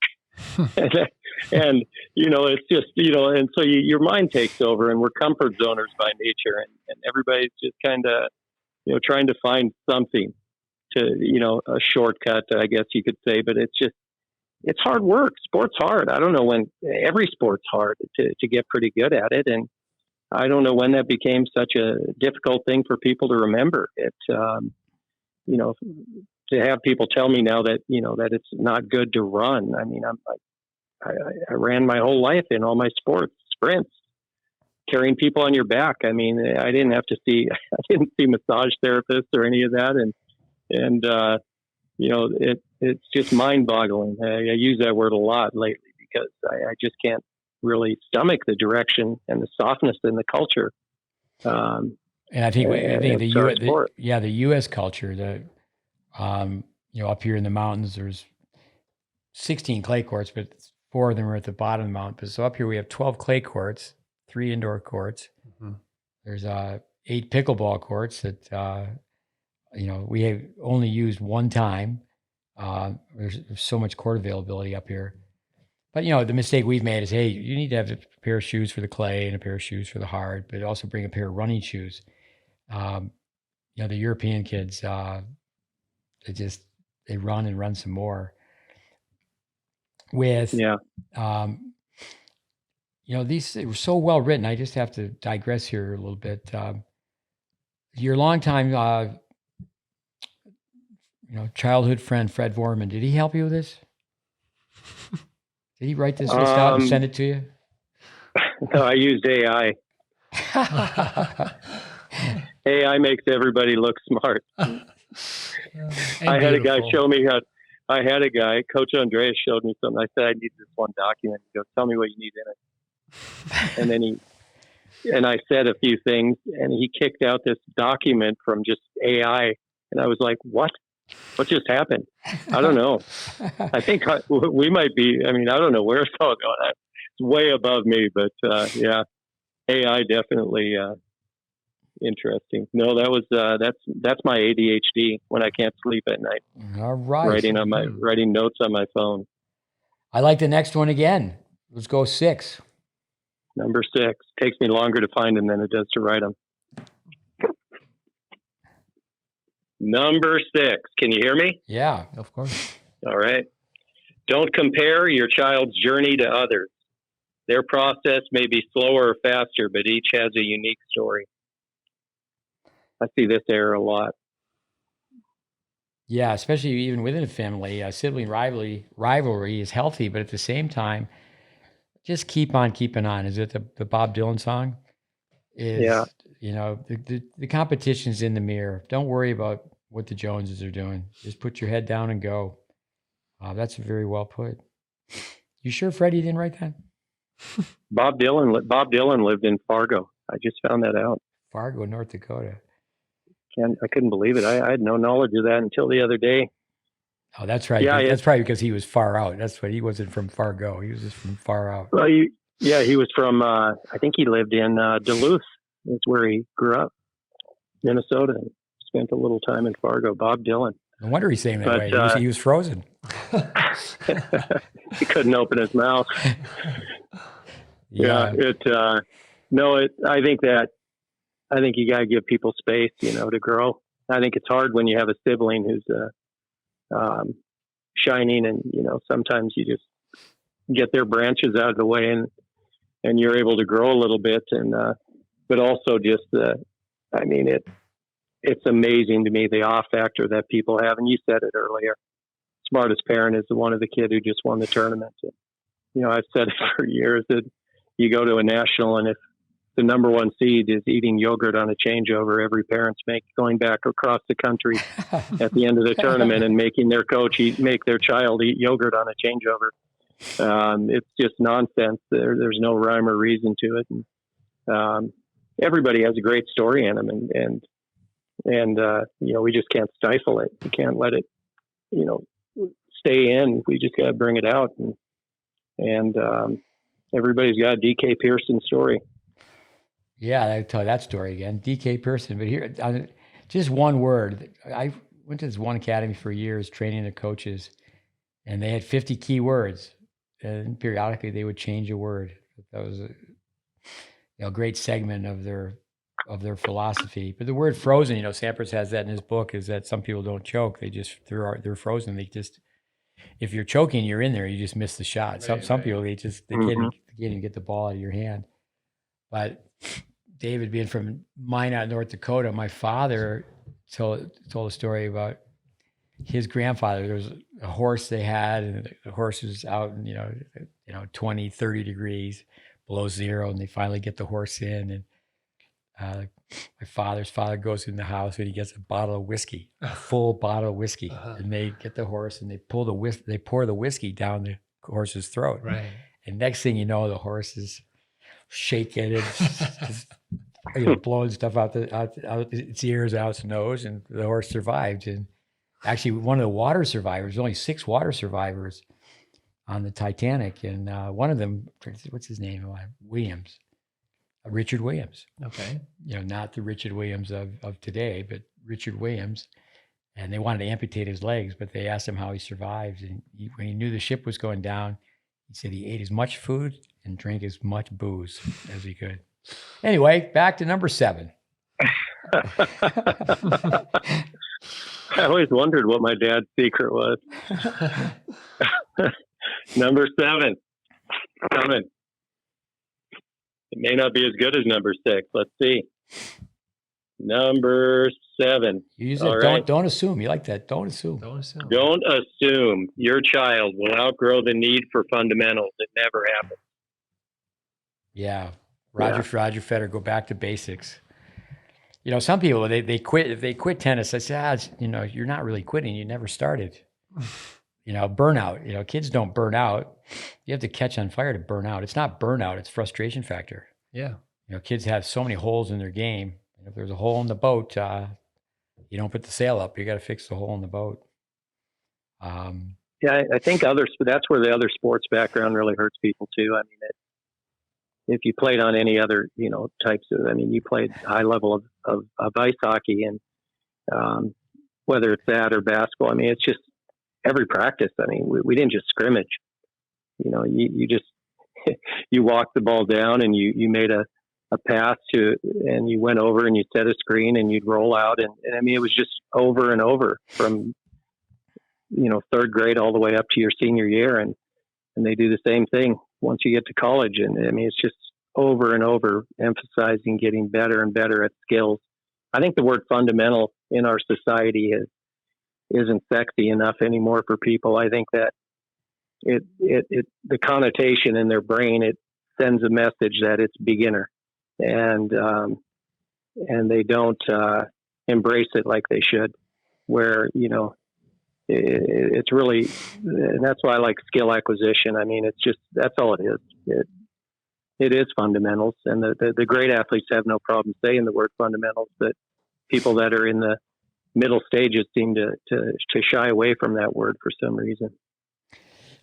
and you know, it's just, you know, and so your mind takes over, and we're comfort zoners by nature, and everybody's just kind of, you know, trying to find something to, you know, a shortcut, I guess you could say, but it's hard work. Sport's hard. I don't know when every sport's hard to get pretty good at it. And I don't know when that became such a difficult thing for people to remember. It's, you know, to have people tell me now that, you know, that it's not good to run. I mean, I ran my whole life in all my sports, sprints, carrying people on your back. I mean, I didn't see massage therapists or any of that. And you know, it's just mind-boggling. I use that word a lot lately because I just can't really stomach the direction and the softness in the culture. And I think the U.S. culture, you know, up here in the mountains, there's 16 clay courts, but 4 of them are at the bottom of the mountain. So up here we have 12 clay courts, 3 indoor courts. There's 8 pickleball courts that you know, we have only used one time. There's so much court availability up here. But, you know, the mistake we've made is, hey, you need to have a pair of shoes for the clay and a pair of shoes for the hard, but also bring a pair of running shoes. You know, the European kids, they run and run some more. With, you these were so well written. I just have to digress here a little bit. Your longtime, childhood friend, Fred Foreman, did he help you with this? Did he write this list out and send it to you? No, I used AI. AI makes everybody look smart. I had a guy show me Coach Andreas showed me something. I said, I need this one document. He goes, tell me what you need in it. And then I said a few things, and he kicked out this document from just AI. And I was like, what? What just happened? I don't know. I think we might be, I don't know where it's all going. It's way above me, but yeah, AI definitely interesting. No, that's my ADHD when I can't sleep at night. All right. Writing notes on my phone. I like the next one again. Let's go 6. Number 6 takes me longer to find them than it does to write them. Number 6. Can you hear me? Yeah, of course. All right. Don't compare your child's journey to others. Their process may be slower or faster, but each has a unique story. I see this error a lot. Yeah, especially even within a family, sibling rivalry is healthy, but at the same time, just keep on keeping on. Is it the Bob Dylan song? Yeah. The competition's in the mirror. Don't worry about what the Joneses are doing. Just put your head down and go. That's very well put. You sure Freddie didn't write that? Bob Dylan lived in Fargo. I just found that out. Fargo, North Dakota. I couldn't believe it. I had no knowledge of that until the other day. Oh, that's right. Yeah, that's probably because he was far out. That's what he wasn't from Fargo. He was just from far out. Well, he was from. I think he lived in Duluth. That's where he grew up, Minnesota. And spent a little time in Fargo. Bob Dylan. No wonder he's saying that way. He was frozen. He couldn't open his mouth. Yeah. I think you got to give people space, to grow. I think it's hard when you have a sibling who's shining, and sometimes you just get their branches out of the way, and you're able to grow a little bit, and but also just it's amazing to me the off factor that people have, and you said it earlier. Smartest parent is the one of the kid who just won the tournament. And, I've said it for years that you go to a national, and if the number 1 seed is eating yogurt on a changeover, every parent's going back across the country at the end of the tournament and making their coach make their child eat yogurt on a changeover. It's just nonsense. There's no rhyme or reason to it. And, everybody has a great story in them, and we just can't stifle it. We can't let it, stay in. We just got to bring it out. And everybody's got a DK Pearson story. Yeah, I'll tell you that story again. DK Pearson. But here, just one word. I went to this one academy for years training the coaches, and they had 50 key words. And periodically they would change a word. That was a great segment of their philosophy. But the word frozen, Sampras has that in his book, is that some people don't choke. They're frozen. If you're choking, you're in there. You just miss the shot. Some people, they can't even get the ball out of your hand. But David, being from Minot, North Dakota, my father told a story about his grandfather. There was a horse they had, and the horse was out in 20, 30 degrees below zero, and they finally get the horse in, and my father's father goes in the house and he gets a bottle of whiskey, a full bottle of whiskey, and they get the horse and they pour the whiskey down the horse's throat. Right. And next thing you know, the horse is shaking and just, blowing stuff out its ears, out its nose, and the horse survived. And actually, one of the water survivors, only 6 water survivors on the Titanic, and one of them, what's his name? Williams. Richard Williams. Okay. Not the Richard Williams of today, but Richard Williams. And they wanted to amputate his legs, but they asked him how he survived. And when he knew the ship was going down, he said he ate as much food and drank as much booze as he could. Anyway, back to number 7. I always wondered what my dad's secret was. Number 7. It may not be as good as number 6. Let's see. Number 7. You use All it. right. Don't assume. You like that. Don't assume. Don't assume. Don't assume your child will outgrow the need for fundamentals. It never happens. Yeah. Roger Federer, go back to basics. You know, some people, they quit. If they quit tennis, I say, you know, you're not really quitting. You never started. You know, burnout. You know, kids don't burn out. You have to catch on fire to burn out. It's not burnout. It's frustration factor. Yeah. You know, kids have so many holes in their game. And if there's a hole in the boat, you don't put the sail up. You got to fix the hole in the boat. Yeah, I think that's where the other sports background really hurts people too. I mean, if you played on any other, you know, types of, I mean, you played high level of ice hockey, and whether it's that or basketball, I mean, it's just every practice. I mean, we didn't just scrimmage. You know, you just you walked the ball down and you made a pass and you went over and you set a screen and you'd roll out, and I mean, it was just over and over from, you know, third grade all the way up to your senior year, and they do the same thing once you get to college. And I mean, it's just over and over emphasizing getting better and better at skills. I think the word fundamental in our society isn't sexy enough anymore for people. I think that it the connotation in their brain, it sends a message that it's beginner, and they don't embrace it like they should, where, you know, it's really, and that's why I like skill acquisition. I mean, it's just, that's all it is. It is fundamentals, and the great athletes have no problem saying the word fundamentals, but people that are in the middle stages seem to shy away from that word for some reason.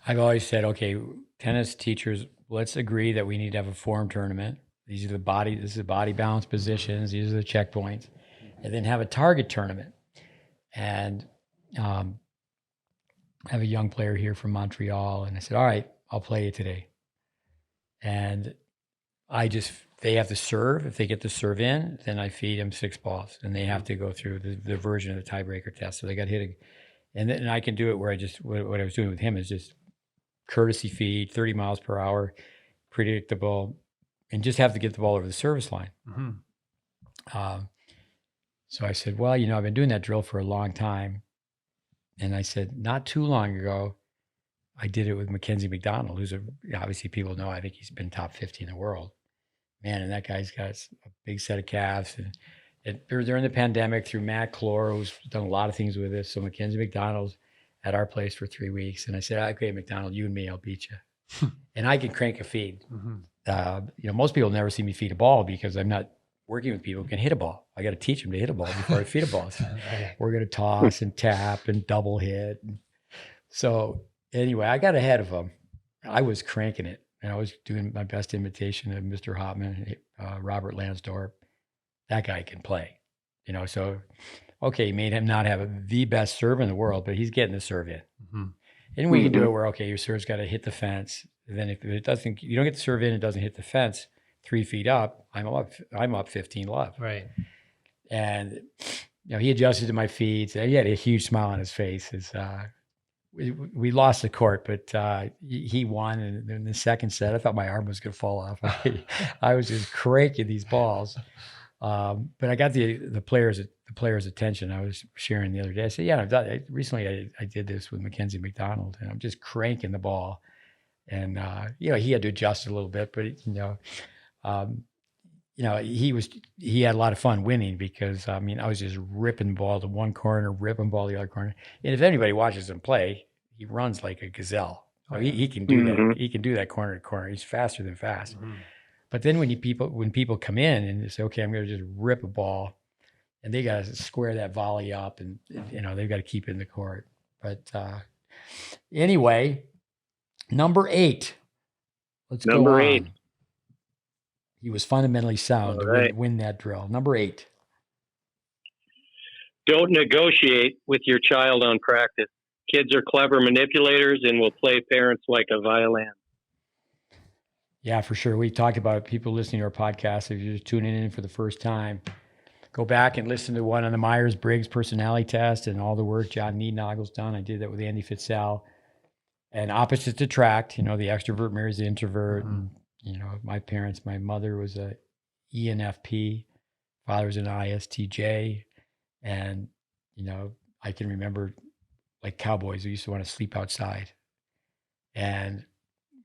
I've always said, okay, tennis teachers, let's agree that we need to have a form tournament. This is the body balance positions. These are the checkpoints, and then have a target tournament. And I have a young player here from Montreal, and I said, all right, I'll play you today. And they have to serve. If they get the serve in, then I feed them 6 balls, and they have to go through the version of the tiebreaker test. So they got hit, and then I can do it where what I was doing with him is just courtesy feed, 30 miles per hour, predictable, and just have to get the ball over the service line. Mm-hmm. So I said, well, you know, I've been doing that drill for a long time. And I said, not too long ago, I did it with Mackenzie McDonald, who's obviously people know, I think he's been top 50 in the world. Man, and that guy's got a big set of calves. And during the pandemic, through Matt Clore, who's done a lot of things with this. So Mackenzie McDonald's at our place for 3 weeks. And I said, okay, McDonald, you and me, I'll beat you. And I can crank a feed. Mm-hmm. You know, most people never see me feed a ball because I'm not working with people who can hit a ball. I got to teach them to hit a ball before I feed a ball. So we're going to toss and tap and double hit. So anyway, I got ahead of them. I was cranking it, and I was doing my best imitation of Mr. Hopman, Robert Lansdorp. That guy can play, you know. So, okay, he made him not have the best serve in the world, but he's getting the serve in. Mm-hmm. And we can do it where, okay, your serve's got to hit the fence. And then if it doesn't, you don't get the serve in, it doesn't hit the fence 3 feet up, I'm up 15 love. Right. And, you know, he adjusted to my feet. He had a huge smile on his face. We lost the court, but he won. And in the second set, I thought my arm was going to fall off. I was just cranking these balls. But I got the players' attention. I was sharing the other day. I said, yeah, recently I did this with Mackenzie McDonald, and I'm just cranking the ball. And, you know, he had to adjust a little bit, but, you know, he had a lot of fun winning because, I mean, I was just ripping the ball to one corner, ripping the ball to the other corner. And if anybody watches him play, he runs like a gazelle. Oh, he can do that. He can do that corner to corner. He's faster than fast. Mm-hmm. But then when people come in and they say, okay, I'm going to just rip a ball, and they got to square that volley up, and, you know, they've got to keep it in the court. But anyway, number 8. Let's go on. Number 8. He was fundamentally sound to win that drill. Number 8. Don't negotiate with your child on practice. Kids are clever manipulators and will play parents like a violin. Yeah, for sure. We talked about people listening to our podcast. If you're just tuning in for the first time, go back and listen to one on the Myers-Briggs personality test and all the work John Niednagel's done. I did that with Andy Fitzell. And opposites attract. You know, the extrovert marries the introvert. Mm-hmm. And, my parents, my mother was a ENFP, father was an ISTJ. And, I can remember like cowboys who used to want to sleep outside. And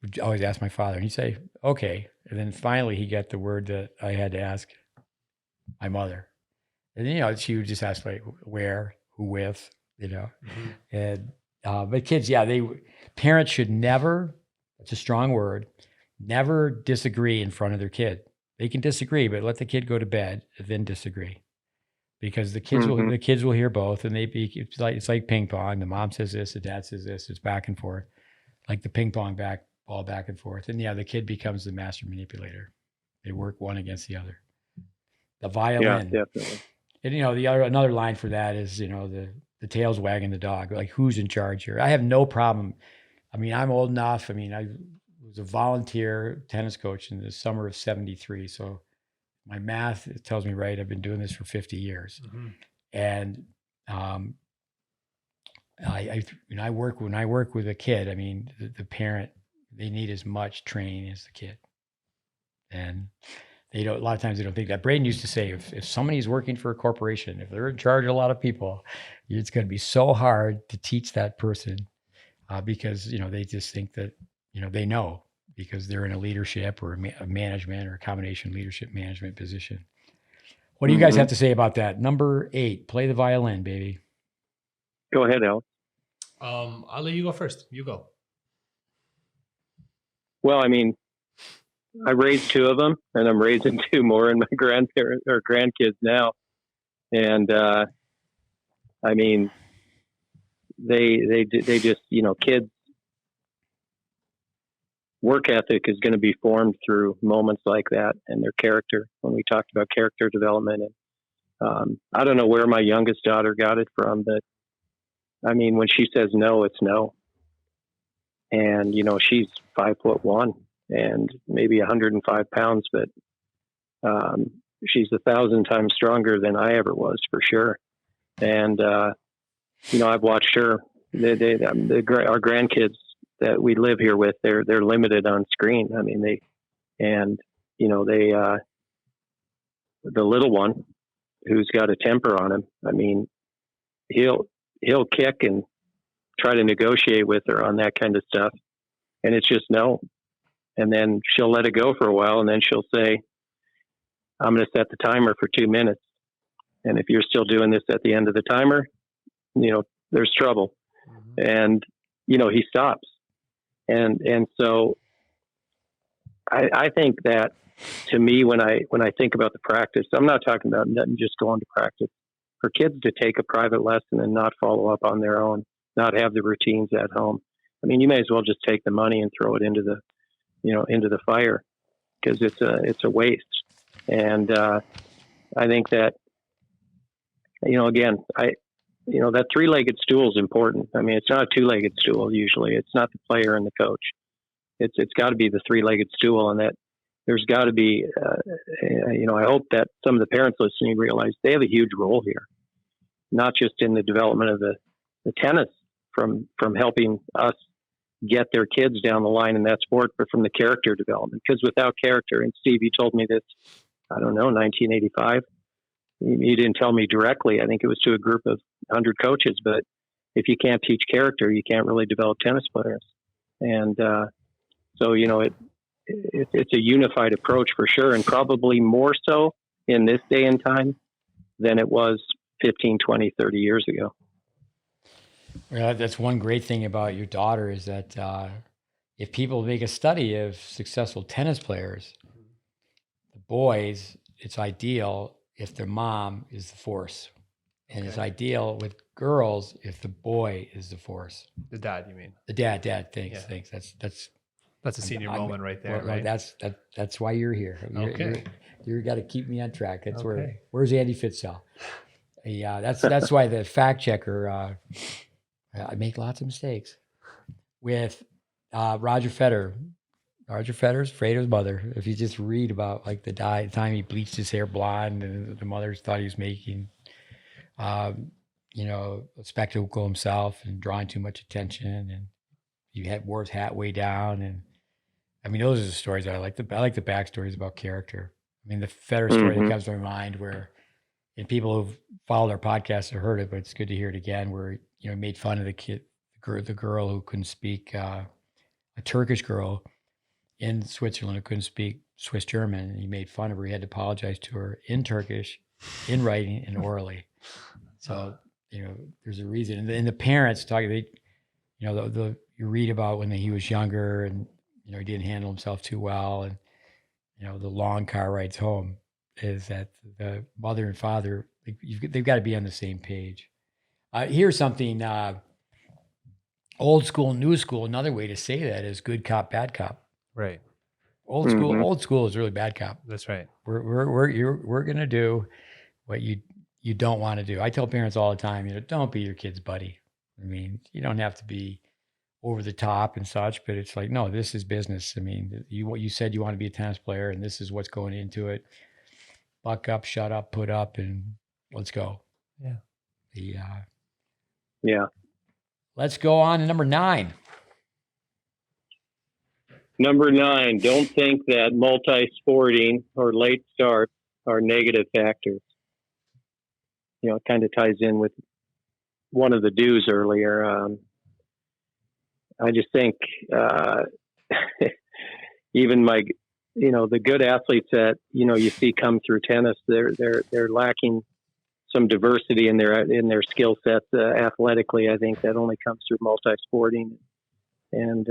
would always ask my father, and he'd say, okay. And then finally he got the word that I had to ask my mother. And then, she would just ask like where, who with, Mm-hmm. and, but kids, parents should never, it's a strong word, never disagree in front of their kid. They can disagree, but let the kid go to bed and then disagree. Because the kids will hear both, and it's like ping pong. The mom says this, the dad says this. It's back and forth, like the ping pong ball back and forth. And the kid becomes the master manipulator. They work one against the other. The violin, Yeah, definitely. And another line for that is the tail's wagging the dog. Like, who's in charge here? I have no problem. I mean, I'm old enough. I mean, I was a volunteer tennis coach in the summer of '73, so. My math tells me right. I've been doing this for 50 years, and when I work with a kid, I mean the parent, they need as much training as the kid, and they don't. A lot of times they don't think that. Braden used to say, if somebody's working for a corporation, if they're in charge of a lot of people, it's going to be so hard to teach that person because they just think that they know. Because they're in a leadership or a management or a combination leadership management position. What do you guys have to say about that? Number 8, play the violin, baby. Go ahead, Al. I'll let you go first. You go. Well, I mean, I raised 2 of them, and I'm raising 2 more in my grandparents or grandkids now. And I mean, they just kids. Work ethic is going to be formed through moments like that and their character. When we talked about character development, and I don't know where my youngest daughter got it from, but I mean, when she says no, it's no. And she's 5'1" and maybe 105 pounds, but she's 1,000 times stronger than I ever was, for sure. And I've watched her. Our grandkids that we live here with, they're limited on screen. I mean, the little one who's got a temper on him, I mean, he'll kick and try to negotiate with her on that kind of stuff. And it's just no. And then she'll let it go for a while. And then she'll say, I'm going to set the timer for 2 minutes. And if you're still doing this at the end of the timer, there's trouble. And, he stops. And so I think that, to me, when I think about the practice, I'm not talking about nothing just going to practice. For kids to take a private lesson and not follow up on their own, not have the routines at home. I mean, you may as well just take the money and throw it into the fire, because it's a waste. And I think that, again, that 3-legged stool is important. I mean, it's not a 2-legged stool. Usually it's not the player and the coach. It's got to be the 3-legged stool, and that there's got to be, I hope that some of the parents listening realize they have a huge role here, not just in the development of the tennis from helping us get their kids down the line in that sport, but from the character development. Because without character, and Steve, you told me this, I don't know, 1985. You didn't tell me directly. I think it was to a group of 100 coaches, but if you can't teach character, you can't really develop tennis players. And so, it's a unified approach for sure, and probably more so in this day and time than it was 15, 20, 30 years ago. Well, that's one great thing about your daughter is that if people make a study of successful tennis players, the boys, it's ideal if their mom is the force. And it's ideal with girls if the boy is the force. The dad, you mean? The dad, thanks. That's a senior moment right there, well, right? That's why you're here. Okay. You got to keep me on track. That's where's Andy Fitzell? Yeah, that's why the fact checker, I make lots of mistakes with Roger Federer. Roger Federer's afraid of his mother. If you just read about like the time he bleached his hair blonde and the mother thought he was making, a spectacle himself and drawing too much attention, and wore his hat way down, I mean, those are the stories I like. I like the backstories about character. I mean, the Federer story that comes to my mind, where and people who've followed our podcast have heard it, but it's good to hear it again. Where he made fun of the girl who couldn't speak, a Turkish girl in Switzerland who couldn't speak Swiss German, and he made fun of her. He had to apologize to her in Turkish, in writing and orally. So there's a reason. And the parents talking, you read about when he was younger, and he didn't handle himself too well, and the long car rides home is that the mother and father, they've got to be on the same page. Here's something, old school, new school. Another way to say that is good cop, bad cop. Right. Old school is really bad cop. That's right. We're gonna do what you don't want to do. I tell parents all the time, don't be your kid's buddy. I mean, you don't have to be over the top and such, but it's like, no, this is business. I mean, you said you want to be a tennis player, and this is what's going into it. Buck up, shut up, put up, and let's go. Yeah. Yeah. Let's go on to number 9. Number 9, don't think that multi-sporting or late starts are negative factors. It kind of ties in with one of the do's earlier. I just think even the good athletes that you see come through tennis, they're lacking some diversity in their skill sets athletically. I think that only comes through multi-sporting, and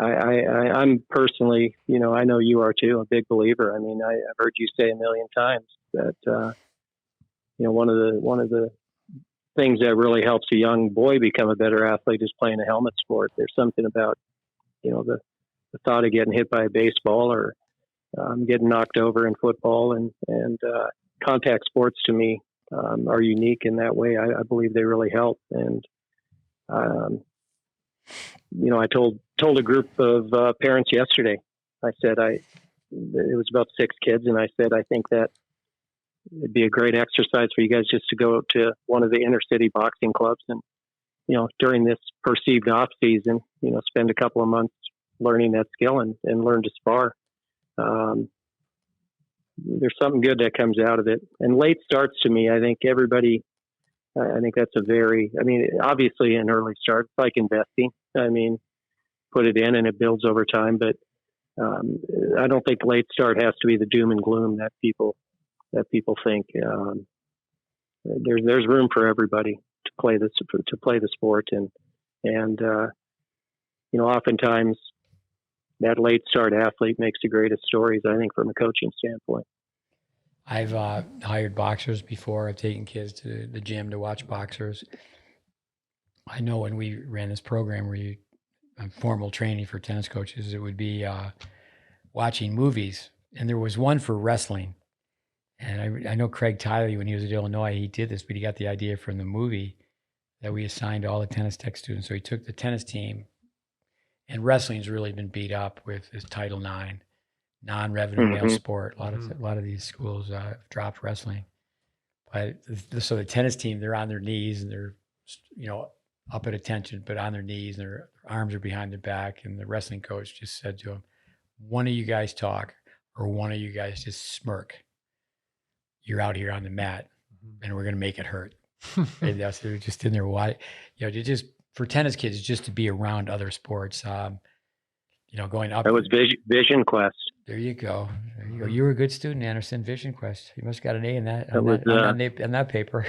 I'm personally, I know you are too, a big believer. I mean, I've heard you say a million times that one of the things that really helps a young boy become a better athlete is playing a helmet sport. There's something about the thought of getting hit by a baseball or getting knocked over in football, and contact sports to me are unique in that way. I believe they really help. And I told a group of parents yesterday. I said it was about 6 kids, and I said I think that it'd be a great exercise for you guys just to go to one of the inner city boxing clubs and during this perceived off season, spend a couple of months learning that skill and learn to spar. There's something good that comes out of it. And late starts, to me, I think that's obviously an early start. It's like investing. I mean, put it in and it builds over time, but I don't think late start has to be the doom and gloom that people think. There's room for everybody to play the sport, and oftentimes that late start athlete makes the greatest stories, I think, from a coaching standpoint. I've hired boxers before. I've taken kids to the gym to watch boxers. I know when we ran this program where formal training for tennis coaches, it would be watching movies. And there was one for wrestling. And I know Craig Tiley, when he was at Illinois, he did this, but he got the idea from the movie that we assigned to all the tennis tech students. So he took the tennis team, and wrestling's really been beat up with this Title IX, non-revenue male sport. A lot of these schools have dropped wrestling. But so the tennis team, they're on their knees and they're, up at attention, but on their knees, and their arms are behind their back. And the wrestling coach just said to them, one of you guys talk or one of you guys just smirk. You're out here on the mat and we're going to make it hurt. And they're just in there. Why, just for tennis kids, just to be around other sports, going up. That was Vision Quest. There you go. You were a good student, Anderson. Vision Quest. You must have got an A in that, on that paper.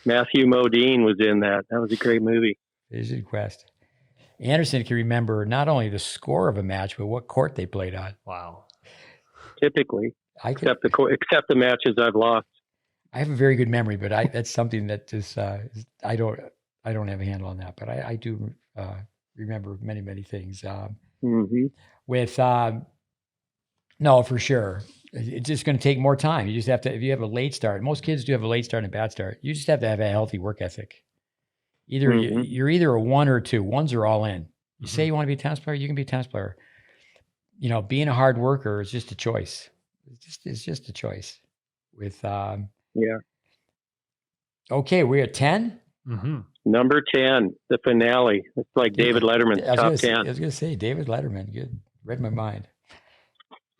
Matthew Modine was in that. That was a great movie. Vision Quest. Anderson can remember not only the score of a match, but what court they played on. Wow. Typically, except the matches I've lost. I have a very good memory, but that's something that just I don't have a handle on that, but I do remember many, many things. With no, for sure, it's just going to take more time. You just have to, if you have a late start, most kids do have a late start and a bad start. You just have to have a healthy work ethic. You're either a 1 or a 2. Ones are all in. You say you want to be a tennis player, you can be a tennis player. Being a hard worker is just a choice. It's just a choice. With Okay, we're at 10. Number 10, the finale. It's like David Letterman's top 10. I was going to say David Letterman. Good. Read my mind.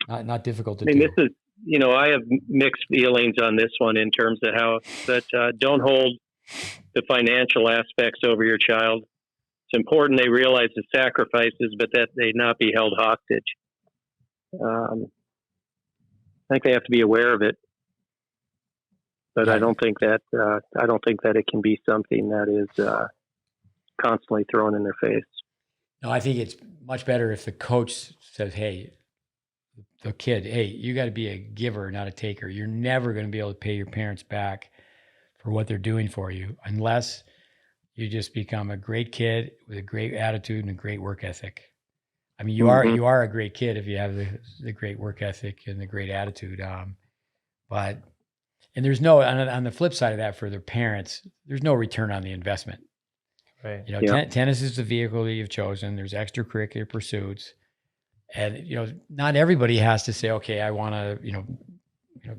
Not difficult to I mean, do. this is, I have mixed feelings on this one in terms of how that don't hold the financial aspects over your child. It's important they realize the sacrifices, but that they not be held hostage. I think they have to be aware of it, but I don't think that it can be something that is constantly thrown in their face. No, I think it's much better if the coach says, "Hey, the kid, hey, you got to be a giver, not a taker. You're never going to be able to pay your parents back for what they're doing for you unless you just become a great kid with a great attitude and a great work ethic." I mean, you are a great kid if you have the great work ethic and the great attitude. But there's no on the flip side of that for their parents, there's no return on the investment. Right. Tennis is the vehicle that you've chosen. There's extracurricular pursuits, and not everybody has to say, okay, I want to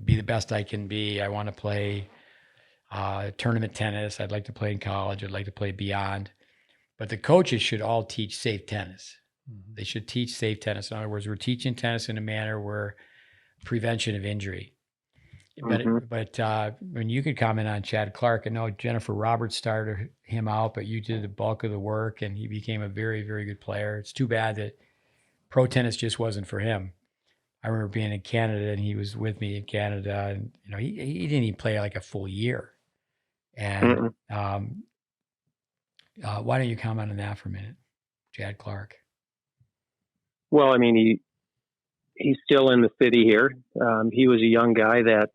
be the best I can be. I want to play tournament tennis. I'd like to play in college. I'd like to play beyond. But the coaches should all teach safe tennis. They should teach safe tennis. In other words, we're teaching tennis in a manner where prevention of injury. But when you could comment on Chad Clark, I know Jennifer Roberts started him out, but you did the bulk of the work, and he became a very, very good player. It's too bad that pro tennis just wasn't for him. I remember being in Canada, and he was with me in Canada, and he didn't even play like a full year. And why don't you comment on that for a minute, Chad Clark? Well, I mean, he's still in the city here. He was a young guy that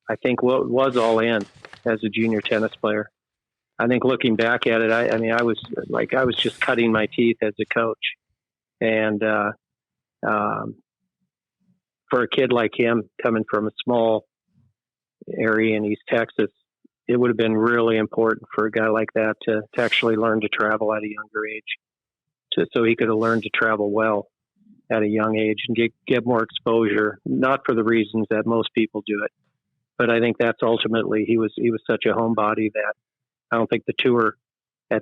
I think was all in as a junior tennis player. I think looking back at it, I was just cutting my teeth as a coach. And for a kid like him coming from a small area in East Texas, it would have been really important for a guy like that to actually learn to travel at a younger age. So he could have learned to travel well at a young age and get more exposure, not for the reasons that most people do it. But I think that's ultimately, he was such a homebody that I don't think the tour I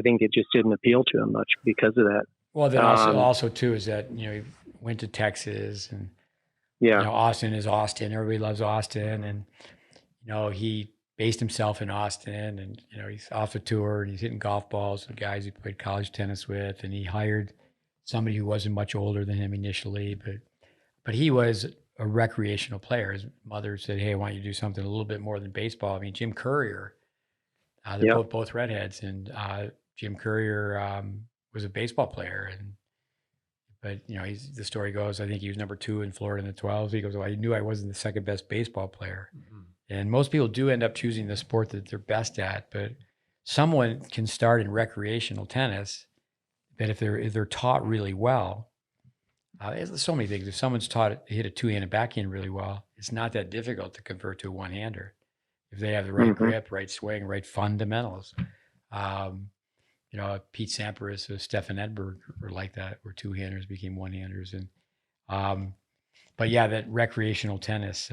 think it just didn't appeal to him much because of that. Well, then also too is that, he went to Texas and, Austin is Austin. Everybody loves Austin. And, he based himself in Austin and, he's off the tour and he's hitting golf balls with guys he played college tennis with. And he hired somebody who wasn't much older than him initially, but he was a recreational player. His mother said, "Hey, I want you to do something a little bit more than baseball." I mean, Jim Courier, they're both redheads, and Jim Courier was a baseball player, but the story goes, I think he was number 2 in Florida in the 12s. He goes, "Well, I knew I wasn't the second best baseball player," and most people do end up choosing the sport that they're best at. But someone can start in recreational tennis. That if they're taught really well, there's so many things. If someone's taught to hit a 2-handed backhand really well, it's not that difficult to convert to a one-hander. If they have the right grip, right swing, right fundamentals. Pete Sampras, Stefan Edberg were like that, where two-handers became one-handers. And but yeah, that recreational tennis.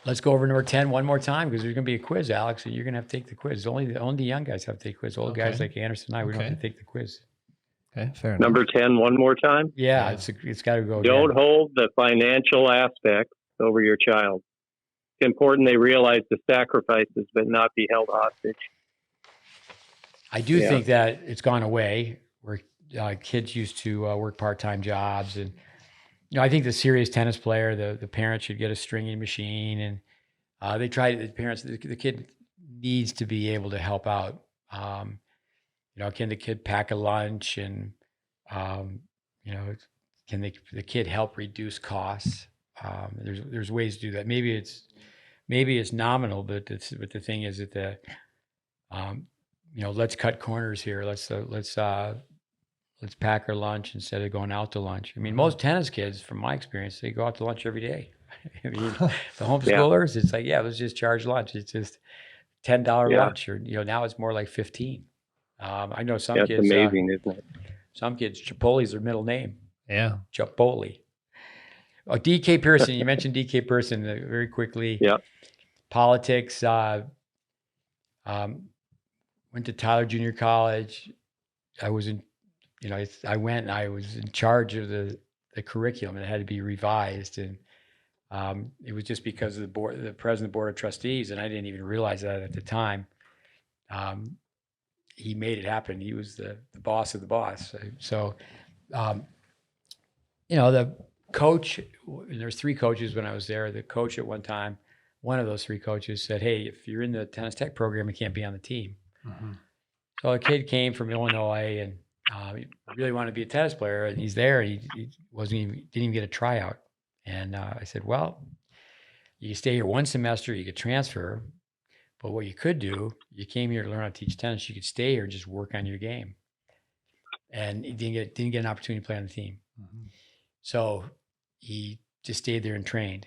Let's go over number 10 one more time, because there's going to be a quiz, Alex, and you're going to have to take the quiz. Only the young guys have to take the quiz. Old guys like Anderson and I, we don't have to take the quiz. Okay, fair enough. Number 10, one more time. Yeah, it's got to go. Don't hold the financial aspect over your child. It's important they realize the sacrifices, but not be held hostage. I do think that it's gone away, where kids used to work part-time jobs, and I think the serious tennis player, the parents should get a stringing machine, and they try. The parents, the kid needs to be able to help out. Can the kid pack a lunch, and can the kid help reduce costs? There's ways to do that. Maybe it's nominal, but the thing is that let's cut corners here. Let's pack our lunch instead of going out to lunch. I mean, most tennis kids, from my experience, they go out to lunch every day. I mean, the homeschoolers, it's like, let's just charge lunch. It's just $10 lunch, or now it's more like $15. I know some kids. That's amazing, isn't it? Some kids, Chipotle's their middle name. Yeah, Chipotle. Oh, DK Pearson. You mentioned DK Pearson very quickly. Yeah. Politics. Went to Tyler Junior College. I was in, I went and I was in charge of the curriculum. It had to be revised. And it was just because of the president of the board of trustees. And I didn't even realize that at the time. He made it happen. He was the boss of the boss. So, the coach, there's 3 coaches when I was there. The coach at one time, one of those 3 coaches said, "Hey, if you're in the tennis tech program, you can't be on the team." Mm-hmm. So a kid came from Illinois and he really wanted to be a tennis player, and he's there. And he didn't even get a tryout. And I said, "Well, you can stay here 1 semester, you could transfer, but what you could do, you came here to learn how to teach tennis. You could stay here and just work on your game." And he didn't get an opportunity to play on the team. Mm-hmm. So he just stayed there and trained,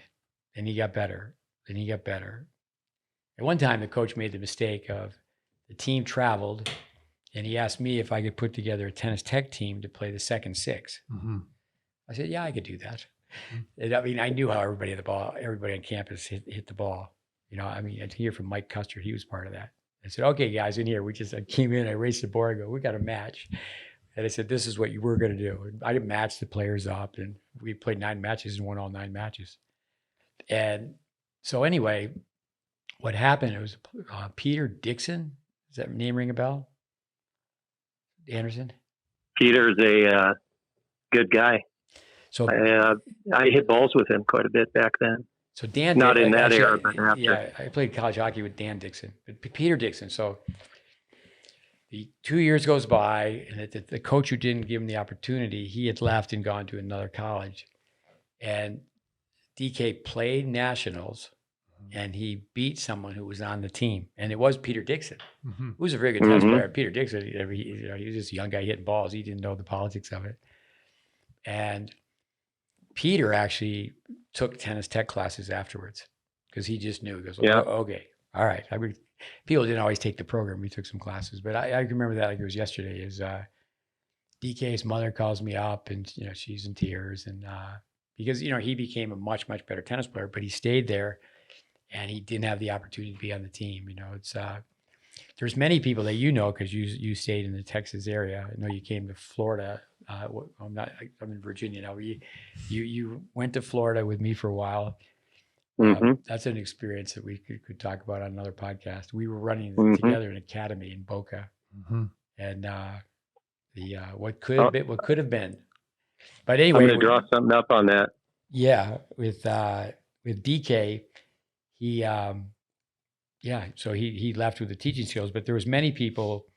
and he got better, and he got better. At one time, the coach made the mistake of the team traveled, and he asked me if I could put together a tennis tech team to play the second 6. Mm-hmm. I said, "Yeah, I could do that." Mm-hmm. And I mean, I knew how everybody on campus hit the ball. I'd hear from Mike Custer. He was part of that. I said, "Okay, guys, in here." I came in, I raced the board, I go, "We got a match." And I said, "This is what you were going to do." And I matched the players up, and we played 9 matches and won all 9 matches. And so anyway, what happened, it was Peter Dixon. Does that name ring a bell? Anderson? Peter's a good guy. So I hit balls with him quite a bit back then. So Dan, not in that era, but after. Yeah, I played college hockey with Dan Dixon, but Peter Dixon. So the 2 years goes by, and the coach who didn't give him the opportunity, he had left and gone to another college. And DK played nationals, and he beat someone who was on the team, and it was Peter Dixon, who was a very good tennis player. Peter Dixon, he was just a young guy hitting balls. He didn't know the politics of it. And Peter actually took tennis tech classes afterwards because he just knew. He goes, "Oh, okay, all right." People didn't always take the program. We took some classes, but I remember that like it was yesterday. Is DK's mother calls me up, and she's in tears, and because he became a much better tennis player, but he stayed there, and he didn't have the opportunity to be on the team. It's there's many people that because you stayed in the Texas area. I know you came to Florida. I'm in Virginia now. You went to Florida with me for a while. That's an experience that we could talk about on another podcast. We were running together an academy in Boca, and what could have been. But anyway, I'm going to draw something up on that. Yeah, with DK, he so he left with the teaching skills, but there was many people.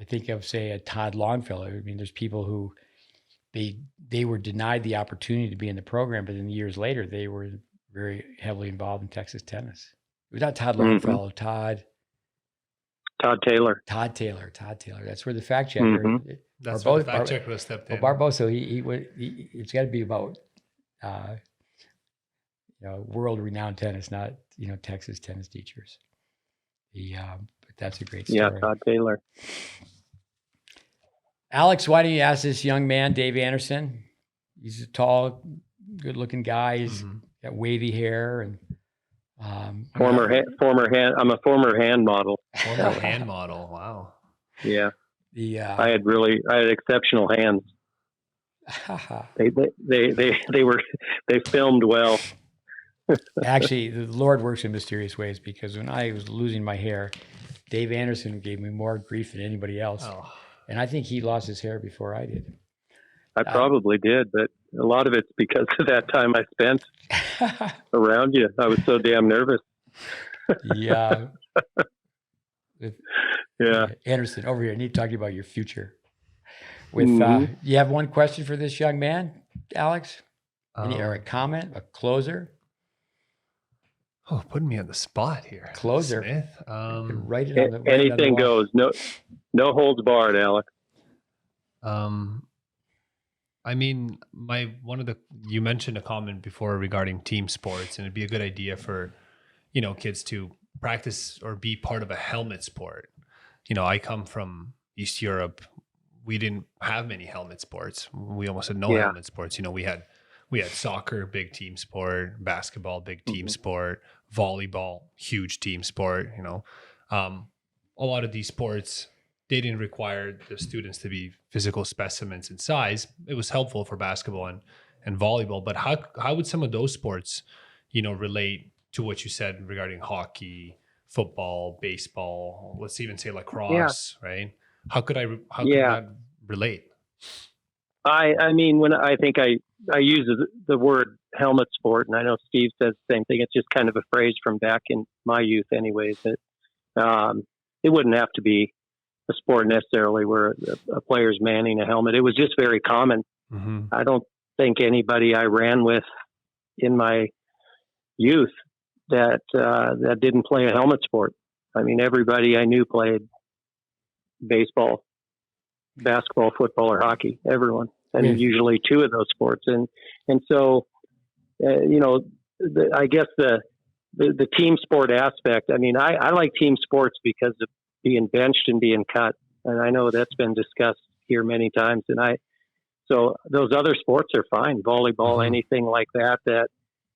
I think of say a Todd Longfellow. I mean, there's people who they were denied the opportunity to be in the program, but then years later they were very heavily involved in Texas tennis. It was not Todd Longfellow, Todd Taylor. Todd Taylor. That's where the fact checker. That's where the fact checker stepped in. Barbosa, it's got to be about world-renowned tennis, not Texas tennis teachers. But that's a great story. Yeah, Todd Taylor. Alex, why don't you ask this young man, Dave Anderson? He's a tall, good-looking guy. He's got wavy hair and I'm a former hand model. Former hand model. Wow. Yeah. I had exceptional hands. They filmed well. Actually, the Lord works in mysterious ways, because when I was losing my hair, Dave Anderson gave me more grief than anybody else. Oh. And I think he lost his hair before I did. I probably did, but a lot of it's because of that time I spent around you. I was so damn nervous. Yeah. Yeah. Anderson, over here, I need to talk to you about your future. You have one question for this young man, Alex? Or a comment, a closer? Oh, putting me on the spot here. Closer. Smith. Write it on the anything goes. No holds barred, Alex. I mean, you mentioned a comment before regarding team sports, and it'd be a good idea for, kids to practice or be part of a helmet sport. I come from East Europe. We didn't have many helmet sports. We almost had no helmet sports. We had soccer, big team sport, basketball, big team sport, volleyball, huge team sport, A lot of these sports, they didn't require the students to be physical specimens in size. It was helpful for basketball and volleyball, but how would some of those sports, relate to what you said regarding hockey, football, baseball, let's even say lacrosse, right? How could that relate? I mean, when I think I use the word helmet sport, and I know Steve says the same thing. It's just kind of a phrase from back in my youth, anyways. That it wouldn't have to be a sport necessarily where a player's manning a helmet. It was just very common. Mm-hmm. I don't think anybody I ran with in my youth that didn't play a helmet sport. I mean, everybody I knew played baseball, basketball, football, or hockey. Everyone. I mean, usually two of those sports, and so I guess the team sport aspect. I mean, I like team sports because of being benched and being cut, and I know that's been discussed here many times. So those other sports are fine, volleyball, Mm-hmm. anything like that.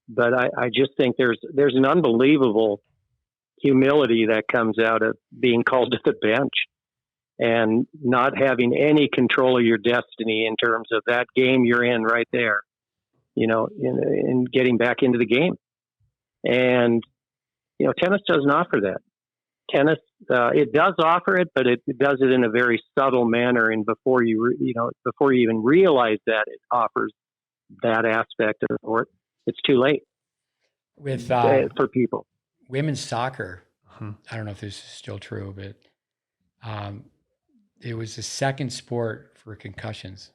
But I just think there's an unbelievable humility that comes out of being called to the bench and not having any control of your destiny in terms of that game you're in right there, in getting back into the game. And, tennis doesn't offer that. Tennis, it does offer it, but it does it in a very subtle manner. And before you even realize that it offers that aspect of the sport, it's too late With for people. women's soccer, Mm-hmm. I don't know if this is still true, but it was the second sport for concussions.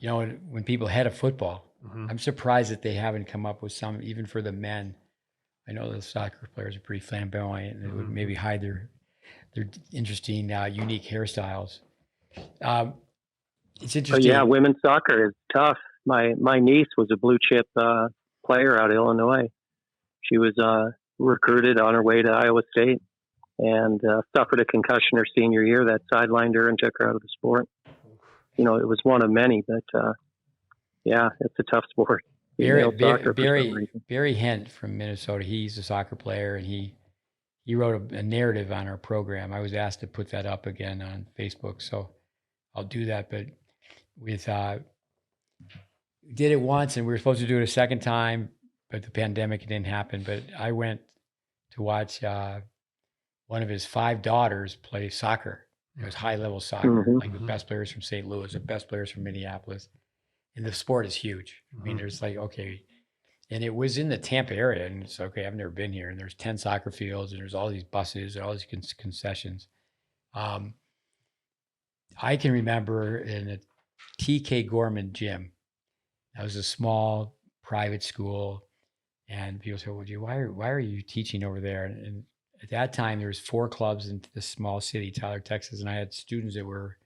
When people had a football, Mm-hmm. I'm surprised that they haven't come up with some, even for the men. I know the soccer players are pretty flamboyant and they would maybe hide their interesting, unique hairstyles. It's interesting. Yeah, women's soccer is tough. My niece was a blue chip player out of Illinois. She was recruited on her way to Iowa State and suffered a concussion her senior year that sidelined her and took her out of the sport. It was one of many, but it's a tough sport. Barry Hent from Minnesota, he's a soccer player, and he wrote a narrative on our program. I was asked to put that up again on Facebook, so I'll do that. But we did it once, and we were supposed to do it a second time, but the pandemic didn't happen. But I went to watch one of his 5 daughters play soccer. It was high-level soccer, like the best players from St. Louis, the best players from Minneapolis. And the sport is huge. I mean, there's and it was in the Tampa area, and it's okay, I've never been here. And there's 10 soccer fields, and there's all these buses and all these concessions. I can remember in a TK Gorman gym. That was a small private school, and people said, "Well, why are you teaching over there?" And at that time, there was 4 clubs in this small city, Tyler, Texas, and I had students that were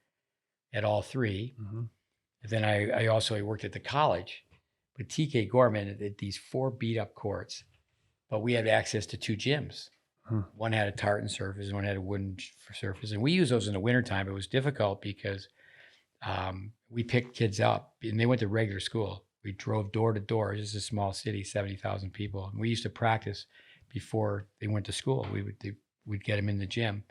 at all 3. Mm-hmm. And then I also worked at the college, but TK Gorman had these 4 beat up courts, but we had access to 2 gyms. One had a tartan surface, and one had a wooden surface. And we used those in the wintertime. It was difficult because we picked kids up, and they went to regular school. We drove door to door. It's just a small city, 70,000 people. And we used to practice before they went to school. We'd get them in the gym.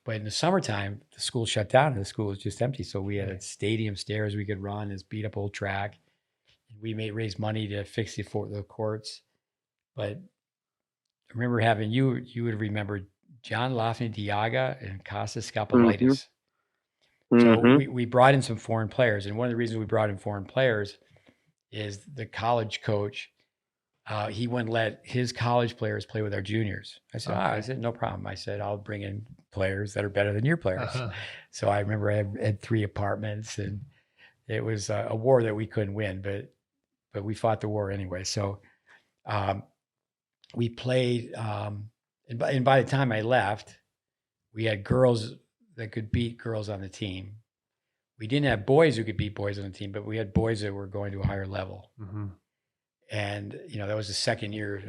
But in the summertime, the school shut down and the school was just empty. So we had a stadium stairs we could run, this beat up old track. We raised money to fix the courts. But I remember having, you would remember John Lafney Diaga and Kostas Skapolaitis. So we brought in some foreign players. And one of the reasons we brought in foreign players is the college coach, he wouldn't let his college players play with our juniors. I said, no problem. I said, I'll bring in players that are better than your players. So I remember I had 3 apartments, and it was a war that we couldn't win, but we fought the war anyway. So we played, and by the time I left, we had girls that could beat girls on the team. We didn't have boys who could beat boys on the team, but we had boys that were going to a higher level. And that was the second year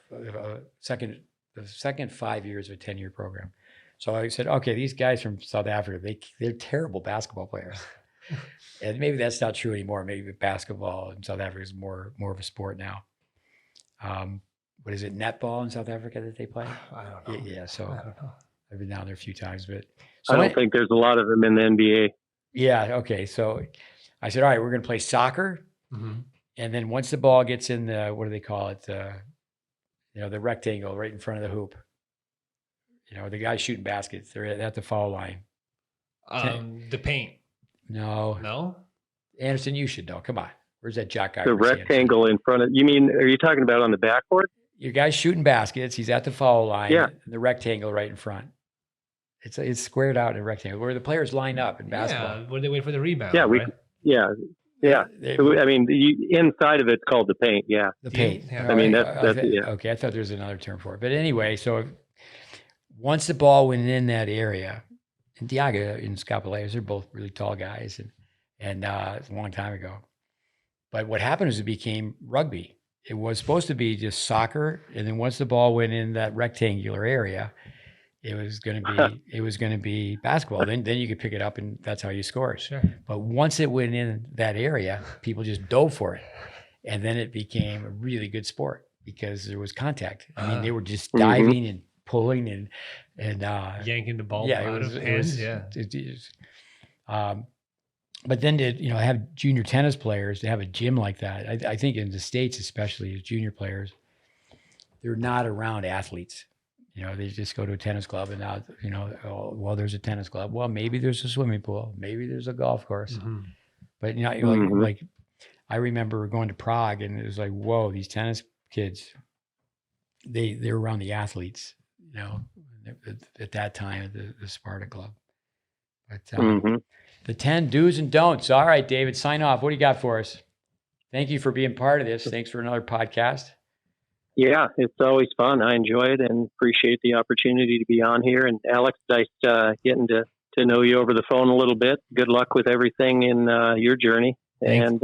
the second 5 years of a 10-year program. So I said, okay, these guys from South Africa, they're terrible basketball players. And maybe that's not true anymore. Maybe basketball in South Africa is more of a sport now. What is it, netball in South Africa that they play? I don't know. Yeah, so I don't know. I've been down there a few times, but I don't think there's a lot of them in the NBA. Yeah. Okay. So I said, all right, we're going to play soccer. Mm-hmm. And then once the ball gets in the, what do they call it? The rectangle right in front of the hoop. The guys shooting baskets, they're at the foul line. The paint. No. Anderson, you should know. Come on. Where's that jock guy? The rectangle in front of, are you talking about on the backboard? Your guy's shooting baskets. He's at the foul line. Yeah. The rectangle right in front. It's squared out in a rectangle where the players line up in basketball. Yeah, where they wait for the rebound. Yeah, right? Inside of it's called the paint. Yeah, the paint. Yeah. That's Okay, I thought there was another term for it, but anyway, so once the ball went in that area, and Diaga and Scapoleas, they're both really tall guys, and it's a long time ago. But what happened is it became rugby. It was supposed to be just soccer, and then once the ball went in that rectangular area, it was going to be basketball. Then you could pick it up, and that's how you score. Sure. But once it went in that area, people just dove for it, and then it became a really good sport because there was contact. I mean, they were just diving and pulling and yanking the ball yeah, out of hands. But then to have junior tennis players, to have a gym like that, I think in the States especially as junior players, they're not around athletes. They just go to a tennis club and now, there's a tennis club. Well, maybe there's a swimming pool. Maybe there's a golf course. Mm-hmm. But, like I remember going to Prague and it was like, whoa, these tennis kids, they're around the athletes, at that time at the Sparta Club. But the 10 do's and don'ts. All right, David, sign off. What do you got for us? Thank you for being part of this. Thanks for another podcast. Yeah, it's always fun. I enjoy it and appreciate the opportunity to be on here. And Alex, nice getting to know you over the phone a little bit. Good luck with everything in your journey. Thanks. And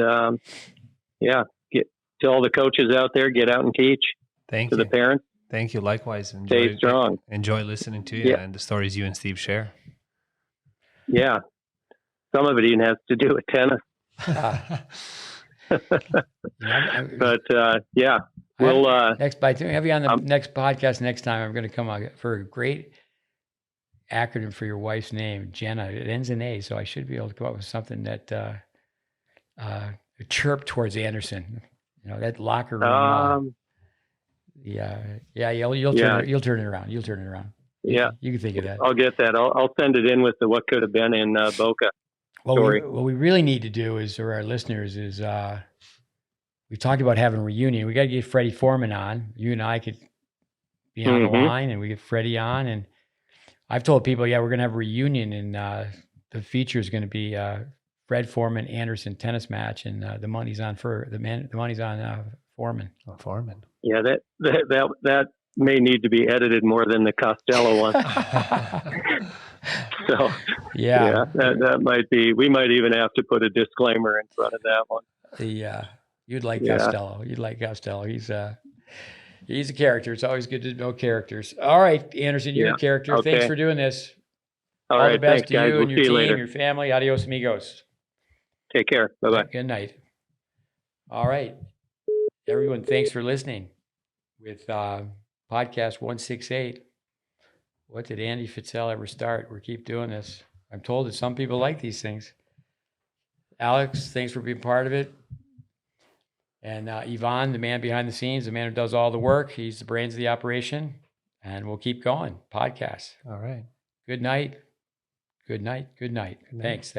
get to all the coaches out there, get out and teach. Thank to you. the parents. Thank you. Likewise. Stay strong. Enjoy listening to you and the stories you and Steve share. Yeah. Some of it even has to do with tennis. But we'll have you on the next podcast next time. I'm going to come out for a great acronym for your wife's name, Jenna. It ends in A, so I should be able to come up with something that a chirp towards Anderson. That locker room. You'll turn it around. You'll turn it around. Yeah, you can think of that. I'll get that. I'll send it in with the what could have been in Boca. What we really need to do is, for our listeners, is we talked about having a reunion. We got to get Freddie Foreman on. You and I could be on the line, and we get Freddie on. And I've told people, we're going to have a reunion, and the feature is going to be Fred Foreman Anderson tennis match, and the money's on Foreman. Oh, Foreman. Yeah, that may need to be edited more than the Costello one. So that might be. We might even have to put a disclaimer in front of that one. You'd like Costello. You'd like Costello. He's a character. It's always good to know characters. All right, Anderson, you're a character. Okay. Thanks for doing this. All right, the best thanks, to guys. you and your see team, you later. your family. Adios, amigos. Take care. Bye-bye. Good night. All right, everyone. Thanks for listening. With podcast 168. What did Andy Fitzell ever start? We keep doing this. I'm told that some people like these things. Alex, thanks for being part of it. And Yvonne, the man behind the scenes, the man who does all the work. He's the brains of the operation. And we'll keep going. Podcast. All right. Good night. Good night. Good night. Thanks.